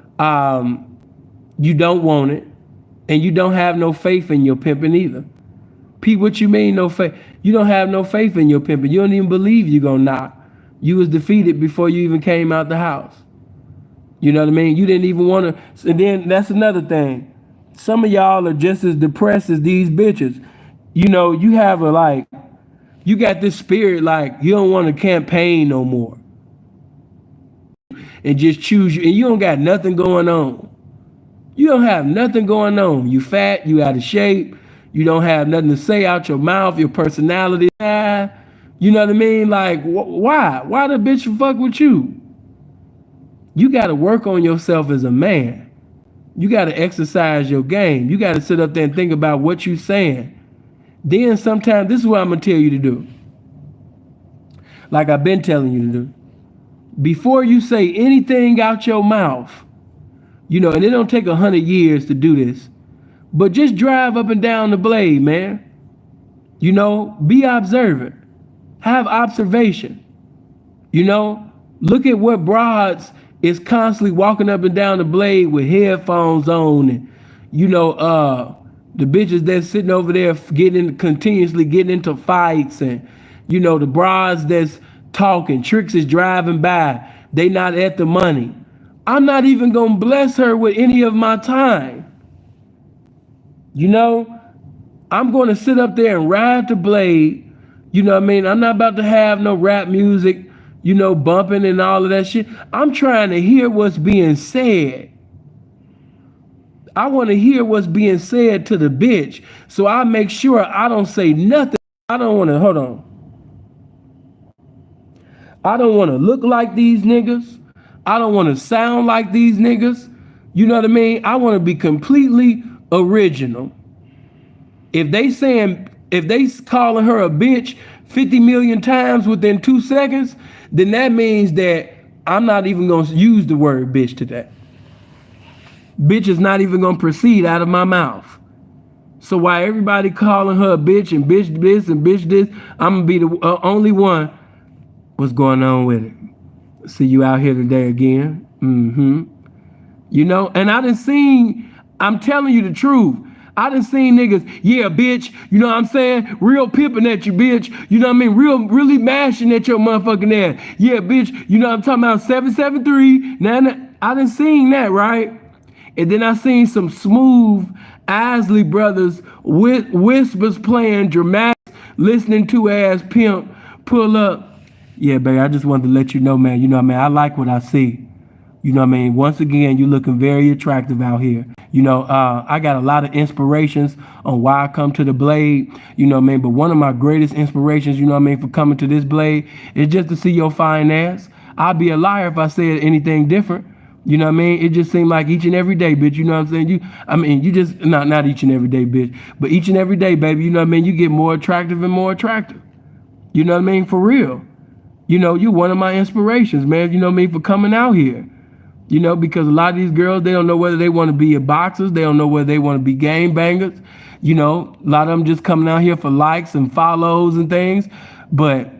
you don't want it. And you don't have no faith in your pimping either. Pete, what you mean no faith? You don't have no faith in your pimping. You don't even believe you gonna knock. You was defeated before you even came out the house. You know what I mean? You didn't even want to. And then that's another thing. Some of y'all are just as depressed as these bitches. You know, you have you got this spirit like you don't want to campaign no more. And just choose you. And you don't got nothing going on. You don't have nothing going on. You fat, you out of shape, you don't have nothing to say out your mouth, your personality. You know what I mean? Like, why? Why the bitch fuck with you? You got to work on yourself as a man. You got to exercise your game. You got to sit up there and think about what you saying. Then sometimes this is what I'm gonna tell you to do. Like I've been telling you to do. Before you say anything out your mouth, and it don't take 100 years to do this, but just drive up and down the blade, man. Be observant. Have observation. Look at what broads is constantly walking up and down the blade with headphones on, and the bitches that's sitting over there continuously getting into fights, and the broads that's talking, tricks is driving by, they not at the money. I'm not even gonna bless her with any of my time. I'm gonna sit up there and ride the blade. You know what I mean? I'm not about to have no rap music, bumping and all of that shit. I'm trying to hear what's being said. I want to hear what's being said to the bitch. So I make sure I don't say nothing. I don't want to, hold on. I don't want to look like these niggas. I don't want to sound like these niggas. You know what I mean? I want to be completely original. If they calling her a bitch 50 million times within 2 seconds, then that means that I'm not even going to use the word bitch today. Bitch is not even going to proceed out of my mouth. So while everybody calling her a bitch and bitch this and bitch this, I'm going to be the only one. What's going on with it? See you out here today again. And I done seen, I'm telling you the truth. I done seen niggas, yeah, bitch, you know what I'm saying? Real pimping at you, bitch. You know what I mean? Really mashing at your motherfucking ass. Yeah, bitch, you know what I'm talking about? 773. Now, I done seen that, right? And then I seen some smooth Isley Brothers with whispers playing dramatic, listening to ass pimp pull up. Yeah, babe, I just wanted to let you know, man. You know what I mean? I like what I see. You know what I mean? Once again, you looking very attractive out here. I got a lot of inspirations on why I come to the blade. You know what I mean? But one of my greatest inspirations, you know what I mean, for coming to this blade is just to see your fine ass. I'd be a liar if I said anything different. You know what I mean? It just seemed like each and every day, bitch. You know what I'm saying? You just, not each and every day, bitch. But each and every day, baby, you know what I mean? You get more attractive and more attractive. You know what I mean? For real. You one of my inspirations, man. You know what I mean? For coming out here. Because a lot of these girls, they don't know whether they want to be boxers. They don't know whether they want to be game bangers. A lot of them just coming out here for likes and follows and things. But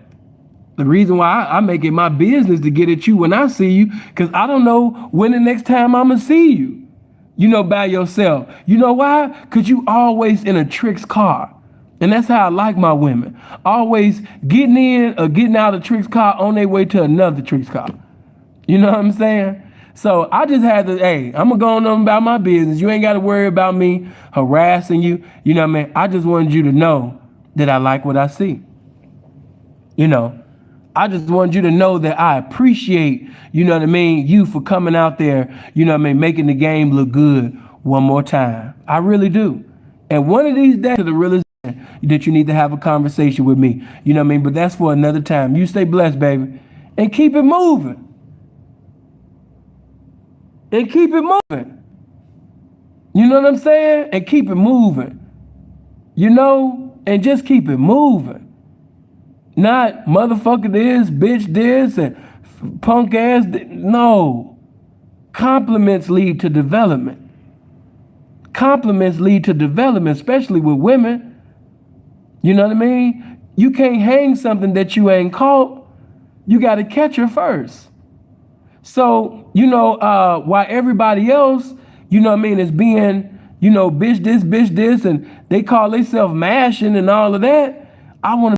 the reason why I make it my business to get at you when I see you, because I don't know when the next time I'm going to see you, by yourself. You know why? Because you always in a Trix car. And that's how I like my women. Always getting in or getting out of Trix car on their way to another Trix car. You know what I'm saying? So I just had to, I'm going to go on about my business. You ain't got to worry about me harassing you. You know what I mean? I just wanted you to know that I like what I see. I just wanted you to know that I appreciate, you for coming out there, making the game look good one more time. I really do. And one of these days, to the realization that you need to have a conversation with me. But that's for another time. You stay blessed, baby. And keep it moving. And keep it moving. You know what I'm saying? And keep it moving. And just keep it moving. Not motherfucker this, bitch this, and punk ass. No. Compliments lead to development. Compliments lead to development, especially with women. You know what I mean? You can't hang something that you ain't caught. You got to catch her first. So, while everybody else, is being, bitch this, and they call themselves mashing and all of that, I want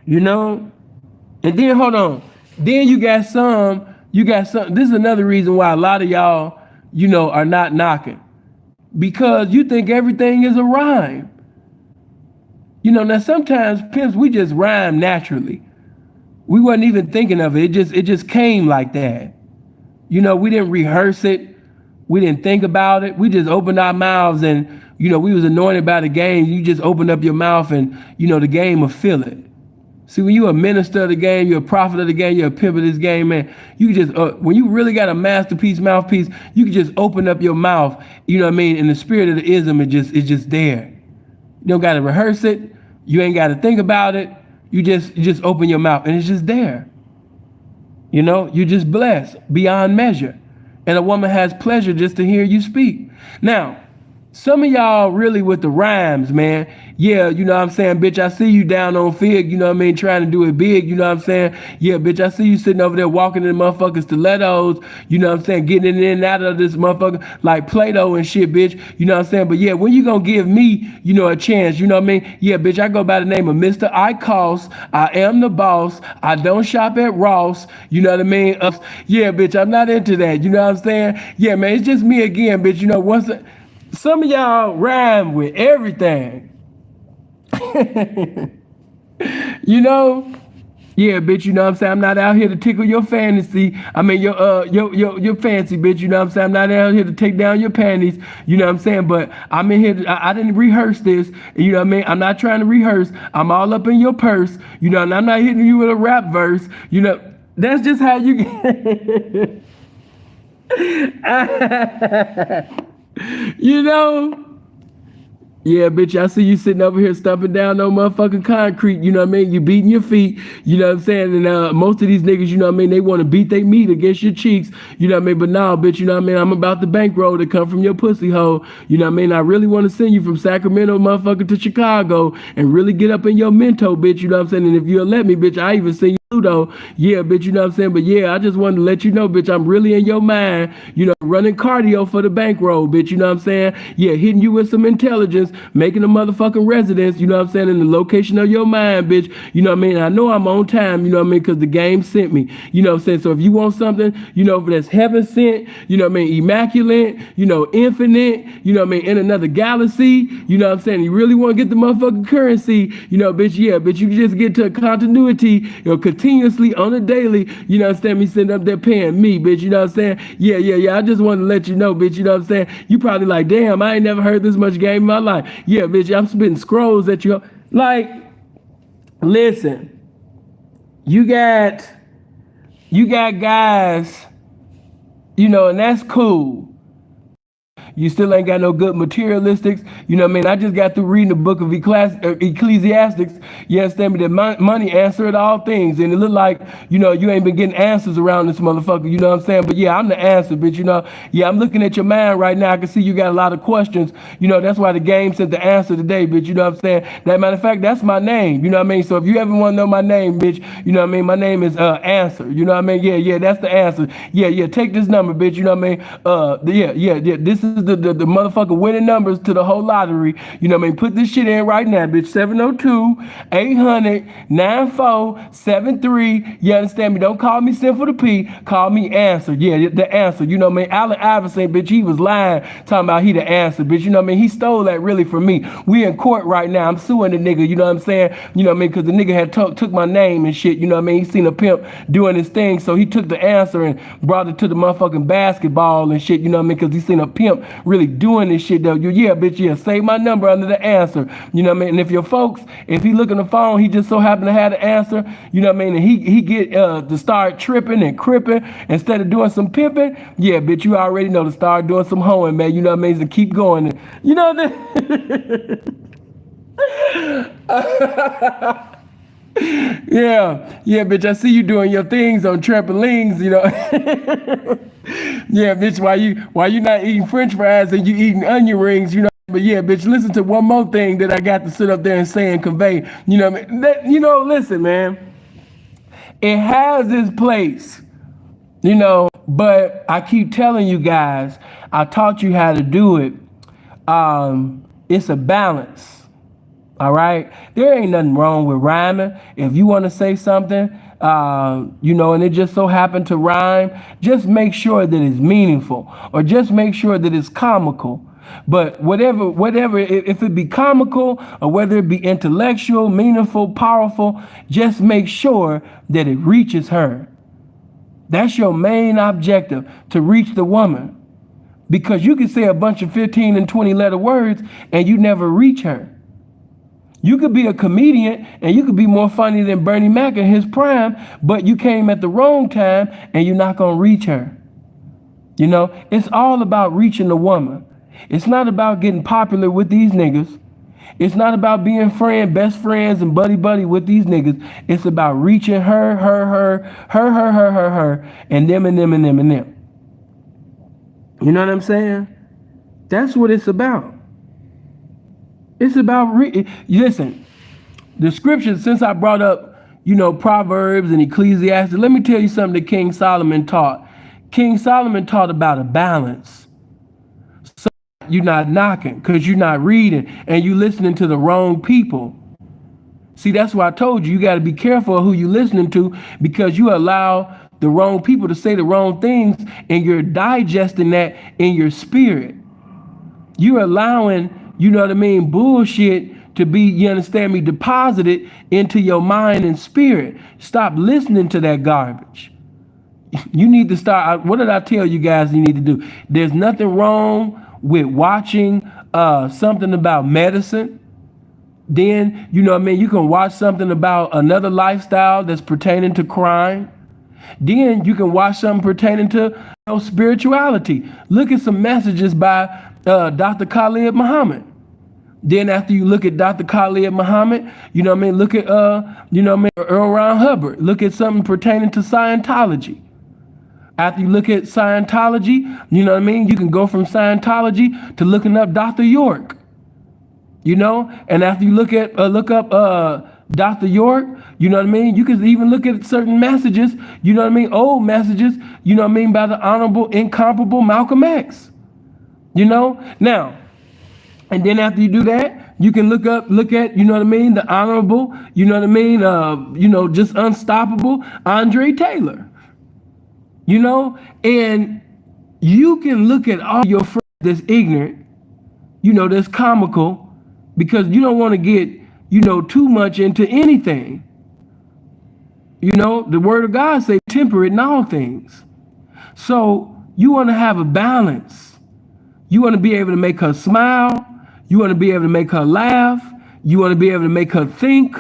to, and then hold on. Then you got some, this is another reason why a lot of y'all, are not knocking. Because you think everything is a rhyme. Now sometimes pimps, we just rhyme naturally. We wasn't even thinking of it. It just came like that. We didn't rehearse it. We didn't think about it. We just opened our mouths and, we was anointed by the game. You just opened up your mouth and, the game will fill it. See, when you're a minister of the game, you're a prophet of the game, you're a pimp of this game, man. You can just, when you really got a masterpiece mouthpiece, you can just open up your mouth. You know what I mean? And the spirit of the ism is just there. You don't got to rehearse it. You ain't got to think about it. You just open your mouth and it's just there. You know, you're just blessed beyond measure. And a woman has pleasure just to hear you speak. Now, some of y'all really with the rhymes, man. Yeah, you know what I'm saying, bitch, I see you down on Fig, you know what I mean, trying to do it big, you know what I'm saying? Yeah, bitch, I see you sitting over there walking in the motherfucking stilettos, you know what I'm saying, getting in and out of this motherfucker like Play-Doh and shit, bitch, you know what I'm saying? But yeah, when you gonna give me, you know, a chance, you know what I mean? Yeah, bitch, I go by the name of Mr. I Cost, I am the boss, I don't shop at Ross, you know what I mean? Yeah, bitch, I'm not into that, you know what I'm saying? Yeah, man, it's just me again, bitch, you know, some of y'all rhyme with everything. You know? Yeah, bitch, you know what I'm saying? I'm not out here to tickle your fantasy. I mean your fancy, bitch, you know what I'm saying? I'm not out here to take down your panties, you know what I'm saying? But I'm in here I didn't rehearse this, you know what I mean? I'm not trying to rehearse. I'm all up in your purse, you know, and I'm not hitting you with a rap verse, you know. That's just how you get. You know? Yeah, bitch, I see you sitting over here stumping down no motherfucking concrete, you know what I mean? You beating your feet, you know what I'm saying? And most of these niggas, you know what I mean, they want to beat their meat against your cheeks, you know what I mean? But nah, bitch, you know what I mean? I'm about the bankroll to come from your pussy hole, you know what I mean? I really want to send you from Sacramento, motherfucker, to Chicago and really get up in your mento, bitch, you know what I'm saying? And if you'll let me, bitch, I even send you Pluto. Yeah, bitch, you know what I'm saying? But yeah, I just wanted to let you know, bitch, I'm really in your mind, you know, running cardio for the bankroll, bitch, you know what I'm saying? Yeah, hitting you with some intelligence, making a motherfucking residence, you know what I'm saying, in the location of your mind, bitch, you know what I mean? I know I'm on time, you know what I mean, because the game sent me, you know what I'm saying? So if you want something, you know, that's heaven sent, you know what I mean, immaculate, you know, infinite, you know what I mean, in another galaxy, you know what I'm saying? You really want to get the motherfucking currency, you know, bitch, yeah, bitch, you just get to a continuity, you know, continuously on a daily, you know what I'm saying, me sitting up there paying me, bitch, you know what I'm saying? Yeah, I just wanted to let you know, bitch, you know what I'm saying? You probably like, damn, I ain't never heard this much game in my life. Yeah, bitch, I'm spitting scrolls at you. Like, listen, you got guys, you know, and that's cool. You still ain't got no good materialistics. You know what I mean? I just got through reading the book of Ecclesiastics. You understand me? That money answered all things. And it looked like, you know, you ain't been getting answers around this motherfucker. You know what I'm saying? But yeah, I'm the answer, bitch. You know? Yeah, I'm looking at your mind right now. I can see you got a lot of questions. You know, that's why the game said the answer today, bitch. You know what I'm saying? That matter of fact, that's my name. You know what I mean? So if you ever want to know my name, bitch, you know what I mean? My name is Answer. You know what I mean? Yeah, that's the answer. Yeah, take this number, bitch. You know what I mean? Yeah. This is the motherfucking winning numbers to the whole lottery. You know what I mean? Put this shit in right now, bitch. 702-800-9473. You understand me? Don't call me Sinful to P. Call me Answer. Yeah, the answer. You know what I mean? Allen Iverson, bitch, he was lying, talking about he the answer, bitch. You know what I mean? He stole that really from me. We in court right now. I'm suing the nigga, you know what I'm saying? You know what I mean? Because the nigga had took my name and shit, you know what I mean? He seen a pimp doing his thing, so he took the answer and brought it to the motherfucking basketball and shit, you know what I mean? Because he seen a pimp really doing this shit though. Yeah, bitch, yeah, save my number under the answer. You know what I mean? And if your folks, if he look on the phone, he just so happen to have the answer, you know what I mean? And he get to start tripping and cripping instead of doing some pimping, yeah, bitch, you already know to start doing some hoeing, man. You know what I mean? To keep going. And, you know that. Yeah, bitch, I see you doing your things on trampolines, you know. Yeah, bitch, why you not eating french fries and you eating onion rings, you know. But yeah, bitch, listen to one more thing that I got to sit up there and say and convey. You know what I mean? Listen, man. It has its place, you know, but I keep telling you guys, I taught you how to do it. It's a balance. All right, there ain't nothing wrong with rhyming. If you want to say something, you know, and it just so happened to rhyme, just make sure that it's meaningful, or just make sure that it's comical. But whatever, if it be comical or whether it be intellectual, meaningful, powerful, just make sure that it reaches her. That's your main objective, to reach the woman, because you can say a bunch of 15 and 20 letter words and you never reach her. You could be a comedian and you could be more funny than Bernie Mac in his prime, but you came at the wrong time and you're not going to reach her. You know, it's all about reaching the woman. It's not about getting popular with these niggas. It's not about being best friends and buddy with these niggas. It's about reaching her, and them and them and them and them. You know what I'm saying? That's what it's about. It's about, listen, the scriptures, since I brought up, Proverbs and Ecclesiastes, let me tell you something that King Solomon taught. King Solomon taught about a balance. So you're not knocking because you're not reading and you're listening to the wrong people. See, that's why I told you got to be careful of who you're listening to, because you allow the wrong people to say the wrong things and you're digesting that in your spirit. You're allowing, bullshit to be, you understand me, deposited into your mind and spirit. Stop listening to that garbage. You need to start. What did I tell you guys you need to do? There's nothing wrong with watching something about medicine. Then, you can watch something about another lifestyle that's pertaining to crime. Then you can watch something pertaining to spirituality. Look at some messages by Dr. Khalid Muhammad. Then after you look at Dr. Khalid Muhammad, look at Earl Ron Hubbard. Look at something pertaining to Scientology. After you look at Scientology, you can go from Scientology to looking up Dr. York. And after you look up Dr. York, you can even look at certain messages, old messages, by the Honorable Incomparable Malcolm X. Now, and then after you do that, you can look at, the Honorable, just unstoppable Andre Taylor. And you can look at all your friends that's ignorant, that's comical, because you don't want to get, too much into anything. The word of God says temperate in all things. So you want to have a balance. You want to be able to make her smile. You want to be able to make her laugh. You want to be able to make her think.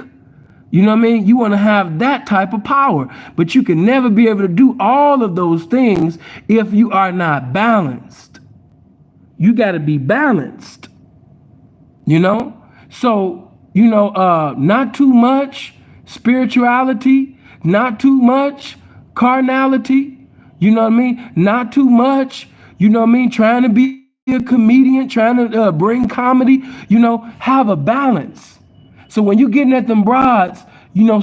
You want to have that type of power. But you can never be able to do all of those things if you are not balanced. You got to be balanced. So, not too much spirituality, not too much carnality, not too much, trying to be a comedian, trying to bring comedy, have a balance. So when you're getting at them broads,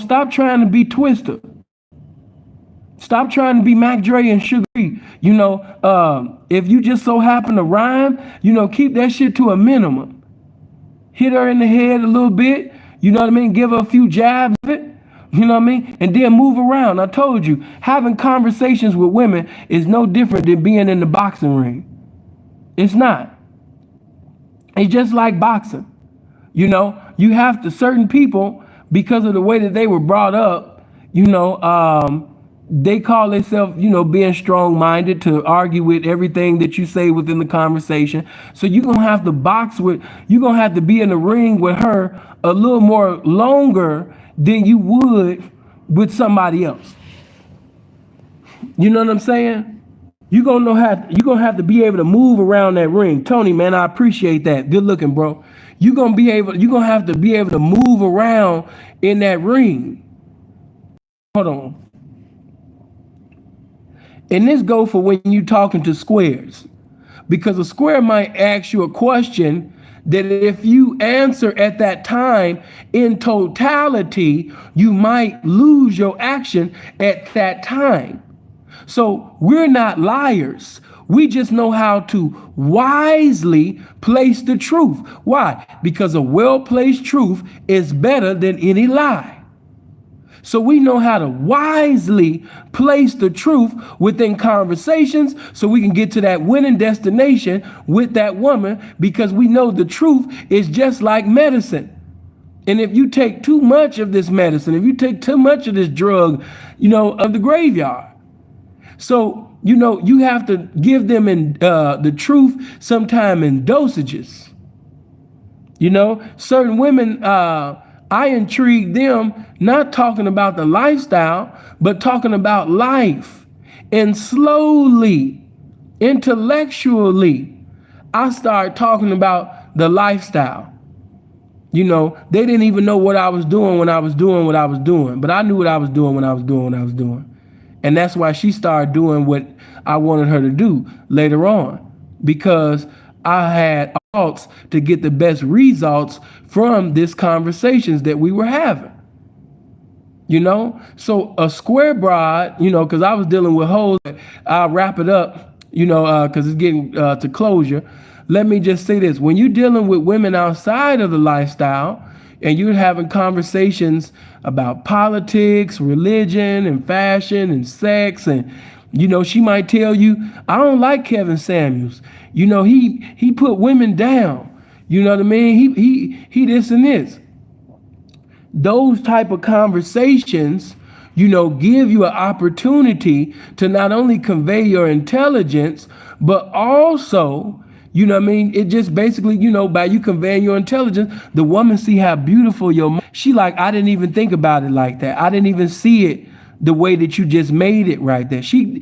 stop trying to be Twister. Stop trying to be Mac Dre and Sugar Free. If you just so happen to rhyme, keep that shit to a minimum. Hit her in the head a little bit, give her a few jabs of it, and then move around. I told you, having conversations with women is no different than being in the boxing ring. It's not. It's just like boxing. You have to, certain people, because of the way that they were brought up, they call themselves, being strong-minded to argue with everything that you say within the conversation. So you're going to have to you're going to have to be in the ring with her a little more longer than you would with somebody else. You know what I'm saying? You're going to have to be able to move around that ring. Tony, man, I appreciate that. Good looking, bro. You're going to have to be able to move around in that ring. Hold on. And this go for when you talking to squares, because a square might ask you a question that if you answer at that time in totality, you might lose your action at that time. So we're not liars. We just know how to wisely place the truth. Why? Because a well-placed truth is better than any lie. So we know how to wisely place the truth within conversations so we can get to that winning destination with that woman, because we know the truth is just like medicine. And if you take too much of this medicine, if you take too much of this drug, of the graveyard. So, you have to give them the truth sometime in dosages. You know, certain women, I intrigue them not talking about the lifestyle, but talking about life. And slowly, intellectually, I start talking about the lifestyle. You know, they didn't even know what I was doing when I was doing what I was doing, but I knew what I was doing when I was doing what I was doing. And that's why she started doing what I wanted her to do later on, because I had thoughts to get the best results from these conversations that we were having. You know, so a square broad, you know, because I was dealing with hoes. I'll wrap it up, you know, because it's getting to closure. Let me just say this: when you're dealing with women outside of the lifestyle, and you're having conversations about politics, religion, and fashion, and sex, and you know, she might tell you, "I don't like Kevin Samuels. You know, he put women down. You know what I mean? He this and this." Those type of conversations, you know, give you an opportunity to not only convey your intelligence, but also, you know what I mean, it just basically, you know, by you conveying your intelligence, the woman see how beautiful your, she like, I didn't even think about it like that. I didn't even see it the way that you just made it right there. She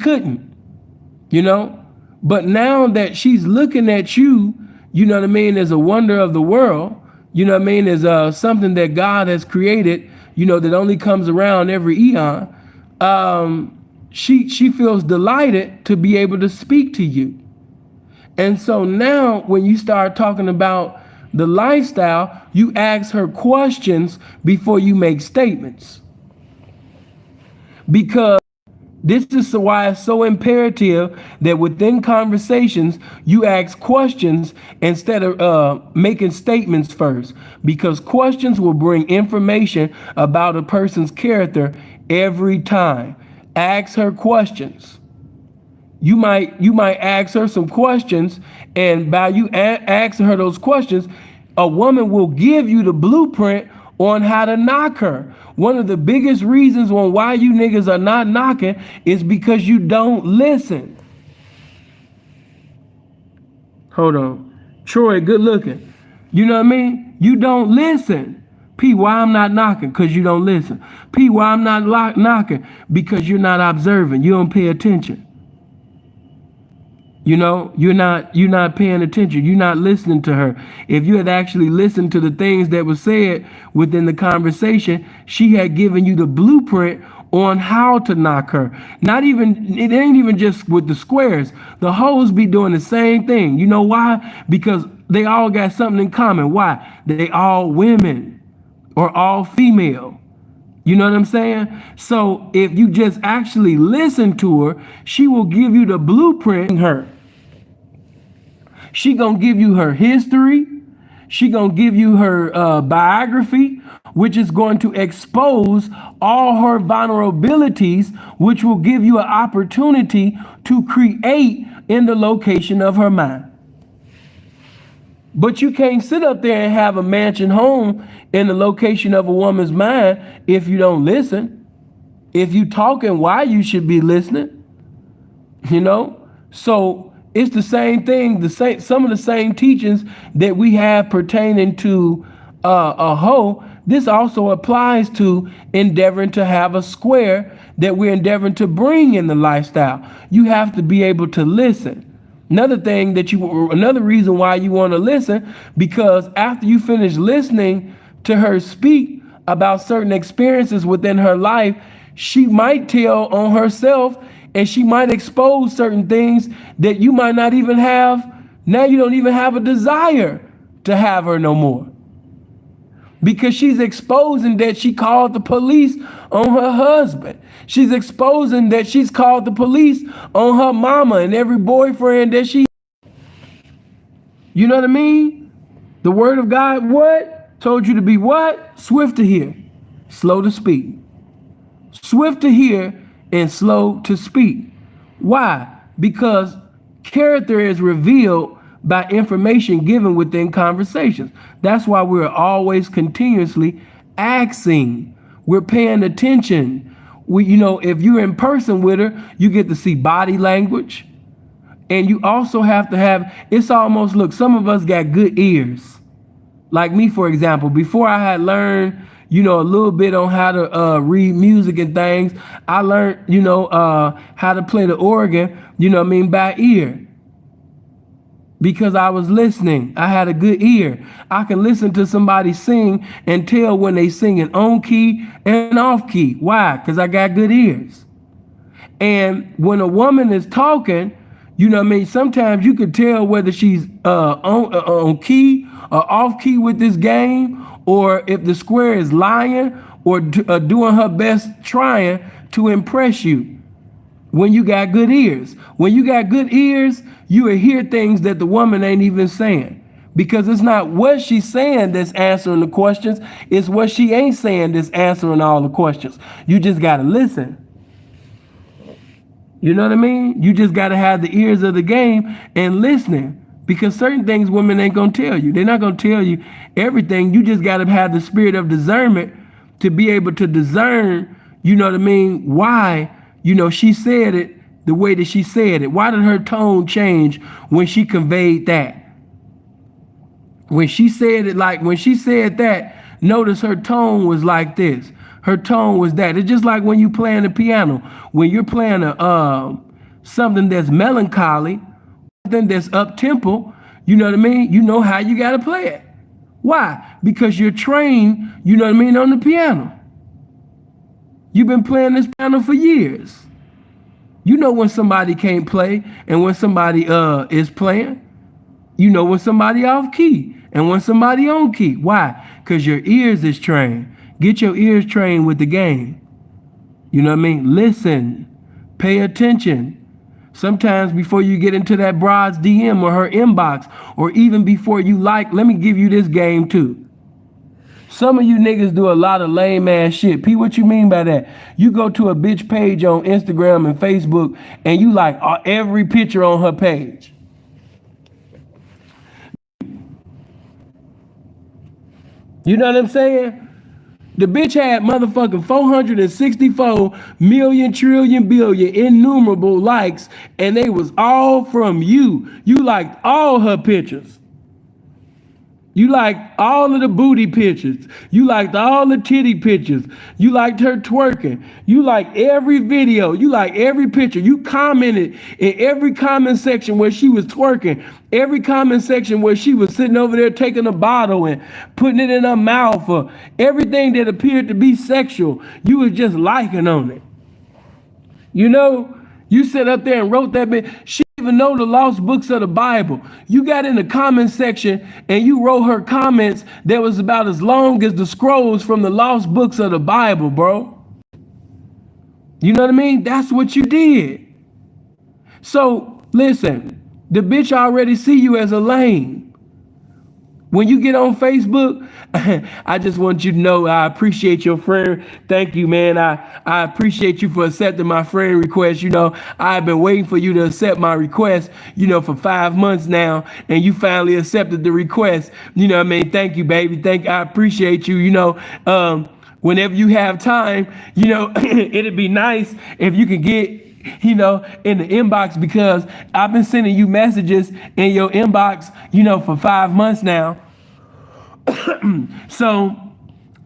couldn't, you know. But now that she's looking at you, you know what I mean, as a wonder of the world, you know what I mean, as something that God has created, you know, that only comes around every eon. She feels delighted to be able to speak to you. And so now when you start talking about the lifestyle, you ask her questions before you make statements. Because this is why it's so imperative that within conversations, you ask questions instead of making statements first, because questions will bring information about a person's character every time. Ask her questions. You might ask her some questions, and by you asking her those questions, a woman will give you the blueprint on how to knock her. One of the biggest reasons on why you niggas are not knocking is because you don't listen. Hold on. Troy, good looking. You know what I mean? You don't listen. P, why I'm not knocking? Because you don't listen. P, why I'm not knocking? Because you're not observing. You don't pay attention. You know, you're not paying attention. You're not listening to her. If you had actually listened to the things that were said within the conversation, she had given you the blueprint on how to knock her. Not even, it ain't even just with the squares. The hoes be doing the same thing. You know why? Because they all got something in common. Why? They all women or all female. You know what I'm saying? So if you just actually listen to her, she will give you the blueprint. She gonna give you her history. She gonna give you her biography, which is going to expose all her vulnerabilities, which will give you an opportunity to create in the location of her mind. But you can't sit up there and have a mansion home in the location of a woman's mind if you don't listen. If you talking why you should be listening, you know? So it's the same thing, some of the same teachings that we have pertaining to a hoe. This also applies to endeavoring to have a square that we're endeavoring to bring in the lifestyle. You have to be able to listen. Another reason why you want to listen, because after you finish listening to her speak about certain experiences within her life, she might tell on herself, and she might expose certain things that you might not even have. Now you don't even have a desire to have her no more, because she's exposing that she called the police on her husband. She's exposing that she's called the police on her mama and every boyfriend that she, you know what I mean? The word of God, what? Told you to be what? Swift to hear, slow to speak. Swift to hear and slow to speak. Why? Because character is revealed by information given within conversations. That's why we're always continuously asking. We're paying attention. You know, if you're in person with her, you get to see body language. And you also have to have, it's almost, look, some of us got good ears. Like me, for example, before I had learned, a little bit on how to read music and things, I learned, how to play the organ, by ear. Because I was listening. I had a good ear. I can listen to somebody sing and tell when they singing on key and off key. Why? Because I got good ears. And when a woman is talking, sometimes you could tell whether she's on key or off key with this game, or if the square is lying or doing her best trying to impress you. When you got good ears. When you got good ears, you will hear things that the woman ain't even saying. Because it's not what she's saying that's answering the questions. It's what she ain't saying that's answering all the questions. You just got to listen. You know what I mean? You just got to have the ears of the game and listening. Because certain things women ain't going to tell you. They're not going to tell you everything. You just got to have the spirit of discernment to be able to discern, why she said it the way that she said it. Why did her tone change when she conveyed that? When she said that, notice her tone was like this. Her tone was that. It's just like when you playing the piano. When you're playing something that's melancholy, something that's up tempo, you know what I mean? You know how you got to play it. Why? Because you're trained, on the piano. You've been playing this piano for years. You know when somebody can't play and when somebody is playing. You know when somebody off key and when somebody on key. Why? Because your ears is trained. Get your ears trained with the game. You know what I mean? Listen. Pay attention. Sometimes before you get into that broad's DM or her inbox, or even before you let me give you this game too. Some of you niggas do a lot of lame ass shit. P, what you mean by that? You go to a bitch page on Instagram and Facebook and you like every picture on her page. You know what I'm saying? The bitch had motherfucking 464 million trillion billion innumerable likes, and they was all from you. You liked all her pictures. You liked all of the booty pictures. You liked all the titty pictures. You liked her twerking. You liked every video. You liked every picture. You commented in every comment section where she was twerking. Every comment section where she was sitting over there taking a bottle and putting it in her mouth, or everything that appeared to be sexual. You was just liking on it. You sit up there and wrote that bit. She didn't even know the lost books of the Bible. You got in the comment section and you wrote her comments that was about as long as the scrolls from the lost books of the Bible, bro. You know what I mean? That's what you did. So listen, the bitch already see you as a lame. When you get on Facebook, I just want you to know I appreciate your friend. Thank you, man. I appreciate you for accepting my friend request. I've been waiting for you to accept my request, for 5 months now, and you finally accepted the request. Thank you, baby. I appreciate you. Whenever you have time, it'd be nice if you could get in the inbox, because I've been sending you messages in your inbox, for 5 months now. So,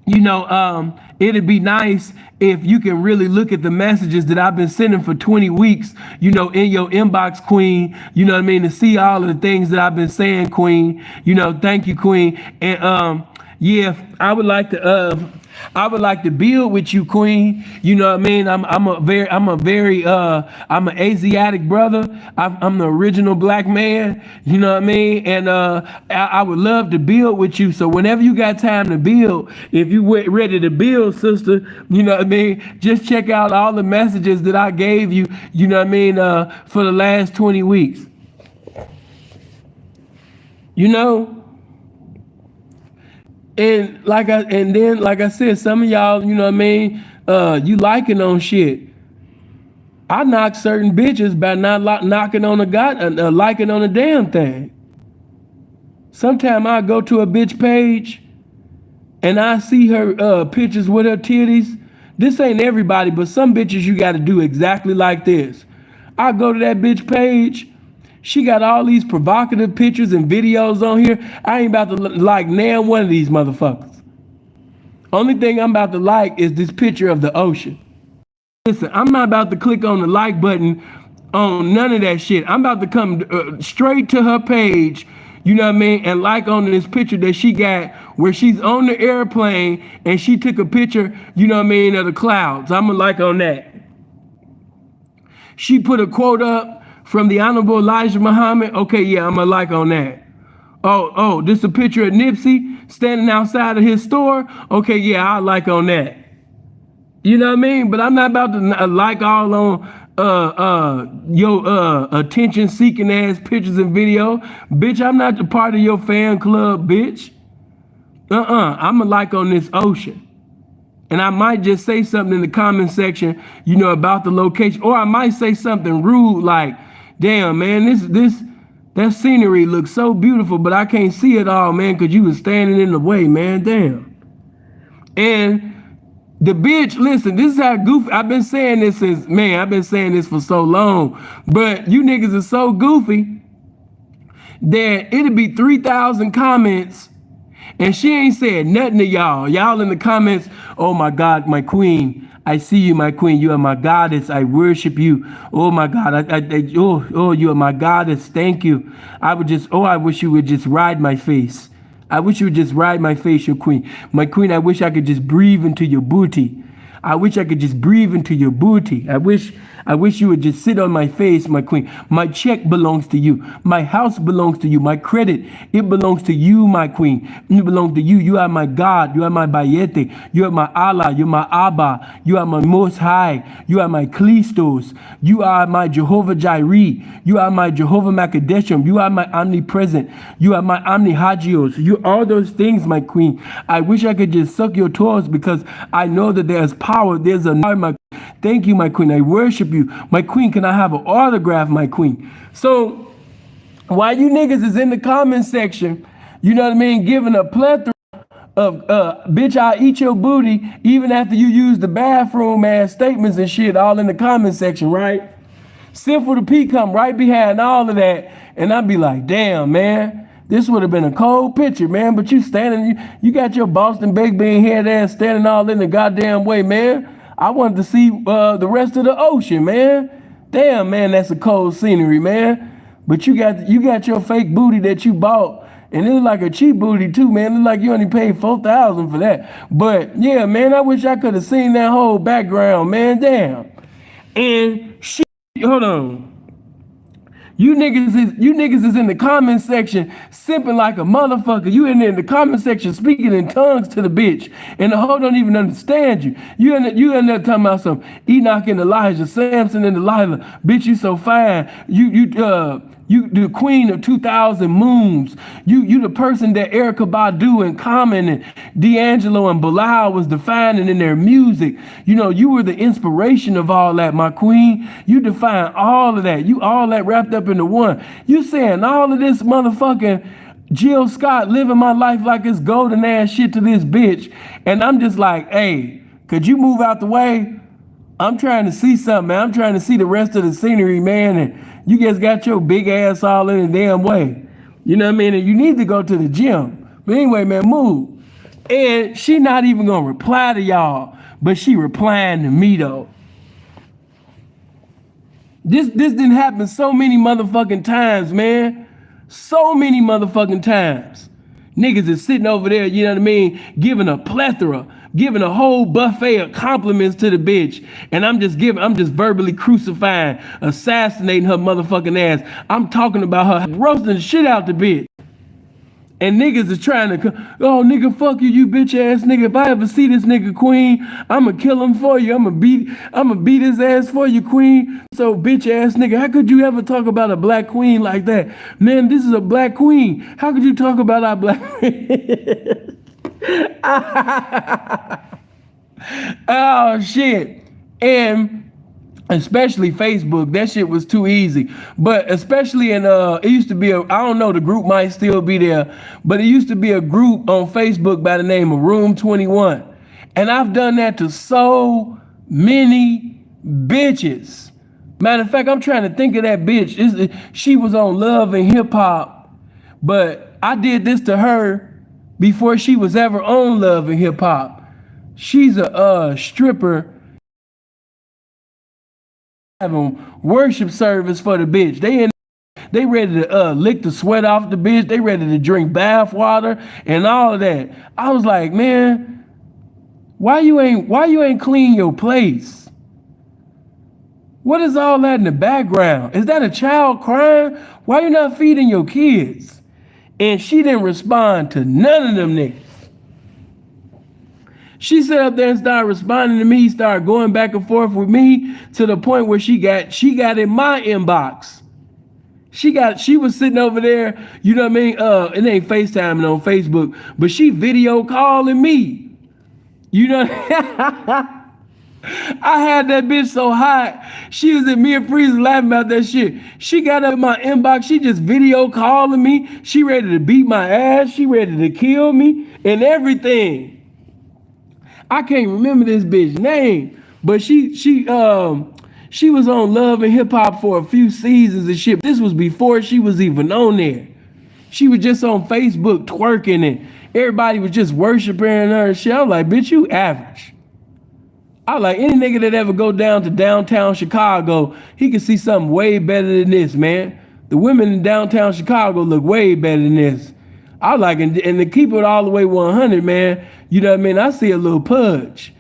it'd be nice if you can really look at the messages that I've been sending for 20 weeks, in your inbox, queen, to see all of the things that I've been saying, queen. Thank you, queen. And, yeah, I would like to build with you, queen. I'm an Asiatic brother. I'm the original black man. And I would love to build with you. So whenever you got time to build, if you ready to build, sister, just check out all the messages that I gave you. For the last 20 weeks. And like I said, some of y'all, you liking on shit. I knock certain bitches by not knocking on liking on a damn thing. Sometimes I go to a bitch page and I see her pictures with her titties. This ain't everybody, but some bitches you got to do exactly like this. I go to that bitch page. She got all these provocative pictures and videos on here. I ain't about to like now one of these motherfuckers. Only thing I'm about to like is this picture of the ocean. Listen, I'm not about to click on the like button on none of that shit. I'm about to come straight to her page, you know what I mean, and like on this picture that she got where she's on the airplane and she took a picture, you know what I mean, of the clouds. I'm gonna like on that. She put a quote up from the Honorable Elijah Muhammad. Okay, yeah, I'm gonna like on that. Oh, this a picture of Nipsey standing outside of his store. Okay, yeah, I like on that. You know what I mean? But I'm not about to like all on your attention seeking ass pictures and video. Bitch, I'm not a part of your fan club, bitch. I'm a like on this ocean. And I might just say something in the comment section, you know, about the location. Or I might say something rude like, damn, man, that scenery looks so beautiful, but I can't see it all, man, because you was standing in the way, man. Damn. And the bitch, listen, this is how goofy. I've been saying this for so long. But you niggas are so goofy that it'll be 3,000 comments and she ain't said nothing to y'all. Y'all in the comments, oh my God, my queen. I see you, my queen. You are my goddess. I worship you. Oh my God. You are my goddess. Thank you. I wish you would just ride my face. I wish you would just ride my face, your queen. My queen, I wish I could just breathe into your booty. I wish I could just breathe into your booty. I wish you would just sit on my face, my queen. My check belongs to you. My house belongs to you. My credit, it belongs to you, my queen. It belongs to you. You are my God. You are my Bayete. You are my Allah. You are my Abba. You are my Most High. You are my Christos. You are my Jehovah Jireh. You are my Jehovah Makadeshim. You are my omnipresent. You are my omnihagios. You are all those things, my queen. I wish I could just suck your toes because I know that there's power. There's a my. Thank you, my queen. I worship you. My queen, can I have an autograph, my queen? So while you niggas is in the comment section, you know what I mean, giving a plethora of bitch, I'll eat your booty, even after you use the bathroom ass statements and shit all in the comment section, right? Sinful the P come right behind all of that, and I'd be like, damn, man, this would have been a cold picture, man, but you standing, you got your Boston baked bean head ass standing all in the goddamn way, man. I wanted to see the rest of the ocean, man. Damn, man, that's a cold scenery, man. But you got your fake booty that you bought, and it was like a cheap booty too, man. It looked like you only paid $4,000 for that. But yeah, man, I wish I could have seen that whole background, man. Damn. And shit, hold on. You niggas is in the comment section simping like a motherfucker. You in there in the comment section speaking in tongues to the bitch, and the hoe don't even understand you. You in there talking about some Enoch and Elijah, Samson and Delilah. Bitch, you so fine. You the queen of 2,000 moons. You the person that Erykah Badu and Common and D'Angelo and Bilal was defining in their music. You know, you were the inspiration of all that, my queen. You define all of that. You all that wrapped up into one. You saying all of this motherfucking Jill Scott living my life like it's golden ass shit to this bitch. And I'm just like, hey, could you move out the way? I'm trying to see something, man. I'm trying to see the rest of the scenery, man. And you guys got your big ass all in the damn way. You know what I mean? And you need to go to the gym. But anyway, man, move. And she not even gonna reply to y'all, but she replying to me though. This didn't happen so many motherfucking times, man. So many motherfucking times. Niggas is sitting over there, you know what I mean, giving a plethora, giving a whole buffet of compliments to the bitch. And I'm just verbally crucifying, assassinating her motherfucking ass. I'm talking about her, roasting the shit out the bitch. And niggas is trying to, oh nigga, fuck you, you bitch ass nigga. If I ever see this nigga, queen, I'ma kill him for you. I'ma beat his ass for you, queen. So bitch ass nigga, how could you ever talk about a black queen like that? Man, this is a black queen. How could you talk about our black queen? Oh shit. And especially Facebook, that shit was too easy. But especially in it used to be I don't know, the group might still be there, but it used to be a group on Facebook by the name of Room 21. And I've done that to so many bitches. Matter of fact, I'm trying to think of that bitch. She was on Love and Hip Hop, but I did this to her before she was ever on Love and Hip Hop. She's a stripper having worship service for the bitch. They ready to lick the sweat off the bitch. They ready to drink bath water and all of that. I was like, man, why you ain't clean your place? What is all that in the background? Is that a child crying? Why you not feeding your kids? And she didn't respond to none of them niggas. She sat up there and started responding to me, started going back and forth with me to the point where she got in my inbox. She was sitting over there, you know what I mean? It ain't FaceTiming on Facebook, but she video calling me. You know, I had that bitch so hot. She was at me and Freeze laughing about that shit. She got up in my inbox. She just video calling me. She ready to beat my ass. She ready to kill me and everything. I can't remember this bitch name, but she was on Love and Hip Hop for a few seasons and shit. This was before she was even on there. She was just on Facebook twerking and everybody was just worshiping her and shit. I was like, bitch, you average. I was like, any nigga that ever go down to downtown Chicago, he can see something way better than this, man. The women in downtown Chicago look way better than this. I was like, and to keep it all the way 100, man, you know what I mean? I see a little pudge.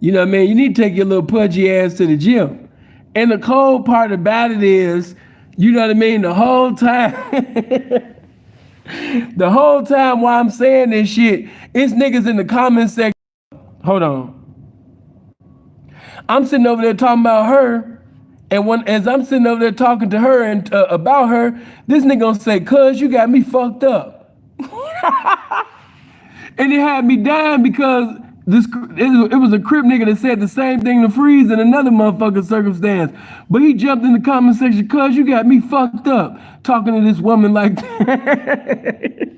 You know what I mean? You need to take your little pudgy ass to the gym. And the cold part about it is, you know what I mean? The whole time, while I'm saying this shit, it's niggas in the comment section. Hold on. I'm sitting over there talking about her, and as I'm sitting over there talking to her and about her, this nigga gonna say, "Cuz you got me fucked up," and it had me dying because it was a Crip nigga that said the same thing to Freeze in another motherfucking circumstance, but he jumped in the comment section, "Cuz you got me fucked up," talking to this woman like that.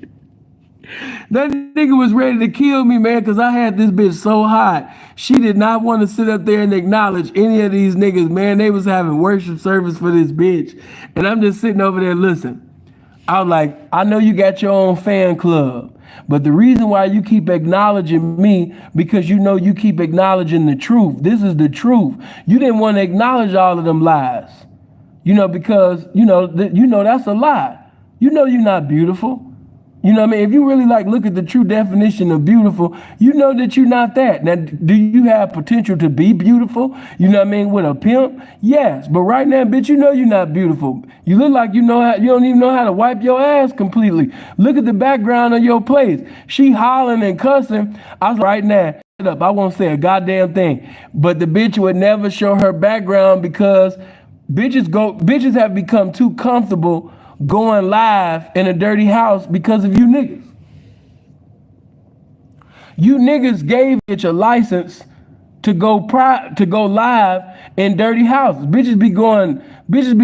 That nigga was ready to kill me, man, because I had this bitch so hot. She did not want to sit up there and acknowledge any of these niggas, man. They was having worship service for this bitch. And I'm just sitting over there, listen. I was like, I know you got your own fan club, but the reason why you keep acknowledging me, because you know you keep acknowledging the truth. This is the truth. You didn't want to acknowledge all of them lies, you know, because, you know that's a lie. You know you're not beautiful. You know what I mean? If you really look at the true definition of beautiful, you know that you're not that. Now, do you have potential to be beautiful? You know what I mean? With a pimp? Yes. But right now, bitch, you know you're not beautiful. You look like you don't even know how to wipe your ass completely. Look at the background of your place. She hollering and cussing. I was right now, shut up. I won't say a goddamn thing. But the bitch would never show her background because bitches have become too comfortable going live in a dirty house because of you niggas. You niggas gave it your license to go live in dirty houses. Bitches be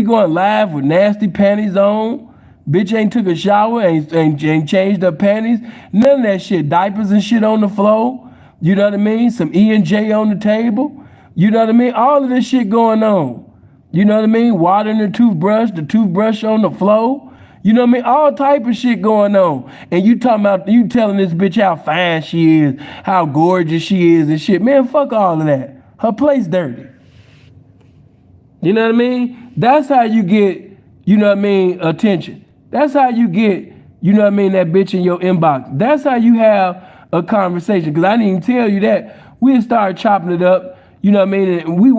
going live with nasty panties on. Bitch ain't took a shower, ain't changed her panties. None of that shit. Diapers and shit on the floor. You know what I mean? Some E&J on the table. You know what I mean? All of this shit going on. You know what I mean? Watering the toothbrush on the floor. You know what I mean? All type of shit going on. And you telling this bitch how fine she is, how gorgeous she is and shit. Man, fuck all of that. Her place dirty. You know what I mean? That's how you get, you know what I mean, attention. That's how you get, you know what I mean, that bitch in your inbox. That's how you have a conversation. Because I didn't even tell you that. We started chopping it up. You know what I mean? And we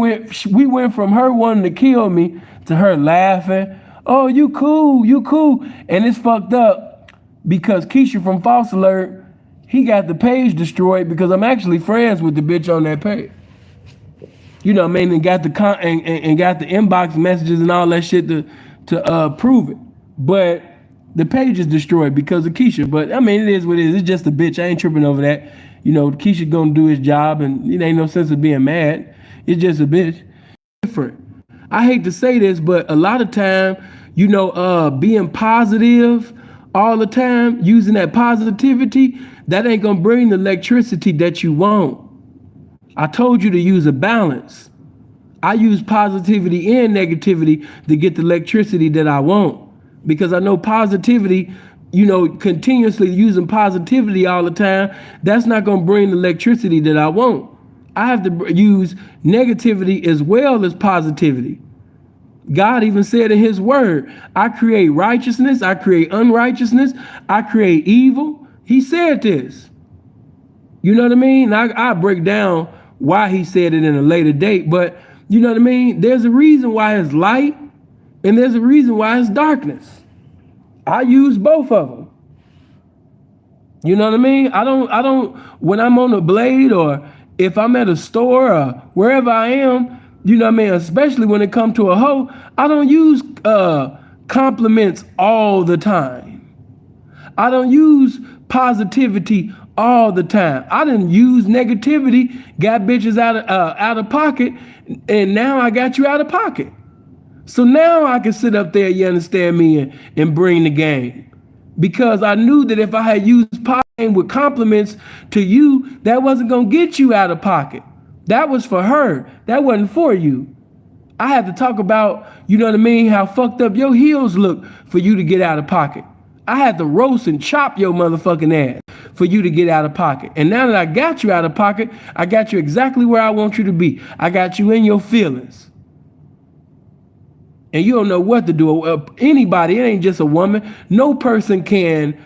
went from her wanting to kill me to her laughing. Oh, you cool. And it's fucked up because Keisha from False Alert, he got the page destroyed because I'm actually friends with the bitch on that page. You know what I mean? And got the inbox messages and all that shit to prove it. But the page is destroyed because of Keisha. But I mean, it is what it is. It's just a bitch. I ain't tripping over that. You know, Keisha gonna do his job and it ain't no sense of being mad. It's just a bitch. Different. I hate to say this, but a lot of time, you know, being positive all the time, using that positivity, that ain't gonna bring the electricity that you want. I told you to use a balance. I use positivity and negativity to get the electricity that I want, because I know positivity, continuously using positivity all the time, that's not going to bring the electricity that I want. I have to use negativity as well as positivity. God even said in his word, I create righteousness, I create unrighteousness, I create evil. He said this. You know what I mean? I break down why he said it in a later date, but you know what I mean? There's a reason why it's light and there's a reason why it's darkness. I use both of them. You know what I mean? I don't, when I'm on a blade or if I'm at a store or wherever I am, you know what I mean? Especially when it comes to a hoe, I don't use compliments all the time. I don't use positivity all the time. I didn't use negativity, got bitches out of pocket, and now I got you out of pocket. So now I can sit up there, you understand me, and bring the game. Because I knew that if I had used positive with compliments to you, that wasn't going to get you out of pocket. That was for her. That wasn't for you. I had to talk about, you know what I mean, how fucked up your heels look for you to get out of pocket. I had to roast and chop your motherfucking ass for you to get out of pocket. And now that I got you out of pocket, I got you exactly where I want you to be. I got you in your feelings. And you don't know what to do. Anybody, it ain't just a woman. No person can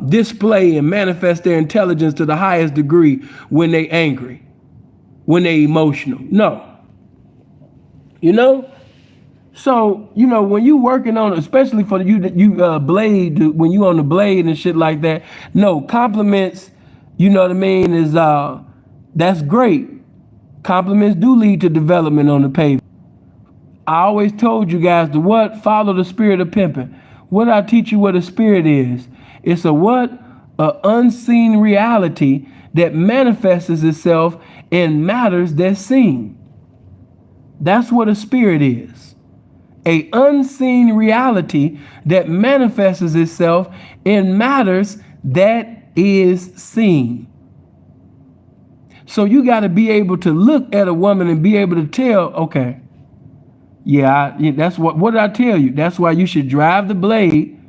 display and manifest their intelligence to the highest degree when they angry, when they emotional. No. So, when you working on, especially for you blade, when you on the blade and shit like that, no, compliments, you know what I mean, is, that's great. Compliments do lead to development on the pavement. I always told you guys to what? Follow the spirit of pimping. What I teach you what a spirit is. It's a what? A unseen reality that manifests itself in matters that's seen. That's what a spirit is. A unseen reality that manifests itself in matters that is seen. So you got to be able to look at a woman and be able to tell, okay, that's what did I tell you? That's why you should drive the blade,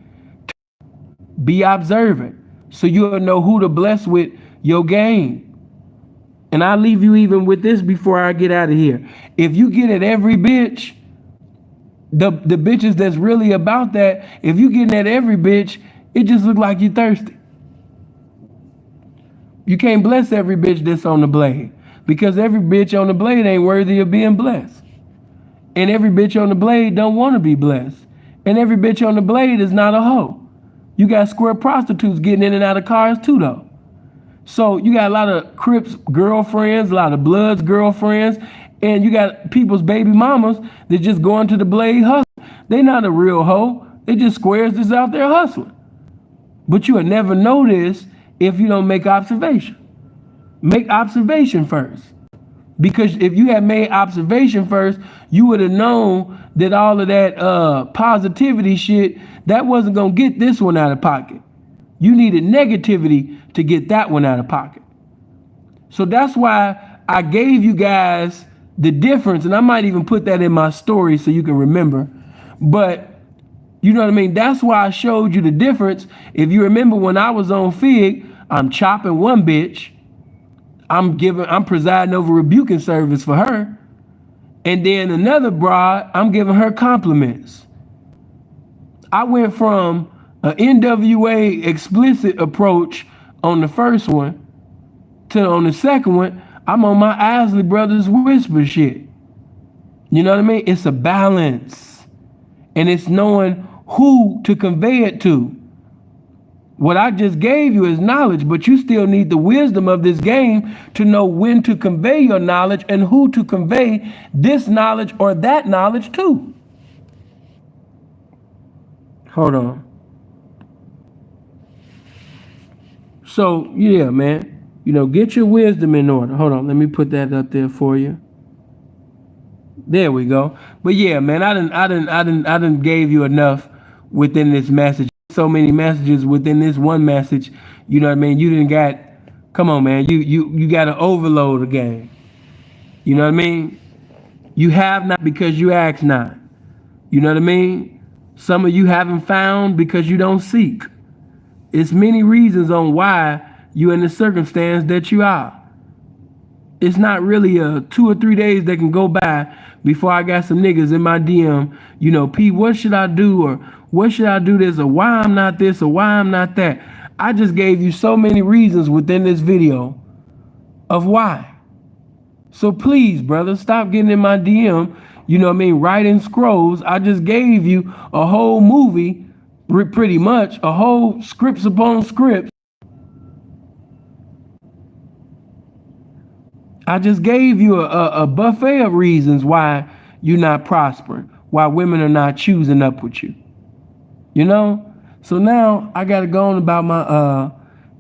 be observant, so you'll know who to bless with your game. And I'll leave you even with this before I get out of here. If you get at every bitch, the bitches that's really about that, if you getting at every bitch, it just look like you thirsty. You can't bless every bitch that's on the blade, because every bitch on the blade ain't worthy of being blessed. And every bitch on the blade don't want to be blessed. And every bitch on the blade is not a hoe. You got square prostitutes getting in and out of cars too, though. So you got a lot of Crips girlfriends, a lot of Bloods girlfriends, and you got people's baby mamas that just go into the blade hustling. They not a real hoe. They just squares that's out there hustling. But you would never know this if you don't make observation. Make observation first. Because if you had made observation first, you would have known that all of that positivity shit, that wasn't going to get this one out of pocket. You needed negativity to get that one out of pocket. So that's why I gave you guys the difference, and I might even put that in my story so you can remember. But you know what I mean? That's why I showed you the difference. If you remember when I was on Fig, I'm chopping one bitch. I'm presiding over rebuking service for her. And then another broad, I'm giving her compliments. I went from an NWA explicit approach on the first one to on the second one, I'm on my Isley Brothers whisper shit. You know what I mean? It's a balance. And it's knowing who to convey it to. What I just gave you is knowledge, but you still need the wisdom of this game to know when to convey your knowledge and who to convey this knowledge or that knowledge to. Hold on. So, yeah, man, get your wisdom in order. Hold on, let me put that up there for you. There we go. But yeah, man, I didn't gave you enough within this message. So many messages within this one message. You know what I mean? You didn't got, come on, man. You got to overload the game. You know what I mean? You have not because you ask not. You know what I mean? Some of you haven't found because you don't seek. It's many reasons on why you're in the circumstance that you are. It's not really a 2 or 3 days that can go by before I got some niggas in my DM, P, what should I do? Or what should I do this? Or why I'm not this? Or why I'm not that? I just gave you so many reasons within this video of why. So please, brother, stop getting in my DM, writing scrolls. I just gave you a whole movie, pretty much, a whole scripts upon scripts. I just gave you a buffet of reasons why you're not prospering, why women are not choosing up with you. So now I got to go on about my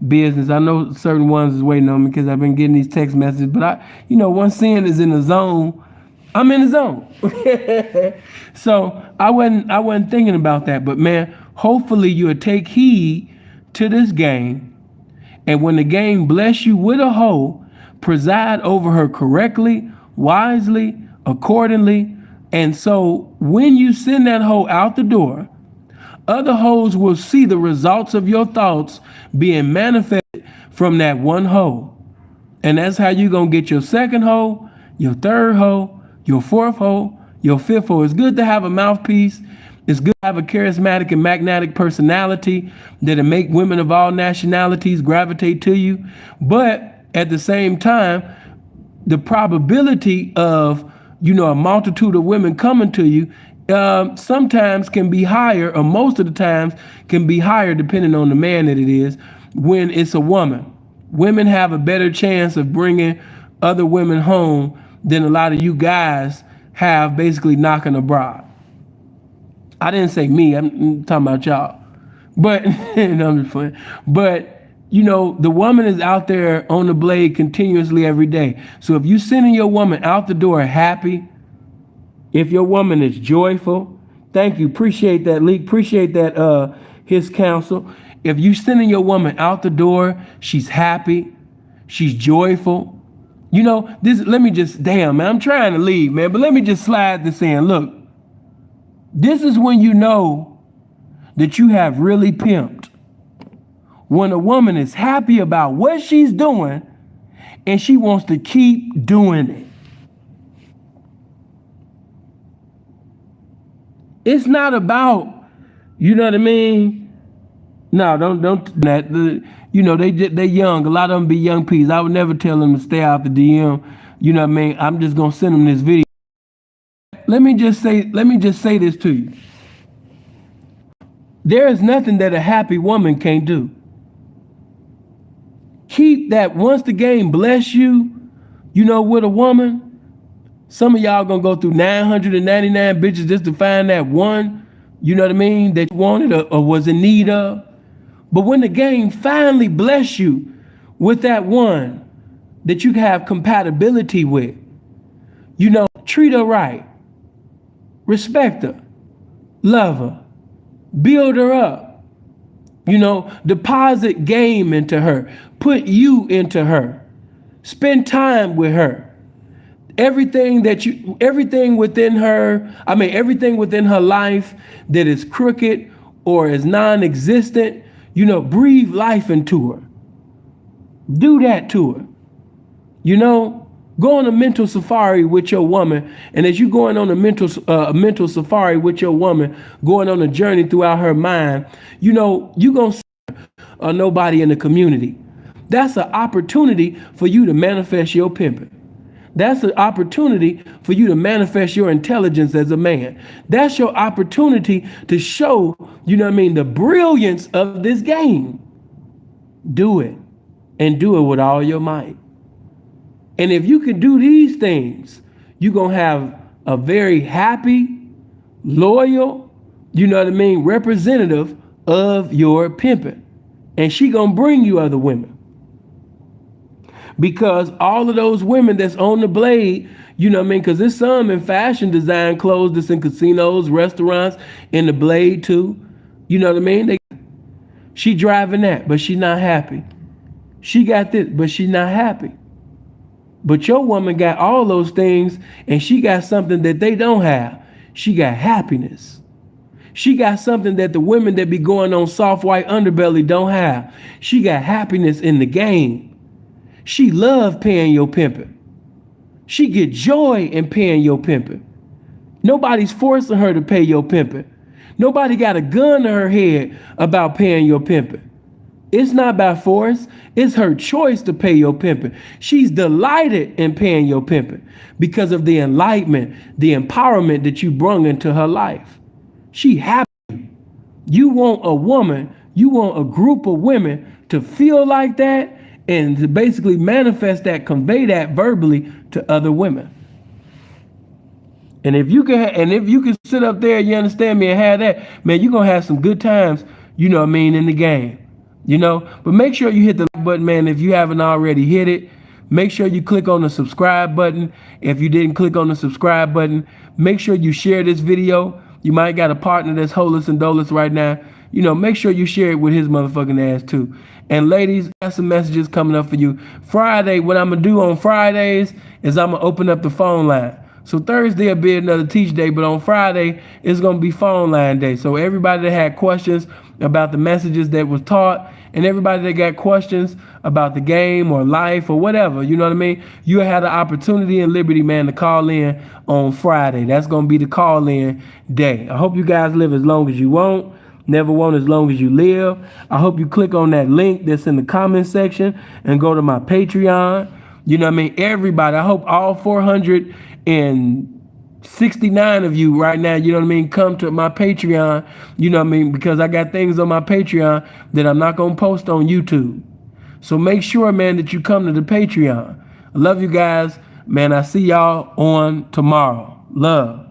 business. I know certain ones is waiting on me because I've been getting these text messages, but once sin is in the zone, I'm in the zone. So I wasn't thinking about that, but man, hopefully you'll take heed to this game, and when the game bless you with a hoe, preside over her correctly, wisely, accordingly, and so when you send that hoe out the door, other hoes will see the results of your thoughts being manifested from that one hoe. And that's how you're going to get your second hoe, your third hoe, your fourth hoe, your fifth hoe. It's good to have a mouthpiece. It's good to have a charismatic and magnetic personality that'll make women of all nationalities gravitate to you. But at the same time, the probability of, a multitude of women coming to you sometimes can be higher, or most of the times can be higher, depending on the man that it is, when it's a woman. Women have a better chance of bringing other women home than a lot of you guys have basically knocking a broad. I didn't say me, I'm talking about y'all. But, I'm just playing. But, the woman is out there on the blade continuously every day. So if you sending your woman out the door happy, if your woman is joyful, thank you, appreciate that, Leak, appreciate that, his counsel. If you sending your woman out the door, she's happy, she's joyful. Let me just, damn, man, I'm trying to leave, man, but let me just slide this in. Look, this is when you know that you have really pimped. When a woman is happy about what she's doing and she wants to keep doing it. It's not about, you know what I mean? No, don't that. They young. A lot of them be young peas. I would never tell them to stay out the DM. You know what I mean? I'm just gonna send them this video. Let me just say this to you. There is nothing that a happy woman can't do. Keep that once the game bless you, with a woman. Some of y'all gonna go through 999 bitches just to find that one, you know what I mean, that you wanted or was in need of. But when the game finally bless you with that one that you have compatibility with, treat her right, respect her, love her, build her up, deposit game into her, put you into her, spend time with her. Everything within her life that is crooked or is non-existent, breathe life into her. Do that to her. Go on a mental safari with your woman, and as you going on a mental safari with your woman, going on a journey throughout her mind, you gonna see a nobody in the community. That's an opportunity for you to manifest your pimping. That's an opportunity for you to manifest your intelligence as a man. That's your opportunity to show, the brilliance of this game. Do it, and do it with all your might. And if you can do these things, you're going to have a very happy, loyal, representative of your pimping. And she going to bring you other women. Because all of those women that's on the blade, because there's some in fashion design clothes that's in casinos, restaurants, in the blade too. She driving that, but she's not happy. She got this, but she's not happy. But your woman got all those things, and she got something that they don't have. She got happiness. She got something that the women that be going on soft white underbelly don't have. She got happiness in the game. She love paying your pimping. She get joy in paying your pimping. Nobody's forcing her to pay your pimping. Nobody got a gun to her head about paying your pimping. It's not by force. It's her choice to pay your pimping. She's delighted in paying your pimping because of the enlightenment, the empowerment that you brung into her life. She happy. You want a woman, you want a group of women to feel like that and to basically manifest that, convey that verbally to other women. And if you can sit up there, you understand me, and have that, man, you're gonna have some good times, you know what I mean, in the game. You know, but make sure you hit the like button, man. If you haven't already hit it, make sure you click on the subscribe button. If you didn't click on the subscribe button, make sure you share this video. You might got a partner that's holeless and doleless right now. You know, make sure you share it with his motherfucking ass too. And ladies, got some messages coming up for you. Friday, what I'm gonna do on Fridays is I'm gonna open up the phone line. So Thursday will be another teach day, but on Friday, it's going to be phone line day. So everybody that had questions about the messages that was taught, and everybody that got questions about the game or life or whatever, you know what I mean? You had the opportunity and liberty, man, to call in on Friday. That's going to be the call in day. I hope you guys live as long as you want. Never want as long as you live. I hope you click on that link that's in the comment section and go to my Patreon. You know what I mean? Everybody, I hope all 469 of you right now, you know what I mean, come to my Patreon, you know what I mean, because I got things on my Patreon that I'm not going to post on YouTube. So make sure, man, that you come to the Patreon. I love you guys. Man, I see y'all on tomorrow. Love.